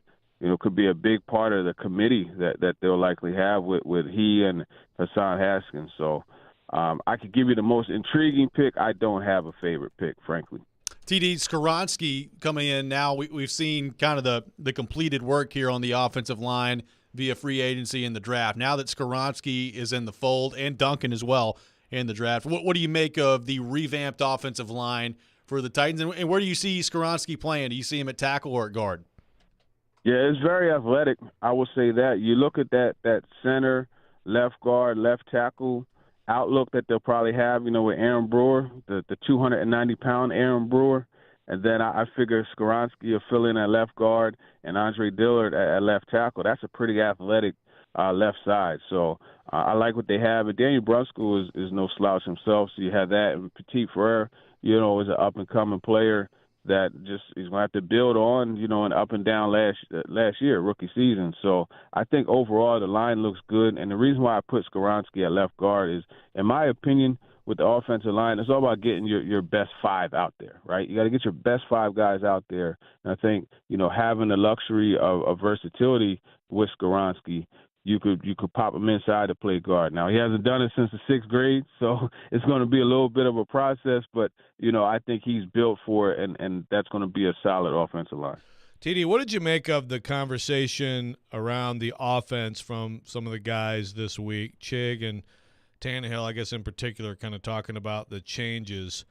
could be a big part of the committee that they'll likely have with he and Hassan Haskins. So I could give you the most intriguing pick. I don't have a favorite pick, frankly. TD Skoronski coming in now. We've seen kind of the completed work here on the offensive line via free agency in the draft. Now that Skoronski is in the fold, and Duncan as well in the draft, what do you make of the revamped offensive line for the Titans? And where do you see Skoronski playing? Do you see him at tackle or at guard? Yeah, it's very athletic. I will say that. You look at that center, left guard, left tackle outlook that they'll probably have, with Aaron Brewer, the 290-pound Aaron Brewer. And then I figure Skoronski will fill in at left guard and Andre Dillard at left tackle. That's a pretty athletic left side. So I like what they have. And Daniel Brunskill is no slouch himself. So you have that. And Petit Frere, is an up-and-coming player that just he's going to have to build on, an up and down last year, rookie season. So I think overall the line looks good. And the reason why I put Skoronski at left guard is, in my opinion, with the offensive line, it's all about getting your best five out there, right? You got to get your best five guys out there. And I think, having the luxury of versatility with Skoronski, you could pop him inside to play guard. Now, he hasn't done it since the 6th grade, so it's going to be a little bit of a process, but, I think he's built for it, and that's going to be a solid offensive line. TD, what did you make of the conversation around the offense from some of the guys this week? Chig and Tannehill, I guess in particular, kind of talking about the changes.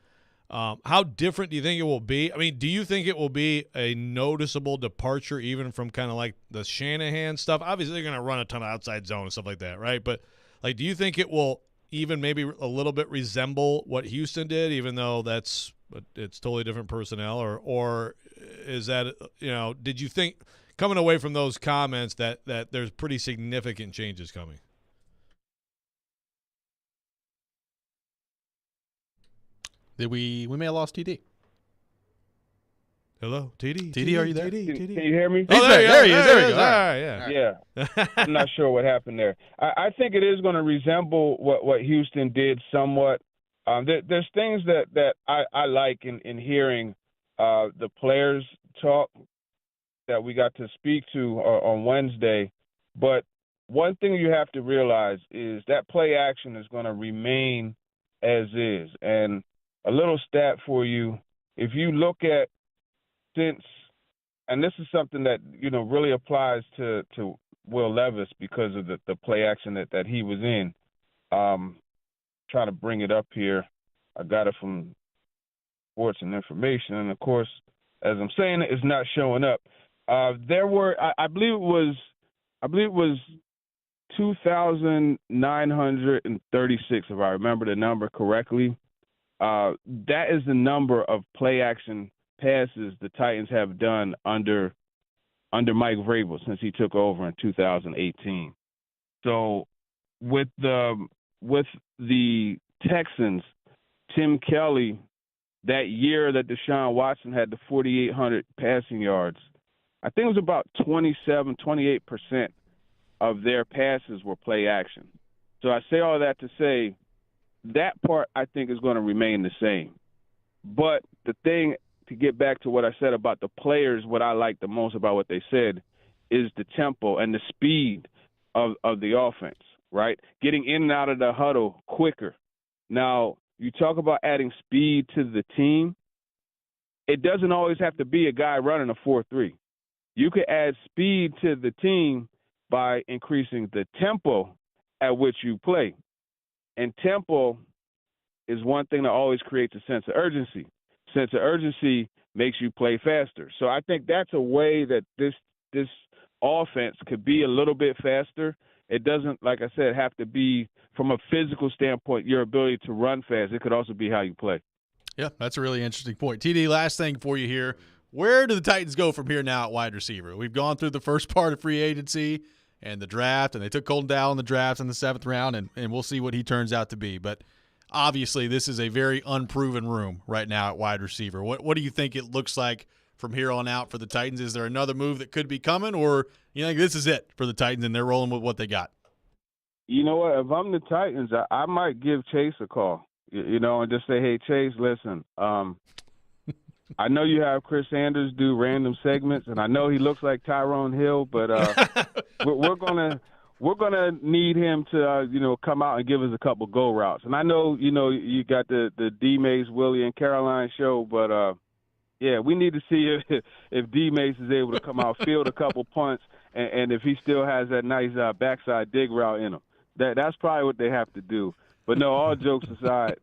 How different do you think it will be? I mean, do you think it will be a noticeable departure even from kind of like the Shanahan stuff? Obviously, they're going to run a ton of outside zone and stuff like that, right? But, do you think it will even maybe a little bit resemble what Houston did, even though it's totally different personnel? Or is that, did you think coming away from those comments that there's pretty significant changes coming? We may have lost TD. Hello, TD. TD, are you there? Can you hear me? Oh, there he is. There we go. All right, yeah. I'm not sure what happened there. I think it is going to resemble what Houston did somewhat. There's things that I like in hearing the players talk that we got to speak to on Wednesday. But one thing you have to realize is that play action is going to remain as is. And a little stat for you, if you look at and this is something that, really applies to Will Levis because of the play action that he was in. Trying to bring it up here. I got it from Sports and Information. And, of course, as I'm saying, it's not showing up. There were, I believe it was 2,936, if I remember the number correctly, that is the number of play-action passes the Titans have done under Mike Vrabel since he took over in 2018. So with the Texans, Tim Kelly, that year that Deshaun Watson had the 4,800 passing yards, I think it was about 28% of their passes were play action. So I say all that to say that part I think is going to remain the same. But the thing, to get back to what I said about the players, what I like the most about what they said is the tempo and the speed of the offense, right? Getting in and out of the huddle quicker. Now, you talk about adding speed to the team. It doesn't always have to be a guy running a 4-3. You could add speed to the team by increasing the tempo at which you play. And tempo is one thing that always creates a sense of urgency. Sense of urgency makes you play faster. So I think that's a way that this offense could be a little bit faster. It doesn't, like I said, have to be from a physical standpoint, your ability to run fast. It could also be how you play. Yeah, that's a really interesting point. TD, last thing for you here. Where do the Titans go from here now at wide receiver? We've gone through the first part of free agency and the draft, and they took Colton Dowell in the draft in the 7th round, and we'll see what he turns out to be. But obviously this is a very unproven room right now at wide receiver. What do you think it looks like from here on out for the Titans? Is there another move that could be coming, or you think this is it for the Titans and they're rolling with what they got? You know what? If I'm the Titans, I might give Chase a call, and just say, hey, Chase, listen, I know you have Chris Sanders do random segments, and I know he looks like Tyrone Hill, but we're gonna need him to come out and give us a couple go routes. And I know you got the D Mace, Willie, and Caroline show, but yeah, we need to see if D Mace is able to come out, field a couple punts, and if he still has that nice backside dig route in him. That's probably what they have to do. But no, all jokes aside,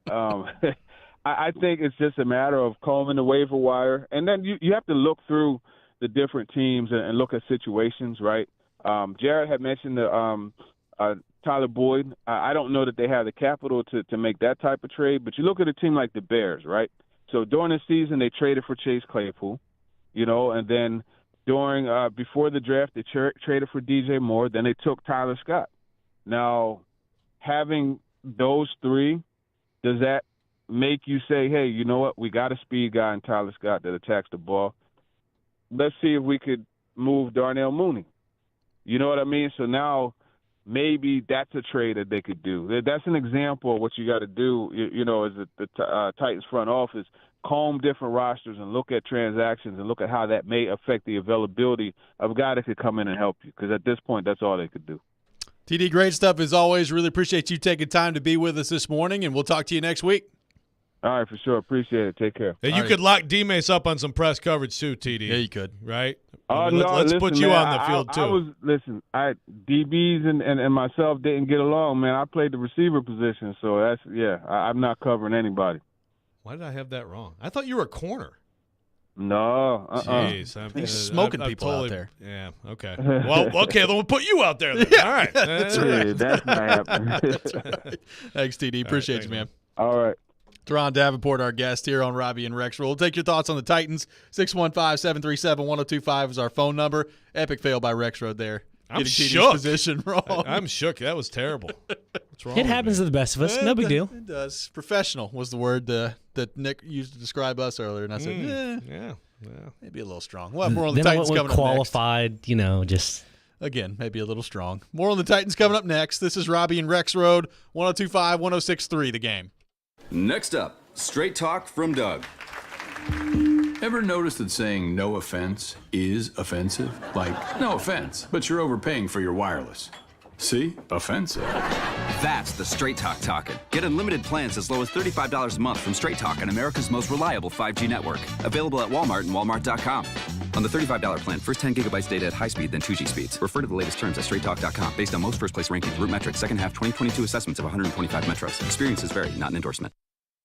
I think it's just a matter of combing the waiver wire. And then you have to look through the different teams and look at situations, right? Jared had mentioned Tyler Boyd. I don't know that they have the capital to make that type of trade, but you look at a team like the Bears, right? So during the season, they traded for Chase Claypool, and then before the draft, they traded for DJ Moore. Then they took Tyler Scott. Now, having those three, does that make you say, hey, you know what, we got a speed guy in Tyler Scott that attacks the ball. Let's see if we could move Darnell Mooney. You know what I mean? So now maybe that's a trade that they could do. That's an example of what you got to do, as the Titans front office, comb different rosters and look at transactions and look at how that may affect the availability of a guy that could come in and help you, because at this point, that's all they could do. TD, great stuff as always. Really appreciate you taking time to be with us this morning, and we'll talk to you next week. All right, for sure. Appreciate it. Take care. And you could lock D-Mace up on some press coverage too, TD. Yeah, you could. Right? Let's put you on the field too. DBs and myself didn't get along, man. I played the receiver position, so I'm not covering anybody. Why did I have that wrong? I thought you were a corner. No. Jeez. He's smoking people totally, out there. Yeah, okay. Well, okay, then we'll put you out there then. Yeah, all right. That's right. Yeah, that's not happening. That's right. Thanks, TD. Appreciate you, man. All right. Teron Davenport, our guest here on Robby and Rexrode. We'll take your thoughts on the Titans. 615-737-1025 is our phone number. Epic fail by Rexrode there. I'm getting TD's shook. Position wrong. I'm shook. That was terrible. What's wrong? It happens to the best of us. No big deal. It does. Professional was the word that Nick used to describe us earlier, and I said, yeah, maybe a little strong. Well, more on the then Titans coming qualified, up next. just again, maybe a little strong. More on the Titans coming up next. This is Robby and Rexrode, 102.5, 106.3, The Game. Next up, straight talk from Doug. Ever notice that saying no offense is offensive? Like, no offense, but you're overpaying for your wireless. See? Offensive. That's the Straight Talk talking. Get unlimited plans as low as $35 a month from Straight Talk on America's most reliable 5G network. Available at Walmart and Walmart.com. On the $35 plan, first 10 gigabytes data at high speed, then 2G speeds. Refer to the latest terms at straighttalk.com. Based on most first-place rankings, root metrics, second half 2022 assessments of 125 metros. Experiences vary, not an endorsement.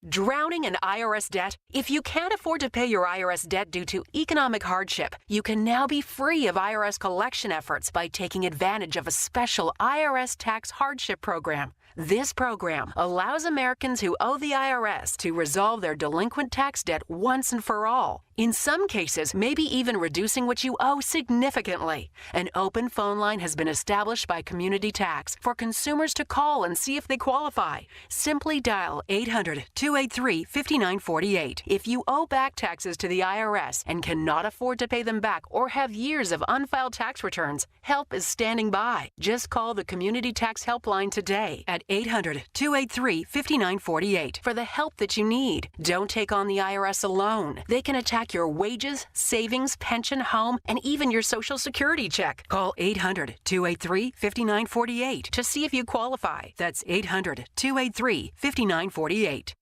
Drowning in IRS debt? If you can't afford to pay your IRS debt due to economic hardship, you can now be free of IRS collection efforts by taking advantage of a special IRS tax hardship program. This program allows Americans who owe the IRS to resolve their delinquent tax debt once and for all. In some cases, maybe even reducing what you owe significantly. An open phone line has been established by Community Tax for consumers to call and see if they qualify. Simply dial 800-283-5948. If you owe back taxes to the IRS and cannot afford to pay them back or have years of unfiled tax returns, help is standing by. Just call the Community Tax Helpline today at 800-283-5948 for the help that you need. Don't take on the IRS alone. They can attack your wages, savings, pension, home, and even your Social Security check. Call 800-283-5948 to see if you qualify. That's 800-283-5948.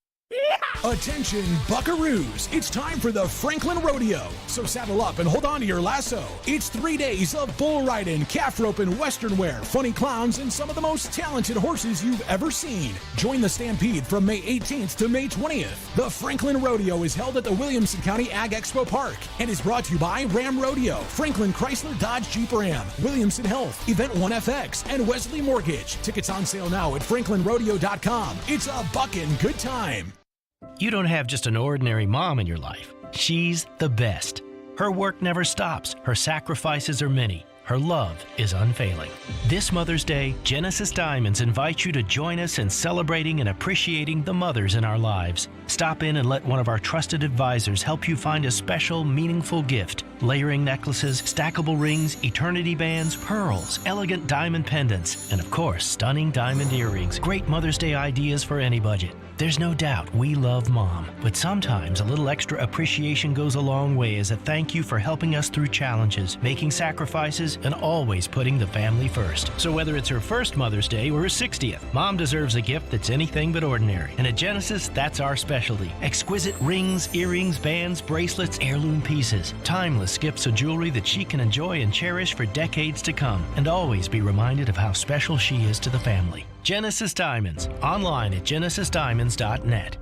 Attention, buckaroos. It's time for the Franklin Rodeo. So saddle up and hold on to your lasso. It's 3 days of bull riding, calf roping, western wear, funny clowns, and some of the most talented horses you've ever seen. Join the Stampede from May 18th to May 20th. The Franklin Rodeo is held at the Williamson County Ag Expo Park and is brought to you by Ram Rodeo, Franklin Chrysler Dodge Jeep Ram, Williamson Health, Event 1FX, and Wesley Mortgage. Tickets on sale now at franklinrodeo.com. It's a buckin' good time. You don't have just an ordinary mom in your life. She's the best. Her work never stops. Her sacrifices are many. Her love is unfailing. This Mother's Day, Genesis Diamonds invites you to join us in celebrating and appreciating the mothers in our lives. Stop in and let one of our trusted advisors help you find a special, meaningful gift. Layering necklaces, stackable rings, eternity bands, pearls, elegant diamond pendants, and of course, stunning diamond earrings. Great Mother's Day ideas for any budget. There's no doubt we love Mom, but sometimes a little extra appreciation goes a long way as a thank you for helping us through challenges, making sacrifices, and always putting the family first. So whether it's her first Mother's Day or her 60th, Mom deserves a gift that's anything but ordinary. And at Genesis, that's our specialty. Exquisite rings, earrings, bands, bracelets, heirloom pieces. Timeless gifts of jewelry that she can enjoy and cherish for decades to come, and always be reminded of how special she is to the family. Genesis Diamonds, online at genesisdiamonds.net.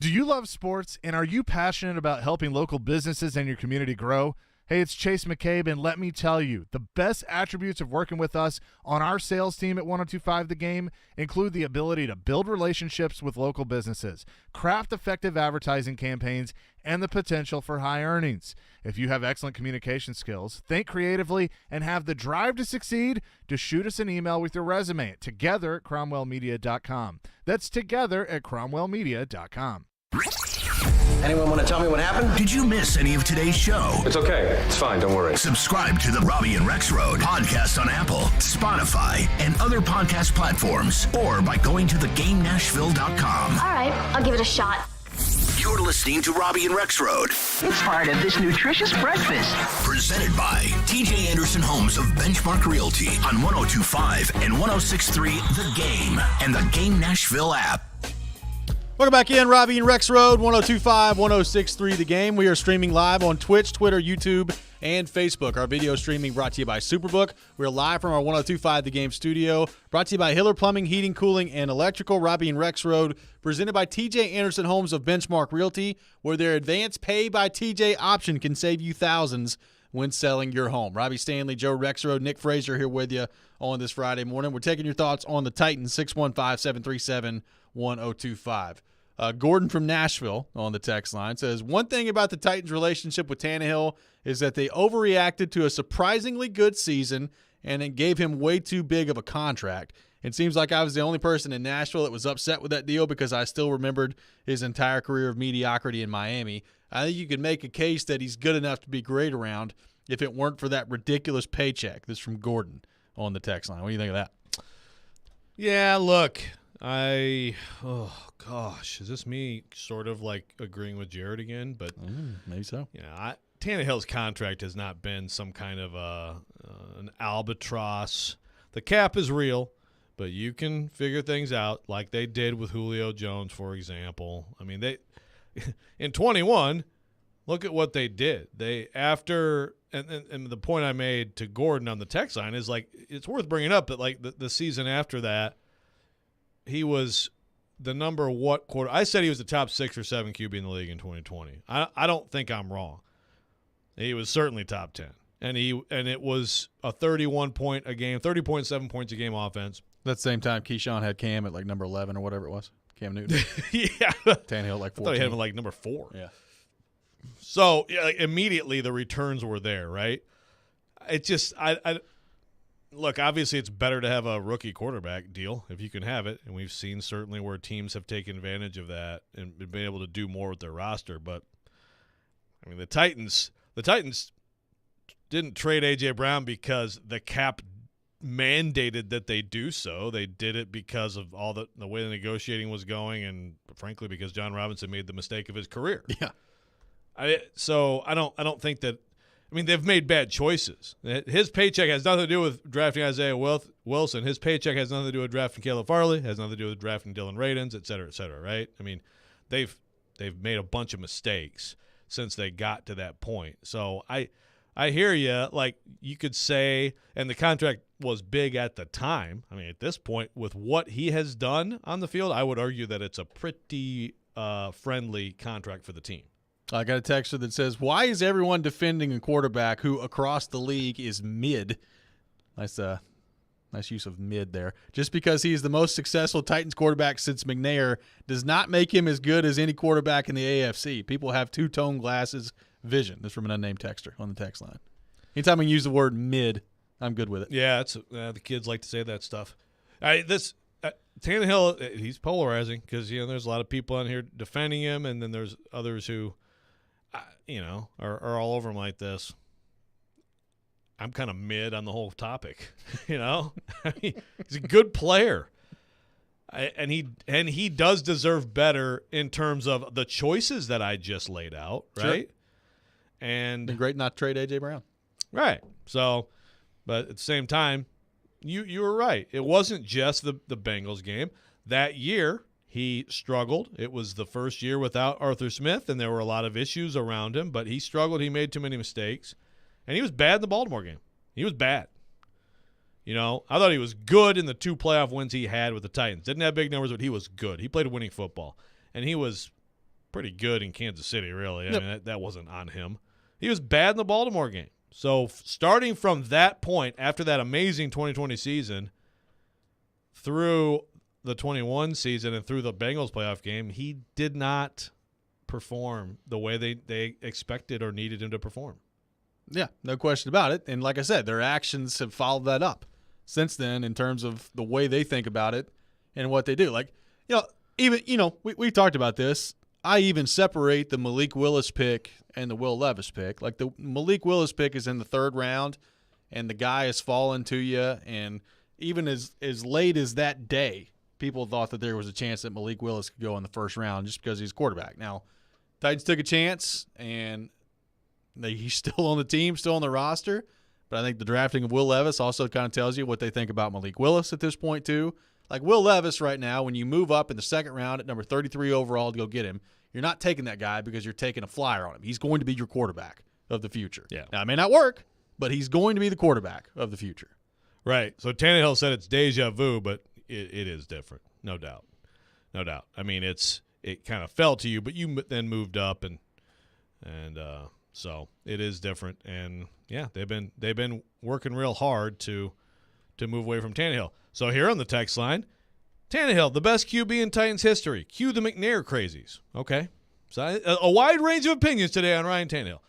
Do you love sports, and are you passionate about helping local businesses and your community grow? Hey, it's Chase McCabe, and let me tell you, the best attributes of working with us on our sales team at 102.5 The Game include the ability to build relationships with local businesses, craft effective advertising campaigns, and the potential for high earnings. If you have excellent communication skills, think creatively, and have the drive to succeed, just shoot us an email with your resume at together@cromwellmedia.com. That's together@cromwellmedia.com. Anyone want to tell me what happened? Did you miss any of today's show? It's okay. It's fine. Don't worry. Subscribe to the Robby and Rexrode podcast on Apple, Spotify, and other podcast platforms, or by going to thegamenashville.com. All right, I'll give it a shot. You're listening to Robby and Rexrode. It's part of this nutritious breakfast. Presented by TJ Anderson Homes of Benchmark Realty on 102.5 and 106.3 The Game and the Game Nashville app. Welcome back in, Robby and Rexrode, 102.5, 106.3 The Game. We are streaming live on Twitch, Twitter, YouTube, and Facebook. Our video streaming brought to you by Superbook. We're live from our 102.5 The Game studio. Brought to you by Hiller Plumbing, Heating, Cooling, and Electrical. Robby and Rexrode, presented by TJ Anderson Homes of Benchmark Realty, where their advanced pay by TJ option can save you thousands when selling your home. Robbie Stanley, Joe Rexrode, Nick Frazier here with you on this Friday morning. We're taking your thoughts on the Titans, 615-737-1025. Gordon from Nashville on the text line says, one thing about the Titans' relationship with Tannehill is that they overreacted to a surprisingly good season and it gave him way too big of a contract. It seems like I was the only person in Nashville that was upset with that deal because I still remembered his entire career of mediocrity in Miami. I think you could make a case that he's good enough to be great around if it weren't for that ridiculous paycheck. This is from Gordon on the text line. What do you think of that? Yeah, look, oh gosh, is this me sort of like agreeing with Jared again? But maybe so. Yeah, Tannehill's contract has not been some kind of an albatross. The cap is real, but you can figure things out like they did with Julio Jones, for example. I mean, they in 21, look at what they did. They and the point I made to Gordon on the text line is like it's worth bringing up that like the season after that, he was the number what quarter? I said he was the top 6 or 7 QB in the league in 2020. I don't think I'm wrong. He was certainly top 10, and it was a 31 point a game, 30.7 points a game offense, That same time Keyshawn had Cam at like number 11 or whatever it was. Cam Newton. Yeah. Tannehill like 14. I thought he had him like number 4. Yeah. So immediately the returns were there, right? It just I look, obviously it's better to have a rookie quarterback deal if you can have it, and we've seen certainly where teams have taken advantage of that and been able to do more with their roster. But I mean, the Titans didn't trade A.J. Brown because the cap mandated that they do so. They did it because of all the way the negotiating was going, and frankly because John Robinson made the mistake of his career. Yeah. So I don't think that. I mean, they've made bad choices. His paycheck has nothing to do with drafting Isaiah Wilson. His paycheck has nothing to do with drafting Caleb Farley. Has nothing to do with drafting Dylan Radins, et cetera, right? I mean, they've made a bunch of mistakes since they got to that point. So I hear you. Like you could say, and the contract was big at the time. I mean, at this point, with what he has done on the field, I would argue that it's a pretty friendly contract for the team. I got a texter that says, why is everyone defending a quarterback who across the league is mid? Nice use of mid there. Just because he is the most successful Titans quarterback since McNair does not make him as good as any quarterback in the AFC. People have two-tone glasses vision. This is from an unnamed texter on the text line. Anytime we use the word mid, I'm good with it. Yeah, the kids like to say that stuff. Tannehill, he's polarizing because there's a lot of people on here defending him, and then there's others who are all over him like this. I'm kind of mid on the whole topic, I mean, he's a good player, and he does deserve better in terms of the choices that I just laid out, right? Sure. And been great not to trade A.J. Brown, right? So, but at the same time, you were right. It wasn't just the Bengals game that year. He struggled. It was the first year without Arthur Smith, and there were a lot of issues around him, but he struggled. He made too many mistakes, and he was bad in the Baltimore game. He was bad. I thought he was good in the 2 playoff wins he had with the Titans. Didn't have big numbers, but he was good. He played winning football, and he was pretty good in Kansas City, really. I mean, that wasn't on him. He was bad in the Baltimore game. So starting from that point, after that amazing 2020 season, through the 21 season and through the Bengals playoff game, he did not perform the way they expected or needed him to perform. Yeah, no question about it. And like I said, their actions have followed that up since then in terms of the way they think about it and what they do. Like, we talked about this. I even separate the Malik Willis pick and the Will Levis pick. Like the Malik Willis pick is in the 3rd round, and the guy has fallen to you. And even as late as that day, people thought that there was a chance that Malik Willis could go in the 1st round just because he's quarterback. Now, Titans took a chance, and he's still on the team, still on the roster. But I think the drafting of Will Levis also kind of tells you what they think about Malik Willis at this point too. Like Will Levis right now, when you move up in the 2nd round at number 33 overall to go get him, you're not taking that guy because you're taking a flyer on him. He's going to be your quarterback of the future. Yeah. Now, it may not work, but he's going to be the quarterback of the future. Right. So Tannehill said it's deja vu, but it is different, no doubt. I mean, it kind of fell to you, but you then moved up, and so it is different. And yeah, they've been working real hard to move away from Tannehill. So here on the text line, Tannehill, the best QB in Titans history. Cue the McNair crazies. Okay, so a wide range of opinions today on Ryan Tannehill.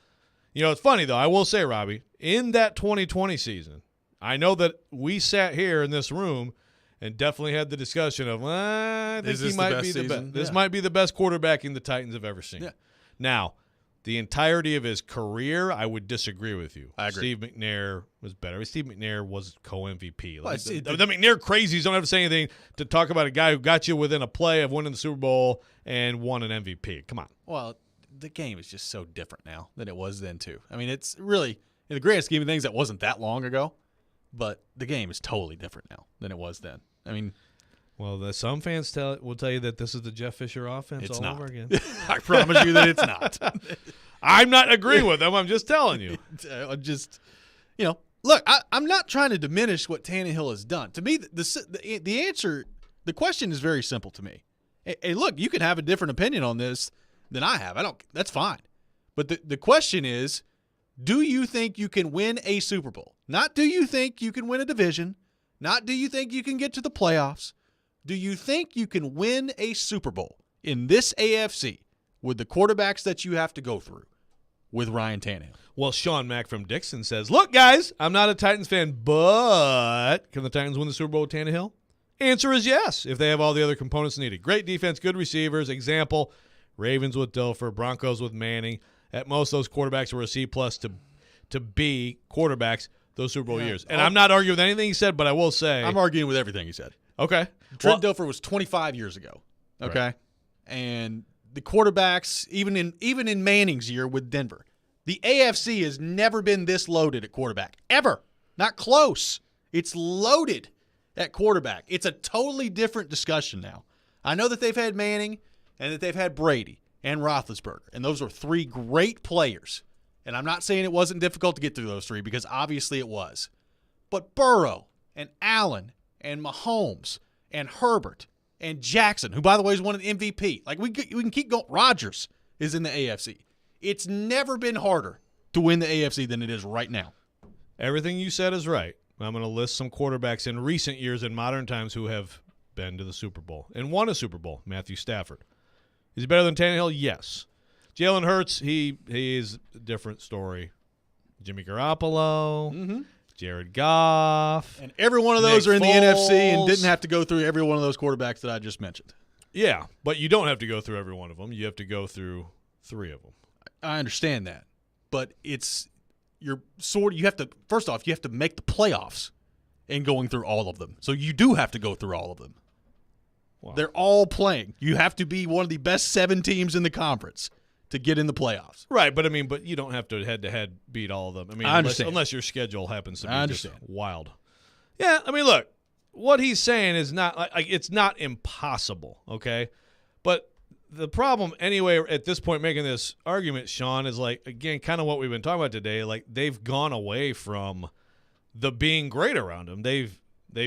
It's funny though. I will say, Robbie, in that 2020 season, I know that we sat here in this room and definitely had the discussion of, I think he might be the best. This might be the best quarterbacking the Titans have ever seen. Yeah. Now, the entirety of his career, I would disagree with you. I agree. Steve McNair was better. Steve McNair was co-MVP. The McNair crazies don't have to say anything to talk about a guy who got you within a play of winning the Super Bowl and won an MVP. Come on. Well, the game is just so different now than it was then, too. I mean, it's really, in the grand scheme of things, that wasn't that long ago. But the game is totally different now than it was then. I mean, well, some fans will tell you that this is the Jeff Fisher offense over again. I promise you that it's not. I'm not agreeing with them. I'm just telling you. Look, I'm not trying to diminish what Tannehill has done. To me, the answer, the question is very simple to me. Hey, look, you can have a different opinion on this than I have. That's fine. But the question is, do you think you can win a Super Bowl? Not do you think you can win a division? Not do you think you can get to the playoffs? Do you think you can win a Super Bowl in this AFC with the quarterbacks that you have to go through with Ryan Tannehill? Well, Sean Mack from Dixon says, look, guys, I'm not a Titans fan, but can the Titans win the Super Bowl with Tannehill? Answer is yes, if they have all the other components needed. Great defense, good receivers. Example, Ravens with Dilfer, Broncos with Manning. At most, those quarterbacks were a C-plus to B quarterbacks those Super Bowl years. And I'm not arguing with anything he said, but I will say. I'm arguing with everything he said. Okay. Trent Dilfer was 25 years ago. Okay. Right. And the quarterbacks, even in Manning's year with Denver, the AFC has never been this loaded at quarterback. Ever. Not close. It's loaded at quarterback. It's a totally different discussion now. I know that they've had Manning and that they've had Brady and Roethlisberger, and those are three great players. And I'm not saying it wasn't difficult to get through those three, because obviously it was. But Burrow and Allen and Mahomes and Herbert and Jackson, who, by the way, is won an MVP. Like, we can keep going. Rodgers is in the AFC. It's never been harder to win the AFC than it is right now. Everything you said is right. I'm going to list some quarterbacks in recent years in modern times who have been to the Super Bowl and won a Super Bowl. Matthew Stafford. Is he better than Tannehill? Yes. Jalen Hurts, he is a different story. Jimmy Garoppolo, Jared Goff. And every one of those Nick are in Foles. the NFC and didn't have to go through every one of those quarterbacks that I just mentioned. Yeah, but you don't have to go through every one of them. You have to go through 3 of them. I understand that. But you have to, first off, you have to make the playoffs in going through all of them. So you do have to go through all of them. Wow. They're all playing. You have to be one of the best 7 teams in the conference to get in the playoffs. Right, but you don't have to head-to-head beat all of them. I understand. Unless your schedule happens to be just wild. Yeah, look, what he's saying is not it's not impossible, okay? But the problem anyway at this point making this argument, Sean, is again, kind of what we've been talking about today, they've gone away from the being great around them. They've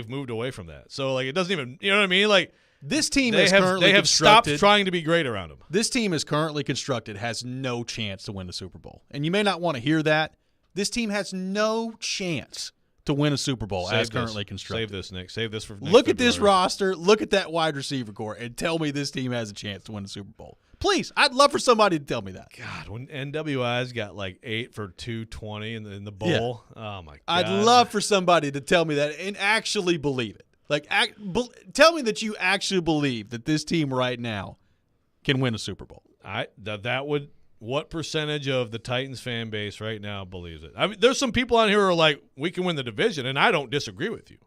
moved away from that. So it doesn't even, you know what I mean? This team they have stopped trying to be great around him. This team is currently constructed has no chance to win the Super Bowl. And you may not want to hear that. This team has no chance to win a Super Bowl currently constructed. Save this, Nick. Save this for next Look at this roster. Look at that wide receiver core and tell me this team has a chance to win the Super Bowl. Please, I'd love for somebody to tell me that. God, when NWI's got 8 for 220 in the bowl, oh my God. I'd love for somebody to tell me that and actually believe it. Tell me that you actually believe that this team right now can win a Super Bowl. What percentage of the Titans fan base right now believes it? There's some people on here who are like, we can win the division, and I don't disagree with you.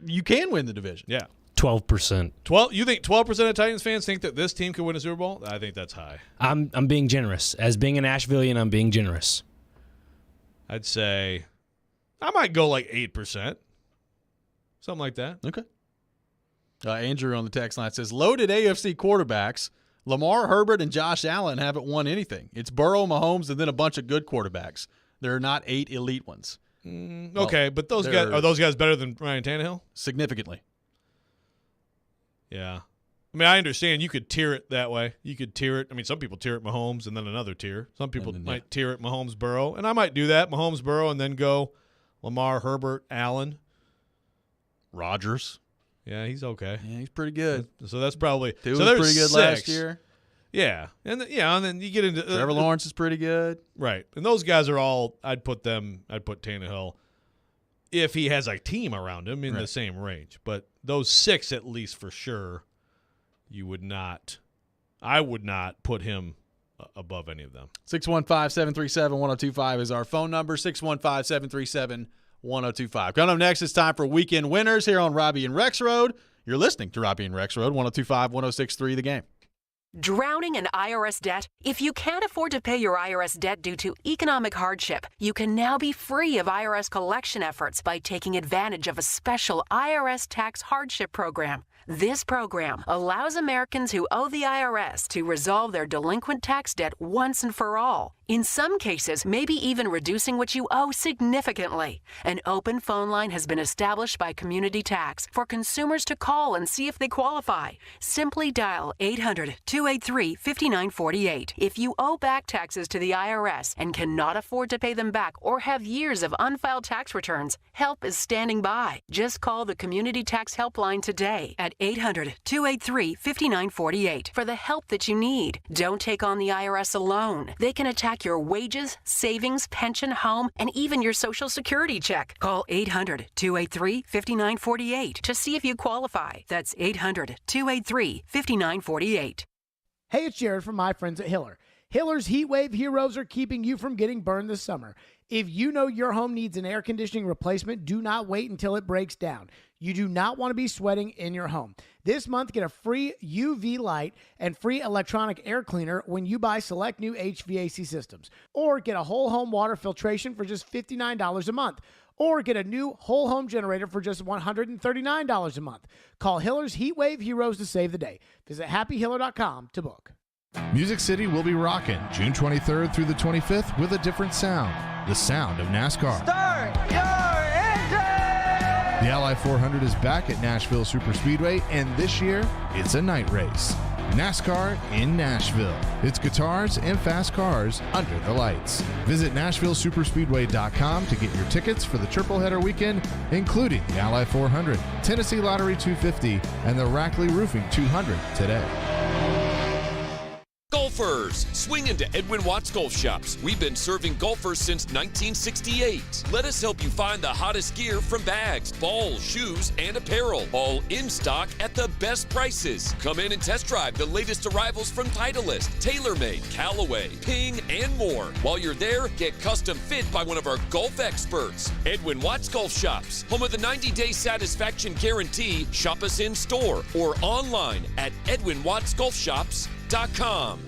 You can win the division. Yeah. 12%. You think 12% of Titans fans think that this team could win a Super Bowl? I think that's high. I'm being generous. As being an Ashevillean, I'm being generous. I'd say I might go 8%. Something like that. Okay. Andrew on the text line says, loaded AFC quarterbacks. Lamar, Herbert, and Josh Allen haven't won anything. It's Burrow, Mahomes, and then a bunch of good quarterbacks. There are not 8 elite ones. Okay, but are those guys better than Ryan Tannehill? Significantly. Yeah. I understand you could tier it that way. You could tier it. Some people tier it Mahomes and then another tier. Some people might tier it Mahomes, Burrow. And I might do that, Mahomes, Burrow, and then go Lamar, Herbert, Allen. Rodgers. Yeah, he's okay. Yeah, he's pretty good. So that's probably was pretty good 6. last year. Yeah, and then you get into Trevor Lawrence is pretty good. Right, and those guys are all. I'd put Tannehill if he has a team around him in the same range. But those 6 at least for sure, you would not. I would not put him above any of them. 615-737-1025 is our phone number. 615-737-1025. Coming up next, it's time for Weekend Winners here on Robby and Rexrode. You're listening to Robby and Rexrode, 102.5, 106.3 The Game. Drowning in IRS debt? If you can't afford to pay your IRS debt due to economic hardship, you can now be free of IRS collection efforts by taking advantage of a special IRS tax hardship program. This program allows Americans who owe the IRS to resolve their delinquent tax debt once and for all. In some cases, maybe even reducing what you owe significantly. An open phone line has been established by Community Tax for consumers to call and see if they qualify. Simply dial 800-283-5948. If you owe back taxes to the IRS and cannot afford to pay them back or have years of unfiled tax returns, help is standing by. Just call the Community Tax Helpline today at 800-283-5948 for the help that you need. Don't take on the IRS alone. They can attack your wages, savings, pension, home, and even your Social Security check. Call 800-283-5948 to see if you qualify. That's 800-283-5948. Hey, it's Jared from my friends at Hiller. Hiller's Heat Wave Heroes are keeping you from getting burned this summer. If you know your home needs an air conditioning replacement, do not wait until it breaks down. You do not want to be sweating in your home. This month, get a free UV light and free electronic air cleaner when you buy select new HVAC systems. Or get a whole home water filtration for just $59 a month. Or get a new whole home generator for just $139 a month. Call Hiller's Heat Wave Heroes to save the day. Visit happyhiller.com to book. Music City will be rocking June 23rd through the 25th with a different sound. The sound of NASCAR. Start your engine! The Ally 400 is back at Nashville Superspeedway, and this year, it's a night race. NASCAR in Nashville. It's guitars and fast cars under the lights. Visit NashvilleSuperspeedway.com to get your tickets for the triple header weekend, including the Ally 400, Tennessee Lottery 250, and the Rackley Roofing 200 today. Golfers, swing into Edwin Watts Golf Shops. We've been serving golfers since 1968. Let us help you find the hottest gear from bags, balls, shoes, and apparel. All in stock at the best prices. Come in and test drive the latest arrivals from Titleist, TaylorMade, Callaway, Ping, and more. While you're there, get custom fit by one of our golf experts. Edwin Watts Golf Shops, home of the 90-day satisfaction guarantee. Shop us in store or online at EdwinWattsGolfShops.com.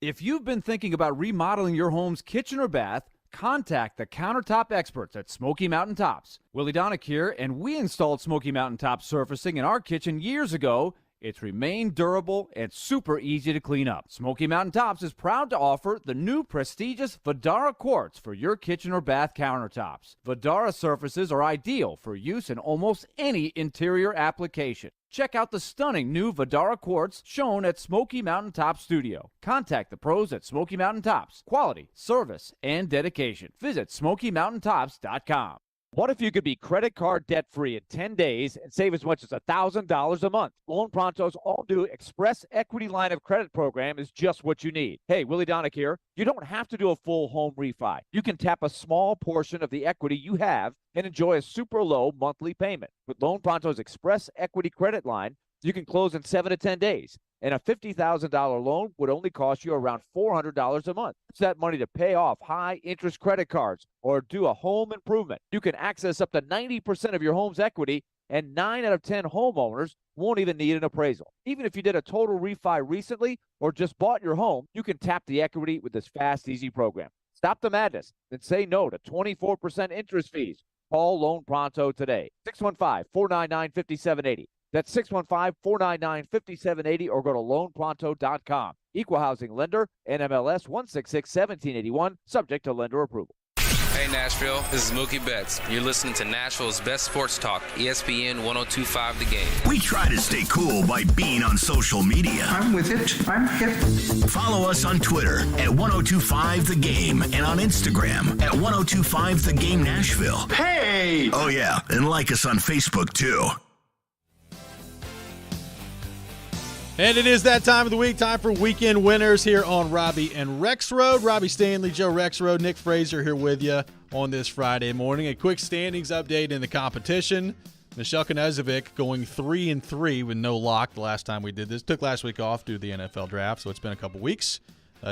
If you've been thinking about remodeling your home's kitchen or bath, contact the countertop experts at Smoky Mountain Tops. Willie Donick here, and we installed Smoky Mountain Top surfacing in our kitchen years ago. It's remained durable and super easy to clean up. Smoky Mountain Tops is proud to offer the new prestigious Vidara quartz for your kitchen or bath countertops. Vidara surfaces are ideal for use in almost any interior application. Check out the stunning new Vidara quartz shown at Smoky Mountain Tops Studio. Contact the pros at Smoky Mountain Tops. Quality, service, and dedication. Visit SmokyMountainTops.com. What if you could be credit card debt-free in 10 days and save as much as $1,000 a month? Loan Pronto's all-new Express Equity Line of Credit program is just what you need. Hey, Willie Donick here. You don't have to do a full home refi. You can tap a small portion of the equity you have and enjoy a super low monthly payment. With Loan Pronto's Express Equity Credit Line, you can close in 7 to 10 days. And a $50,000 loan would only cost you around $400 a month. Use that money to pay off high-interest credit cards or do a home improvement. You can access up to 90% of your home's equity, and 9 out of 10 homeowners won't even need an appraisal. Even if you did a total refi recently or just bought your home, you can tap the equity with this fast, easy program. Stop the madness and say no to 24% interest fees. Call Loan Pronto today. 615-499-5780. That's 615-499-5780 or go to loanpronto.com. Equal housing lender, NMLS 166-1781, subject to lender approval. Hey Nashville, this is Mookie Betts. You're listening to Nashville's best sports talk, ESPN 102.5 The Game. We try to stay cool by being on social media. I'm with it. I'm hip. Follow us on Twitter at 102.5 The Game and on Instagram at 102.5 The Game Nashville. Hey! Oh yeah, and like us on Facebook too. And it is that time of the week, time for weekend winners here on Robby and Rexrode. Robbie Stanley, Joe Rexrode, Nick Fraser here with you on this Friday morning. A quick standings update in the competition. Michelle Knezovic going 3-3 with no lock the last time we did this. Took last week off due to the NFL draft, so it's been a couple weeks.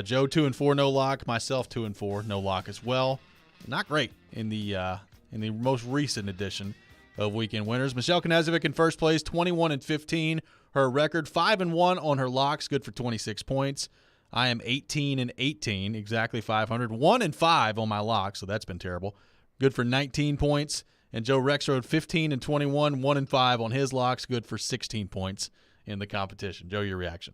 Joe 2-4, no lock. Myself 2-4, no lock as well. Not great in the most recent edition of weekend winners. Michelle Knezovic in first place, 21-15. Her record 5-1 on her locks, good for 26 points. I am 18-18, exactly 500. 1-5 on my locks, so that's been terrible. Good for 19 points. And Joe Rexrode 15-21, 1-5 on his locks, good for 16 points in the competition. Joe, your reaction?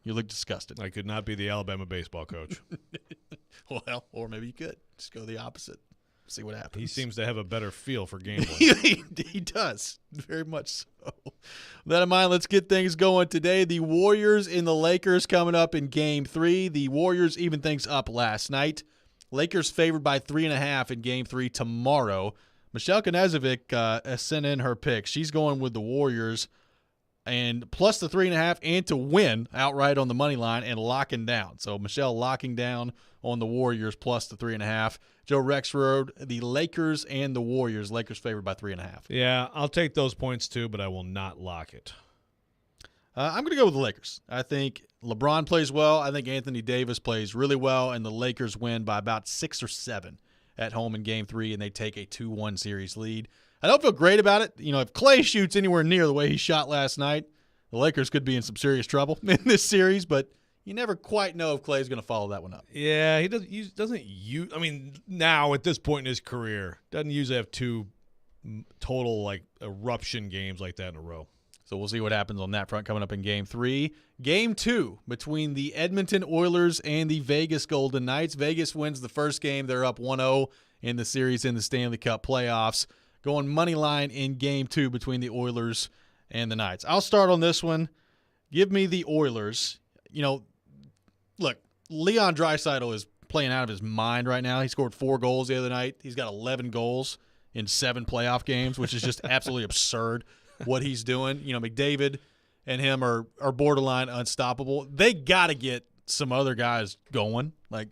You look disgusted. I could not be the Alabama baseball coach. Well, or maybe you could. Just go the opposite. See what happens. He seems to have a better feel for gambling. He does. Very much so. With that in mind, let's get things going today. The Warriors and the Lakers coming up in Game 3. The Warriors even things up last night. Lakers favored by 3.5 in Game 3 tomorrow. Michelle Knezovic has sent in her pick. She's going with the Warriors and plus the 3.5 and to win outright on the money line and locking down. So Michelle locking down on the Warriors plus the 3.5. Joe Rexrode, the Lakers and the Warriors. Lakers favored by 3.5. Yeah, I'll take those points too, but I will not lock it. I'm going to go with the Lakers. I think LeBron plays well. I think Anthony Davis plays really well, and the Lakers win by about 6 or 7 at home in Game 3, and they take a 2-1 series lead. I don't feel great about it. You know, if Klay shoots anywhere near the way he shot last night, the Lakers could be in some serious trouble in this series, but you never quite know if Klay's going to follow that one up. Yeah, he doesn't use. I mean, now at this point in his career, doesn't usually have 2 total like eruption games like that in a row. So we'll see what happens on that front coming up in Game 3. Game 2 between the Edmonton Oilers and the Vegas Golden Knights. Vegas wins the first game. They're up 1-0 in the series in the Stanley Cup playoffs. Going money line in Game 2 between the Oilers and the Knights. I'll start on this one. Give me the Oilers. You know, look, Leon Draisaitl is playing out of his mind right now. He scored 4 goals the other night. He's got 11 goals in 7 playoff games, which is just absolutely absurd what he's doing. You know, McDavid and him are borderline unstoppable. They got to get some other guys going. Like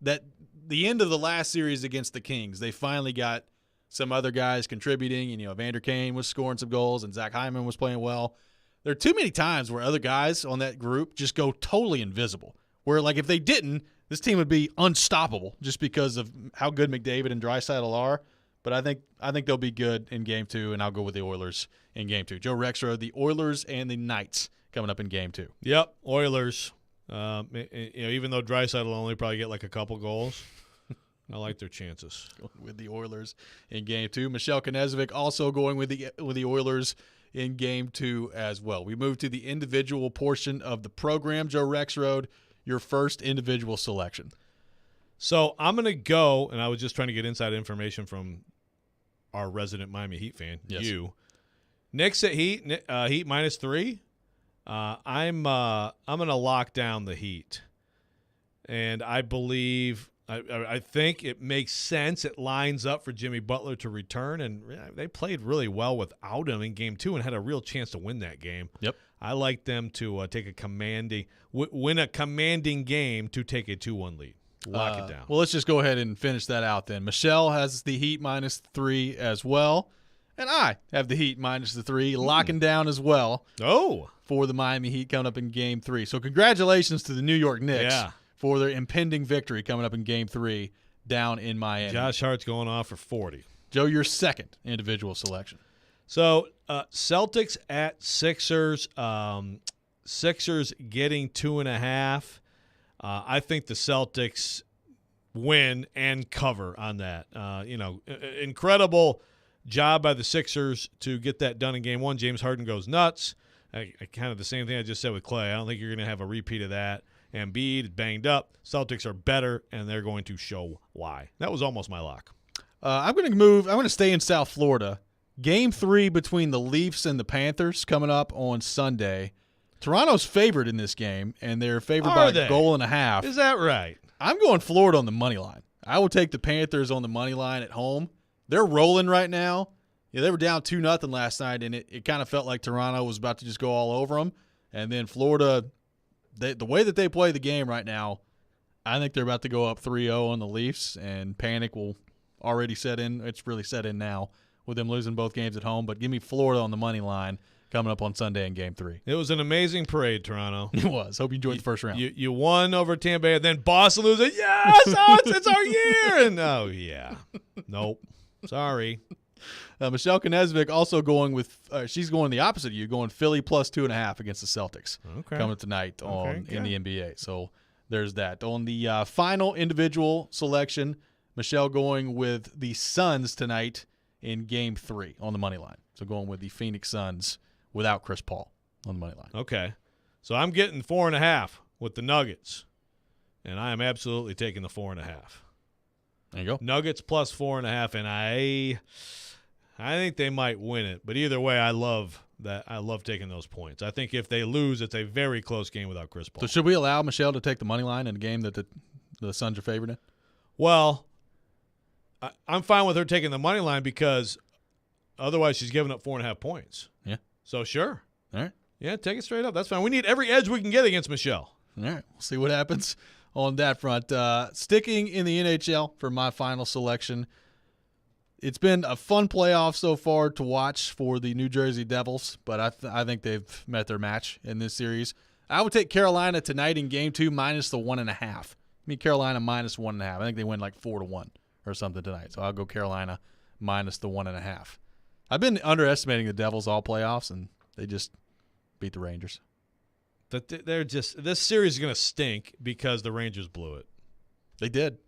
that, the end of the last series against the Kings, they finally got some other guys contributing. And, you know, Evander Kane was scoring some goals and Zach Hyman was playing well. There are too many times where other guys on that group just go totally invisible, where, like, if they didn't, this team would be unstoppable just because of how good McDavid and Draisaitl are. But I think they'll be good in Game 2, and I'll go with the Oilers in Game 2. Joe Rexrode, the Oilers and the Knights coming up in Game 2. Yep, Oilers. You know, even though Draisaitl will only probably get like a couple goals, I like their chances. Going with the Oilers in Game 2. Michelle Knezovic also going with the Oilers in Game 2 as well. We move to the individual portion of the program. Joe Rexrode, your first individual selection. So I'm going to go, and I was just trying to get inside information from our resident Miami Heat fan, yes. You. Knicks at Heat, Heat -3. I'm going to lock down the Heat. And I believe I think it makes sense. It lines up for Jimmy Butler to return, and they played really well without him in Game 2 and had a real chance to win that game. Yep. I like them to take win a commanding game to take a 2-1 lead. Lock it down. Well, let's just go ahead and finish that out then. Michelle has the Heat -3 as well, and I have the Heat -3, locking down as well. Oh, for the Miami Heat coming up in Game 3. So congratulations to the New York Knicks. Yeah. For their impending victory coming up in Game 3 down in Miami. Josh Hart's going off for 40. Joe, your second individual selection. So Celtics at Sixers. Sixers getting 2.5. I think the Celtics win and cover on that. Incredible job by the Sixers to get that done in Game 1. James Harden goes nuts. Kind of the same thing I just said with Klay. I don't think you're going to have a repeat of that. Embiid is banged up. Celtics are better, and they're going to show why. That was almost my lock. I'm going to stay in South Florida. Game 3 between the Leafs and the Panthers coming up on Sunday. Toronto's favored in this game, and they're favored by a goal and a half. Is that right? I'm going Florida on the money line. I will take the Panthers on the money line at home. They're rolling right now. Yeah, they were down 2-0 last night, and it kind of felt like Toronto was about to just go all over them. And then Florida, the way that they play the game right now, I think they're about to go up 3-0 on the Leafs, and panic will already set in. It's really set in now with them losing both games at home. But give me Florida on the money line coming up on Sunday in Game 3. It was an amazing parade, Toronto. It was. Hope you enjoyed the first round. You won over Tampa Bay, and then Boston loses. Yes, it's our year. And yeah. Nope. Sorry. Michelle Knezovic also going with she's going the opposite of you, going Philly +2.5 against the Celtics. Okay. Coming tonight in the NBA. So there's that. On the final individual selection, Michelle going with the Suns tonight in Game 3 on the money line. So going with the Phoenix Suns without Chris Paul on the money line. Okay. So I'm getting 4.5 with the Nuggets, and I am absolutely taking the 4.5. There you go. Nuggets plus 4.5, and I think they might win it. But either way, I love that. I love taking those points. I think if they lose, it's a very close game without Chris Paul. So should we allow Michelle to take the money line in a game that the Suns are favored in? Well, I'm fine with her taking the money line because otherwise she's giving up 4.5 points. Yeah. So sure. All right. Yeah, take it straight up. That's fine. We need every edge we can get against Michelle. All right. We'll see what happens on that front. Sticking in the NHL for my final selection. It's been a fun playoff so far to watch for the New Jersey Devils, but I think they've met their match in this series. I would take Carolina tonight in Game 2 minus the 1.5. I mean, Carolina minus 1.5. I think they win like 4-1 or something tonight. So I'll go Carolina minus the 1.5. I've been underestimating the Devils all playoffs, and they just beat the Rangers. But they're just – this series is going to stink because the Rangers blew it. They did.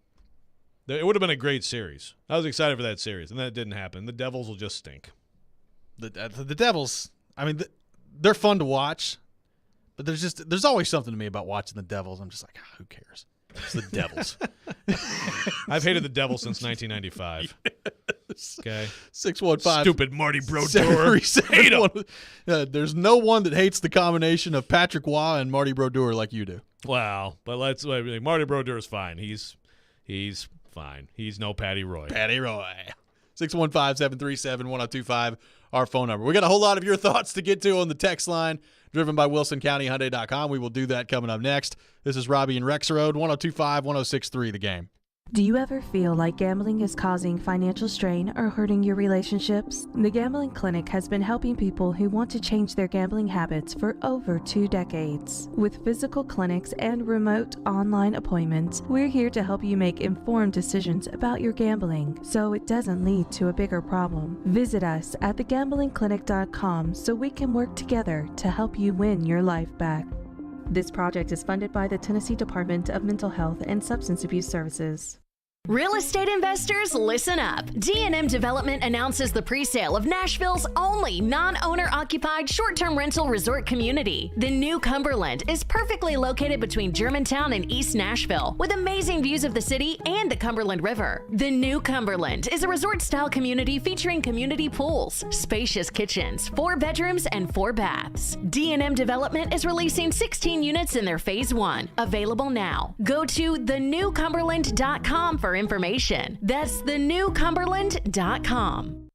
It would have been a great series. I was excited for that series, and then it didn't happen. The Devils will just stink. The Devils, I mean, they're fun to watch, but there's always something to me about watching the Devils. I'm just like, who cares? It's the Devils. I've hated the Devils since 1995. Okay. 615. Stupid Marty Brodeur. Hate him. There's no one that hates the combination of Patrick Waugh and Marty Brodeur like you do. Wow. But Marty Brodeur is fine. He's fine. He's no Patty Roy. Patty Roy. 615-737-1025, our phone number. We got a whole lot of your thoughts to get to on the text line, driven by WilsonCountyHyundai.com. We will do that coming up next. This is Robby and Rexrode, 102.5, 106.3 The Game. Do you ever feel like gambling is causing financial strain or hurting your relationships? The Gambling Clinic has been helping people who want to change their gambling habits for over 2 decades. With physical clinics and remote online appointments, we're here to help you make informed decisions about your gambling so it doesn't lead to a bigger problem. Visit us at thegamblingclinic.com so we can work together to help you win your life back. This project is funded by the Tennessee Department of Mental Health and Substance Abuse Services. Real estate investors, listen up. D&M Development announces the pre-sale of Nashville's only non-owner occupied short-term rental resort community. The New Cumberland is perfectly located between Germantown and East Nashville, with amazing views of the city and the Cumberland River. The New Cumberland is a resort-style community featuring community pools, spacious kitchens, 4 bedrooms, and 4 baths. D&M Development is releasing 16 units in their Phase 1. Available now. Go to thenewcumberland.com for information. That's thenewcumberland.com.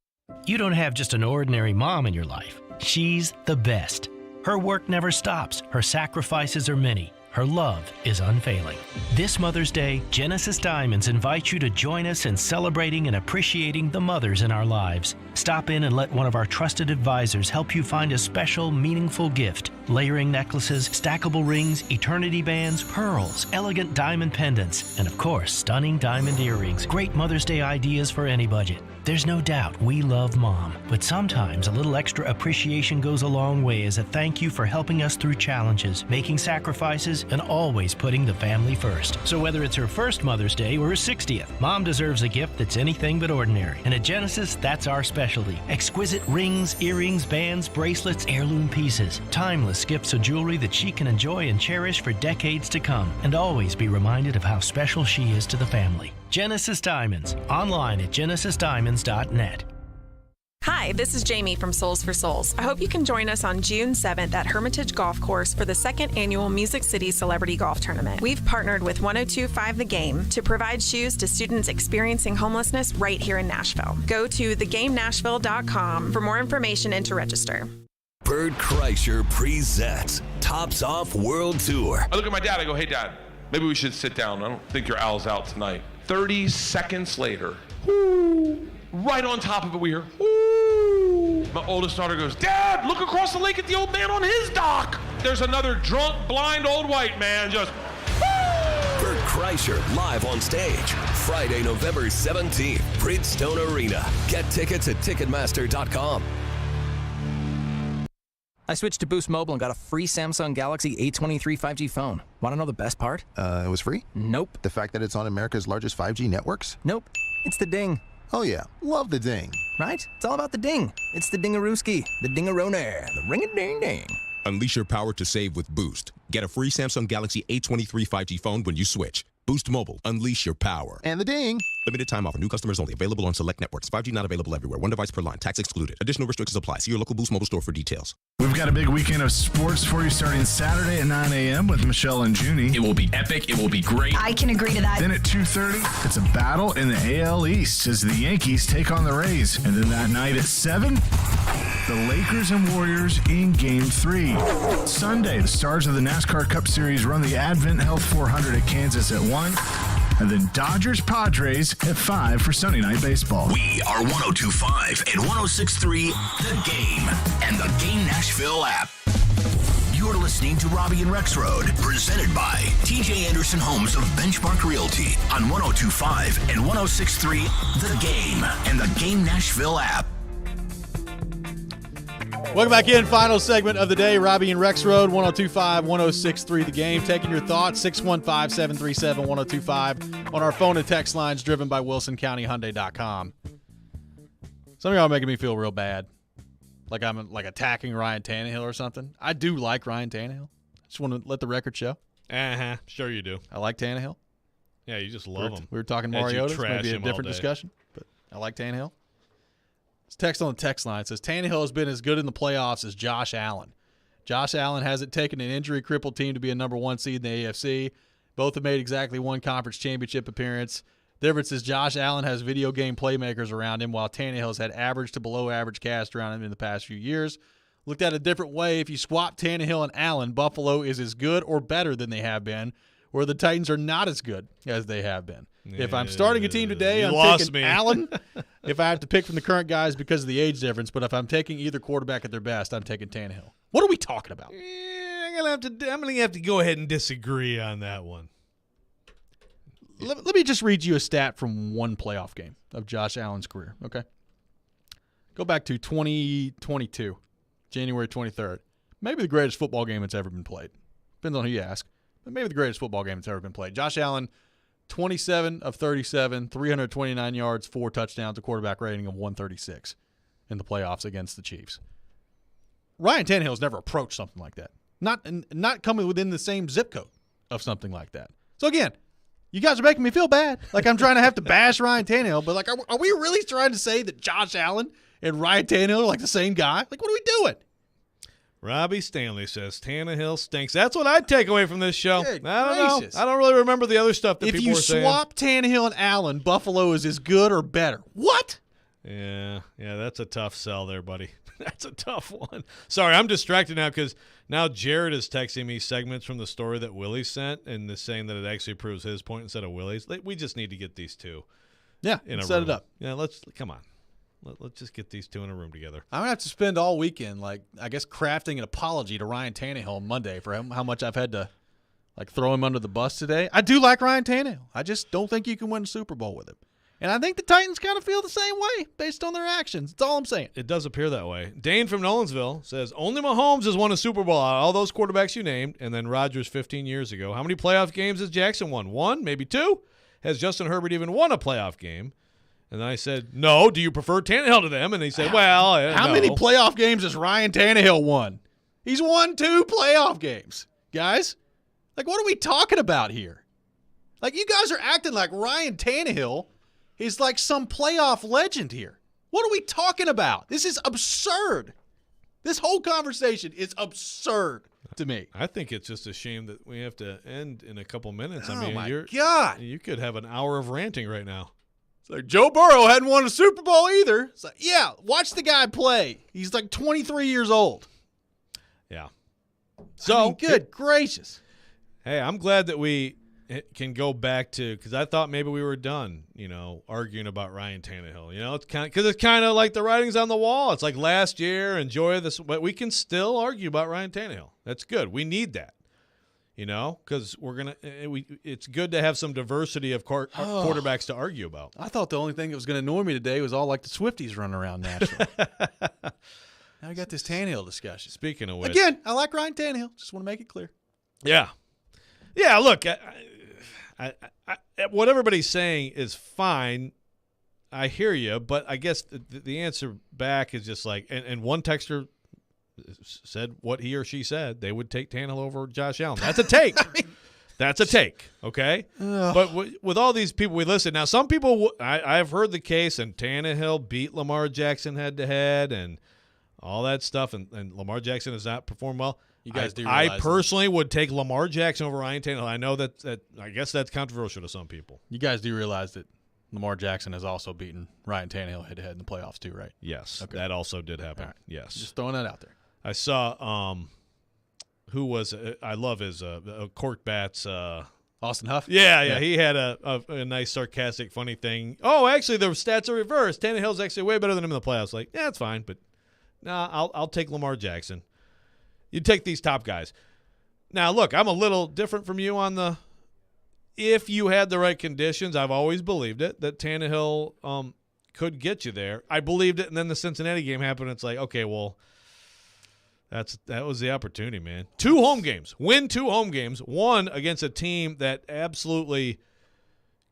You don't have just an ordinary mom in your life. She's the best. Her work never stops. Her sacrifices are many. Her love is unfailing. This Mother's Day, Genesis Diamonds invites you to join us in celebrating and appreciating the mothers in our lives. Stop in and let one of our trusted advisors help you find a special, meaningful gift. Layering necklaces, stackable rings, eternity bands, pearls, elegant diamond pendants, and of course, stunning diamond earrings. Great Mother's Day ideas for any budget. There's no doubt we love Mom, but sometimes a little extra appreciation goes a long way as a thank you for helping us through challenges, making sacrifices, and always putting the family first. So whether it's her first Mother's Day or her 60th, Mom deserves a gift that's anything but ordinary. And at Genesis, that's our specialty. Exquisite rings, earrings, bands, bracelets, heirloom pieces. Timeless gifts of jewelry that she can enjoy and cherish for decades to come, and always be reminded of how special she is to the family. Genesis Diamonds, online at genesisdiamonds.net. Hi, this is Jamie from Souls for Souls. I hope you can join us on June 7th at Hermitage Golf Course for the 2nd annual Music City Celebrity Golf Tournament. We've partnered with 102.5 The Game to provide shoes to students experiencing homelessness right here in Nashville. Go to thegamenashville.com for more information and to register. Bert Kreischer presents Tops Off World Tour. I look at my dad, I go, hey dad, maybe we should sit down. I don't think your owl's out tonight. 30 seconds later, whoo, right on top of it we hear, whoo. My oldest daughter goes, Dad, look across the lake at the old man on his dock. There's another drunk, blind old white man just, whoo. Bert Kreischer live on stage, Friday, November 17th, Bridgestone Arena. Get tickets at Ticketmaster.com. I switched to Boost Mobile and got a free Samsung Galaxy A23 5G phone. Want to know the best part? It was free? Nope. The fact that it's on America's largest 5G networks? Nope. It's the ding. Oh yeah, love the ding. Right? It's all about the ding. It's the dingarooski, the dingarooner, the ring-a-ding-ding. Unleash your power to save with Boost. Get a free Samsung Galaxy A23 5G phone when you switch. Boost Mobile. Unleash your power. And the ding. Limited time offer. New customers only. Available on select networks. 5G not available everywhere. One device per line. Tax excluded. Additional restrictions apply. See your local Boost Mobile store for details. We've got a big weekend of sports for you starting Saturday at 9 a.m. with Michelle and Junie. It will be epic. It will be great. I can agree to that. Then at 2:30, it's a battle in the AL East as the Yankees take on the Rays. And then that night at 7, the Lakers and Warriors in Game 3. Sunday, the stars of the NASCAR Cup Series run the Advent Health 400 at Kansas at 1. And then Dodgers-Padres at 5 for Sunday Night Baseball. We are 102.5 and 106.3 The Game and the Game Nashville app. You're listening to Robby and Rexrode, presented by TJ Anderson Homes of Benchmark Realty on 102.5 and 106.3 The Game and the Game Nashville app. Welcome back in. Final segment of the day. Robby and Rexrode, 102.5, 106.3 The Game. Taking your thoughts, 615-737-1025 on our phone and text lines driven by WilsonCountyHyundai.com. Some of y'all are making me feel real bad. Like I'm like attacking Ryan Tannehill or something. I do like Ryan Tannehill. Just want to let the record show. Sure you do. I like Tannehill. Yeah, you just love him. We were talking Mariota. Maybe a different discussion, but I like Tannehill. This text on the text line says Tannehill has been as good in the playoffs as Josh Allen. Josh Allen hasn't taken an injury-crippled team to be a number 1 seed in the AFC. Both have made exactly one conference championship appearance. The difference is Josh Allen has video game playmakers around him, while Tannehill's had average to below average cast around him in the past few years. Looked at a different way, if you swap Tannehill and Allen, Buffalo is as good or better than they have been, where the Titans are not as good as they have been. If I'm starting a team today, I'm taking Allen. If I have to pick from the current guys because of the age difference, but if I'm taking either quarterback at their best, I'm taking Tannehill. What are we talking about? I'm gonna have to go ahead and disagree on that one. Let me just read you a stat from one playoff game of Josh Allen's career, okay? Go back to 2022, January 23rd. Maybe the greatest football game that's ever been played. Depends on who you ask, but maybe the greatest football game that's ever been played. Josh Allen, 27 of 37, 329 yards, 4 touchdowns, a quarterback rating of 136 in the playoffs against the Chiefs. Ryan Tannehill's never approached something like that. Not coming within the same zip code of something like that. So again, you guys are making me feel bad. Like I'm trying to have to bash Ryan Tannehill, but like, are we really trying to say that Josh Allen and Ryan Tannehill are like the same guy? Like, what are we doing? Robbie Stanley says Tannehill stinks. That's what I'd take away from this show. Good I don't gracious. know. I don't really remember the other stuff that If people you were saying. swap Tannehill and Allen, Buffalo is as good or better. What? Yeah, that's a tough sell there, buddy. That's a tough one. Sorry, I'm distracted now because now Jared is texting me segments from the story that Willie sent and is saying that it actually proves his point instead of Willie's. We just need to get these two. Yeah, set it up. Yeah, come on. Let's just get these two in a room together. I'm going to have to spend all weekend, I guess, crafting an apology to Ryan Tannehill on Monday for how much I've had to, throw him under the bus today. I do like Ryan Tannehill. I just don't think you can win a Super Bowl with him. And I think the Titans kind of feel the same way based on their actions. That's all I'm saying. It does appear that way. Dane from Nolensville says, only Mahomes has won a Super Bowl out of all those quarterbacks you named, and then Rodgers 15 years ago. How many playoff games has Jackson won? 1, maybe 2? Has Justin Herbert even won a playoff game? And then I said, no, do you prefer Tannehill to them? And he said, How no. many playoff games has Ryan Tannehill won? He's won 2 playoff games, guys. What are we talking about here? You guys are acting like Ryan Tannehill is like some playoff legend here. What are we talking about? This is absurd. This whole conversation is absurd to me. I think it's just a shame that we have to end in a couple minutes. Oh, my God. You could have an hour of ranting right now. It's like Joe Burrow hadn't won a Super Bowl either. It's like, yeah, watch the guy play. He's 23 years old. Yeah. So, good gracious. Hey, I'm glad that we can go back to, because I thought maybe we were done, arguing about Ryan Tannehill. It's kind of like the writing's on the wall. It's like last year, enjoy this, but we can still argue about Ryan Tannehill. That's good. We need that, because it's good to have some diversity of quarterbacks to argue about. I thought the only thing that was going to annoy me today was all the Swifties running around Nashville. Now we got this Tannehill discussion. Speaking of which, again, I like Ryan Tannehill. Just want to make it clear. Yeah. Yeah, look, I what everybody's saying is fine. I hear you, but I guess the answer back is just and one texter said what he or she said, they would take Tannehill over Josh Allen. That's a take. That's a take, okay? But with all these people we listed, now some people, I've heard the case, and Tannehill beat Lamar Jackson head-to-head and all that stuff, and Lamar Jackson has not performed well. You guys do realize I personally would take Lamar Jackson over Ryan Tannehill. I know that I guess that's controversial to some people. You guys do realize that Lamar Jackson has also beaten Ryan Tannehill head-to-head in the playoffs too, right? Yes, okay. That also did happen. Right. Yes. Just throwing that out there. I saw who was I love his Cork Bats Austin Huff? Yeah. He had a nice, sarcastic, funny thing. Oh, actually, the stats are reversed. Tannehill's actually way better than him in the playoffs. Like, yeah, it's fine, but I'll take Lamar Jackson. You take these top guys. Now, look, I'm a little different from you on the if you had the right conditions. I've always believed it, that Tannehill could get you there. I believed it, and then the Cincinnati game happened. It's like, okay, well, that was the opportunity, man. 2 home games. Win 2 home games. One against a team that absolutely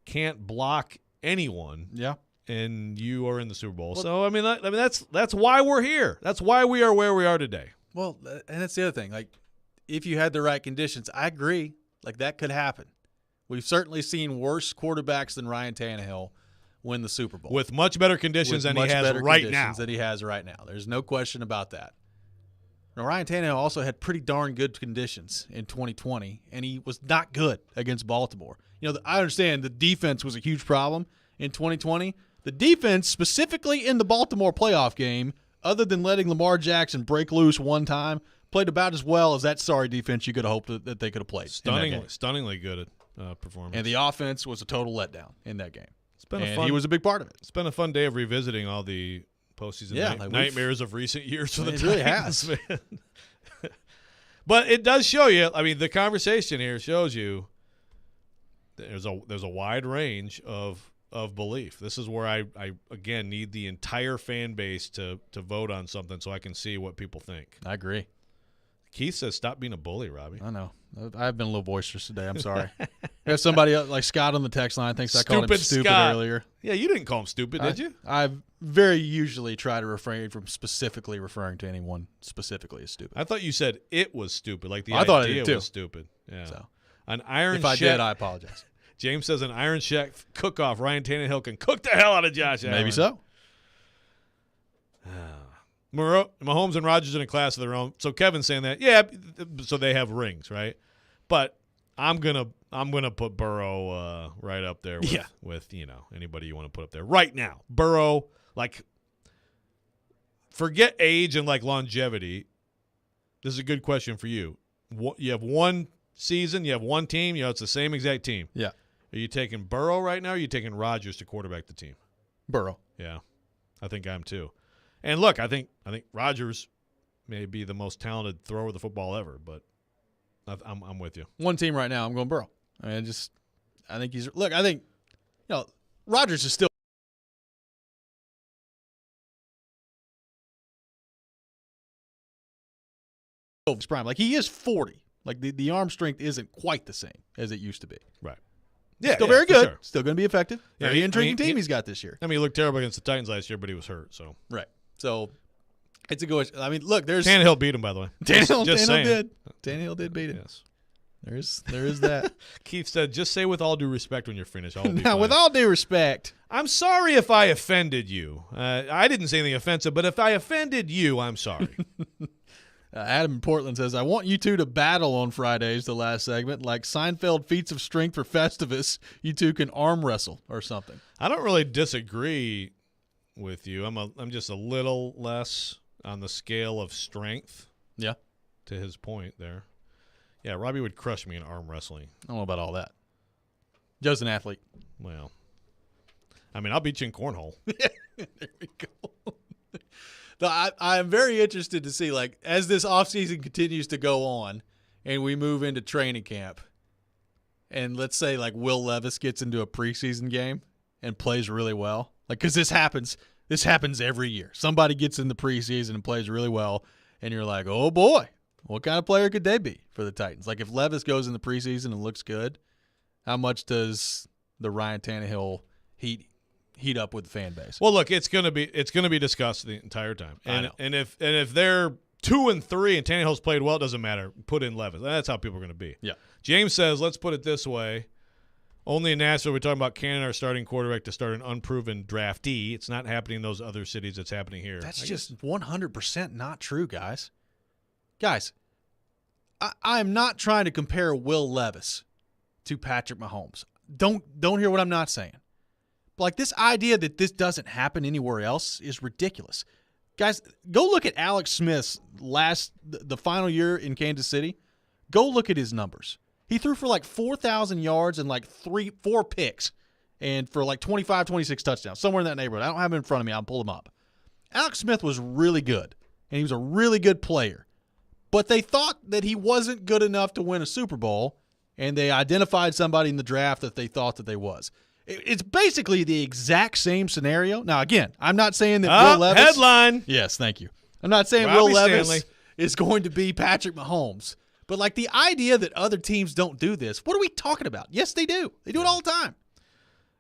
can't block anyone. Yeah. And you are in the Super Bowl. Well, so, I mean, that's why we're here. That's why we are where we are today. Well, and that's the other thing. Like, if you had the right conditions, I agree. Like, that could happen. We've certainly seen worse quarterbacks than Ryan Tannehill win the Super Bowl. With much better conditions than he has right now. There's no question about that. Now, Ryan Tannehill also had pretty darn good conditions in 2020, and he was not good against Baltimore. You know, I understand the defense was a huge problem in 2020. The defense, specifically in the Baltimore playoff game, other than letting Lamar Jackson break loose one time, played about as well as that sorry defense you could have hoped that they could have played. Stunningly good at performance. And the offense was a total letdown in that game. He was a big part of it. It's been a fun day of revisiting all the postseason nightmares of recent years for the Titans. Really has. Man. But it does show you, I mean, the conversation here shows you there's a wide range of belief. This is where I again need the entire fan base to vote on something so I can see what people think. I agree. Keith says stop being a bully, Robbie. I know. I've been a little boisterous today. I'm sorry. There's somebody like Scott on the text line thinks I called him stupid earlier. Yeah, you didn't call him stupid, did you? I very usually try to refrain from specifically referring to anyone specifically as stupid. I thought you said it was stupid, like the I thought idea it did too. Was stupid. Yeah. So, an Iron if I Chef, did, I apologize. James says an Iron Chef cook-off. Ryan Tannehill can cook the hell out of Josh Allen. Maybe so. Mahomes and Rodgers in a class of their own. So Kevin's saying that, yeah. So they have rings, right? But I'm gonna put Burrow right up there with anybody you want to put up there right now. Burrow, like, forget age and like longevity. This is a good question for you. You have one season, you have one team. It's the same exact team. Yeah. Are you taking Burrow right now? Or are you taking Rodgers to quarterback the team? Burrow. Yeah, I think I am too. And look, I think Rodgers may be the most talented thrower of the football ever, but I'm with you. One team right now, I'm going Burrow. I mean, I think Rodgers is still his prime. Like, he is 40. Like, the arm strength isn't quite the same as it used to be. Right. Yeah, still very good. Sure. Still going to be effective. Yeah, Very intriguing team he's got this year. I mean, he looked terrible against the Titans last year, but he was hurt. So right. So it's a good. I mean, look, there's Tannehill beat him, by the way. Tannehill saying. Tannehill did beat him. Yes. There is that. Keith said, "Just say with all due respect when you're finished." Now, with all due respect, I'm sorry if I offended you. I didn't say anything offensive, but if I offended you, I'm sorry. Adam in Portland says, I want you two to battle on Fridays, the last segment, like Seinfeld feats of strength for Festivus. You two can arm wrestle or something. I don't really disagree with you. I'm just a little less on the scale of strength. Yeah. To his point there. Yeah, Robbie would crush me in arm wrestling. I don't know about all that. Joe's an athlete. Well, I mean, I'll beat you in cornhole. There we go. I'm very interested to see, like, as this offseason continues to go on and we move into training camp, and let's say, like, Will Levis gets into a preseason game and plays really well. Like, because this happens every year. Somebody gets in the preseason and plays really well, and you're like, oh, boy, what kind of player could they be for the Titans? Like, if Levis goes in the preseason and looks good, how much does the Ryan Tannehill heat up with the fan base? Well, look, it's gonna be discussed the entire time, and if they're 2-3 and Tannehill's played well, it doesn't matter. Put in Levis. That's how people are going to be. Yeah. James says, let's put it this way. Only in Nashville, we're talking about Cannon, our starting quarterback, to start an unproven draftee. It's not happening in those other cities. It's happening here. That's just 100% not true, guys. Guys, I am not trying to compare Will Levis to Patrick Mahomes. Don't hear what I'm not saying. Like, this idea that this doesn't happen anywhere else is ridiculous. Guys, go look at Alex Smith's the final year in Kansas City. Go look at his numbers. He threw for like 4,000 yards and like 4 picks and for like 25, 26 touchdowns, somewhere in that neighborhood. I don't have them in front of me. I'll pull them up. Alex Smith was really good, and he was a really good player. But they thought that he wasn't good enough to win a Super Bowl, and they identified somebody in the draft that they thought that they was. It's basically the exact same scenario. Now, again, I'm not saying that Will Levis. Headline. Yes, thank you. I'm not saying Robby Will Levis Stanley is going to be Patrick Mahomes. But, like, the idea that other teams don't do this, what are we talking about? Yes, they do. They do it all the time.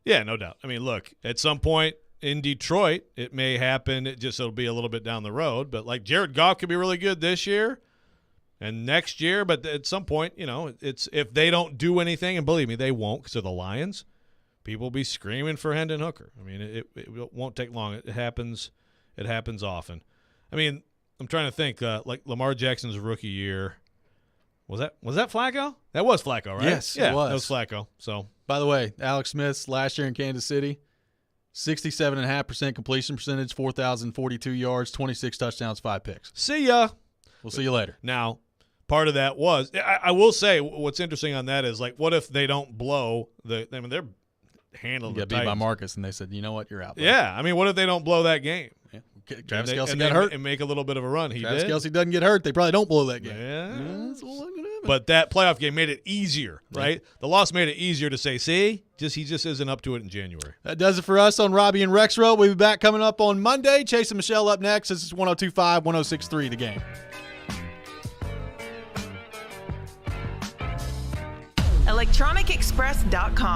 Yeah, no doubt. I mean, look, at some point in Detroit, it may happen. It'll be a little bit down the road. But, like, Jared Goff could be really good this year and next year. But at some point, it's if they don't do anything, and believe me, they won't because they're the Lions, people will be screaming for Hendon Hooker. I mean, it won't take long. It happens. It happens often. I mean, I'm trying to think. Like Lamar Jackson's rookie year. Was that Flacco? That was Flacco, right? Yes, yeah, it was. That was Flacco. So, by the way, Alex Smith's last year in Kansas City, 67.5% completion percentage, 4,042 yards, 26 touchdowns, 5 picks. See ya. We'll see you later. Now, part of that was I will say what's interesting on that is, like, what if they don't blow the? I mean, they're handling. You got beat by Marcus, and they said, "You know what? You're out." Buddy. Yeah, I mean, what if they don't blow that game? Yeah. Travis Kelce got got hurt and make a little bit of a run. Travis Kelce doesn't get hurt. They probably don't blow that game. Yeah, that's all I'm gonna happen. But that playoff game made it easier, right? Yeah. The loss made it easier to say, see, he just isn't up to it in January. That does it for us on Robby and Rexrode. We'll be back coming up on Monday. Chase and Michelle up next. This is 102.5, 106.3 The Game. ElectronicExpress.com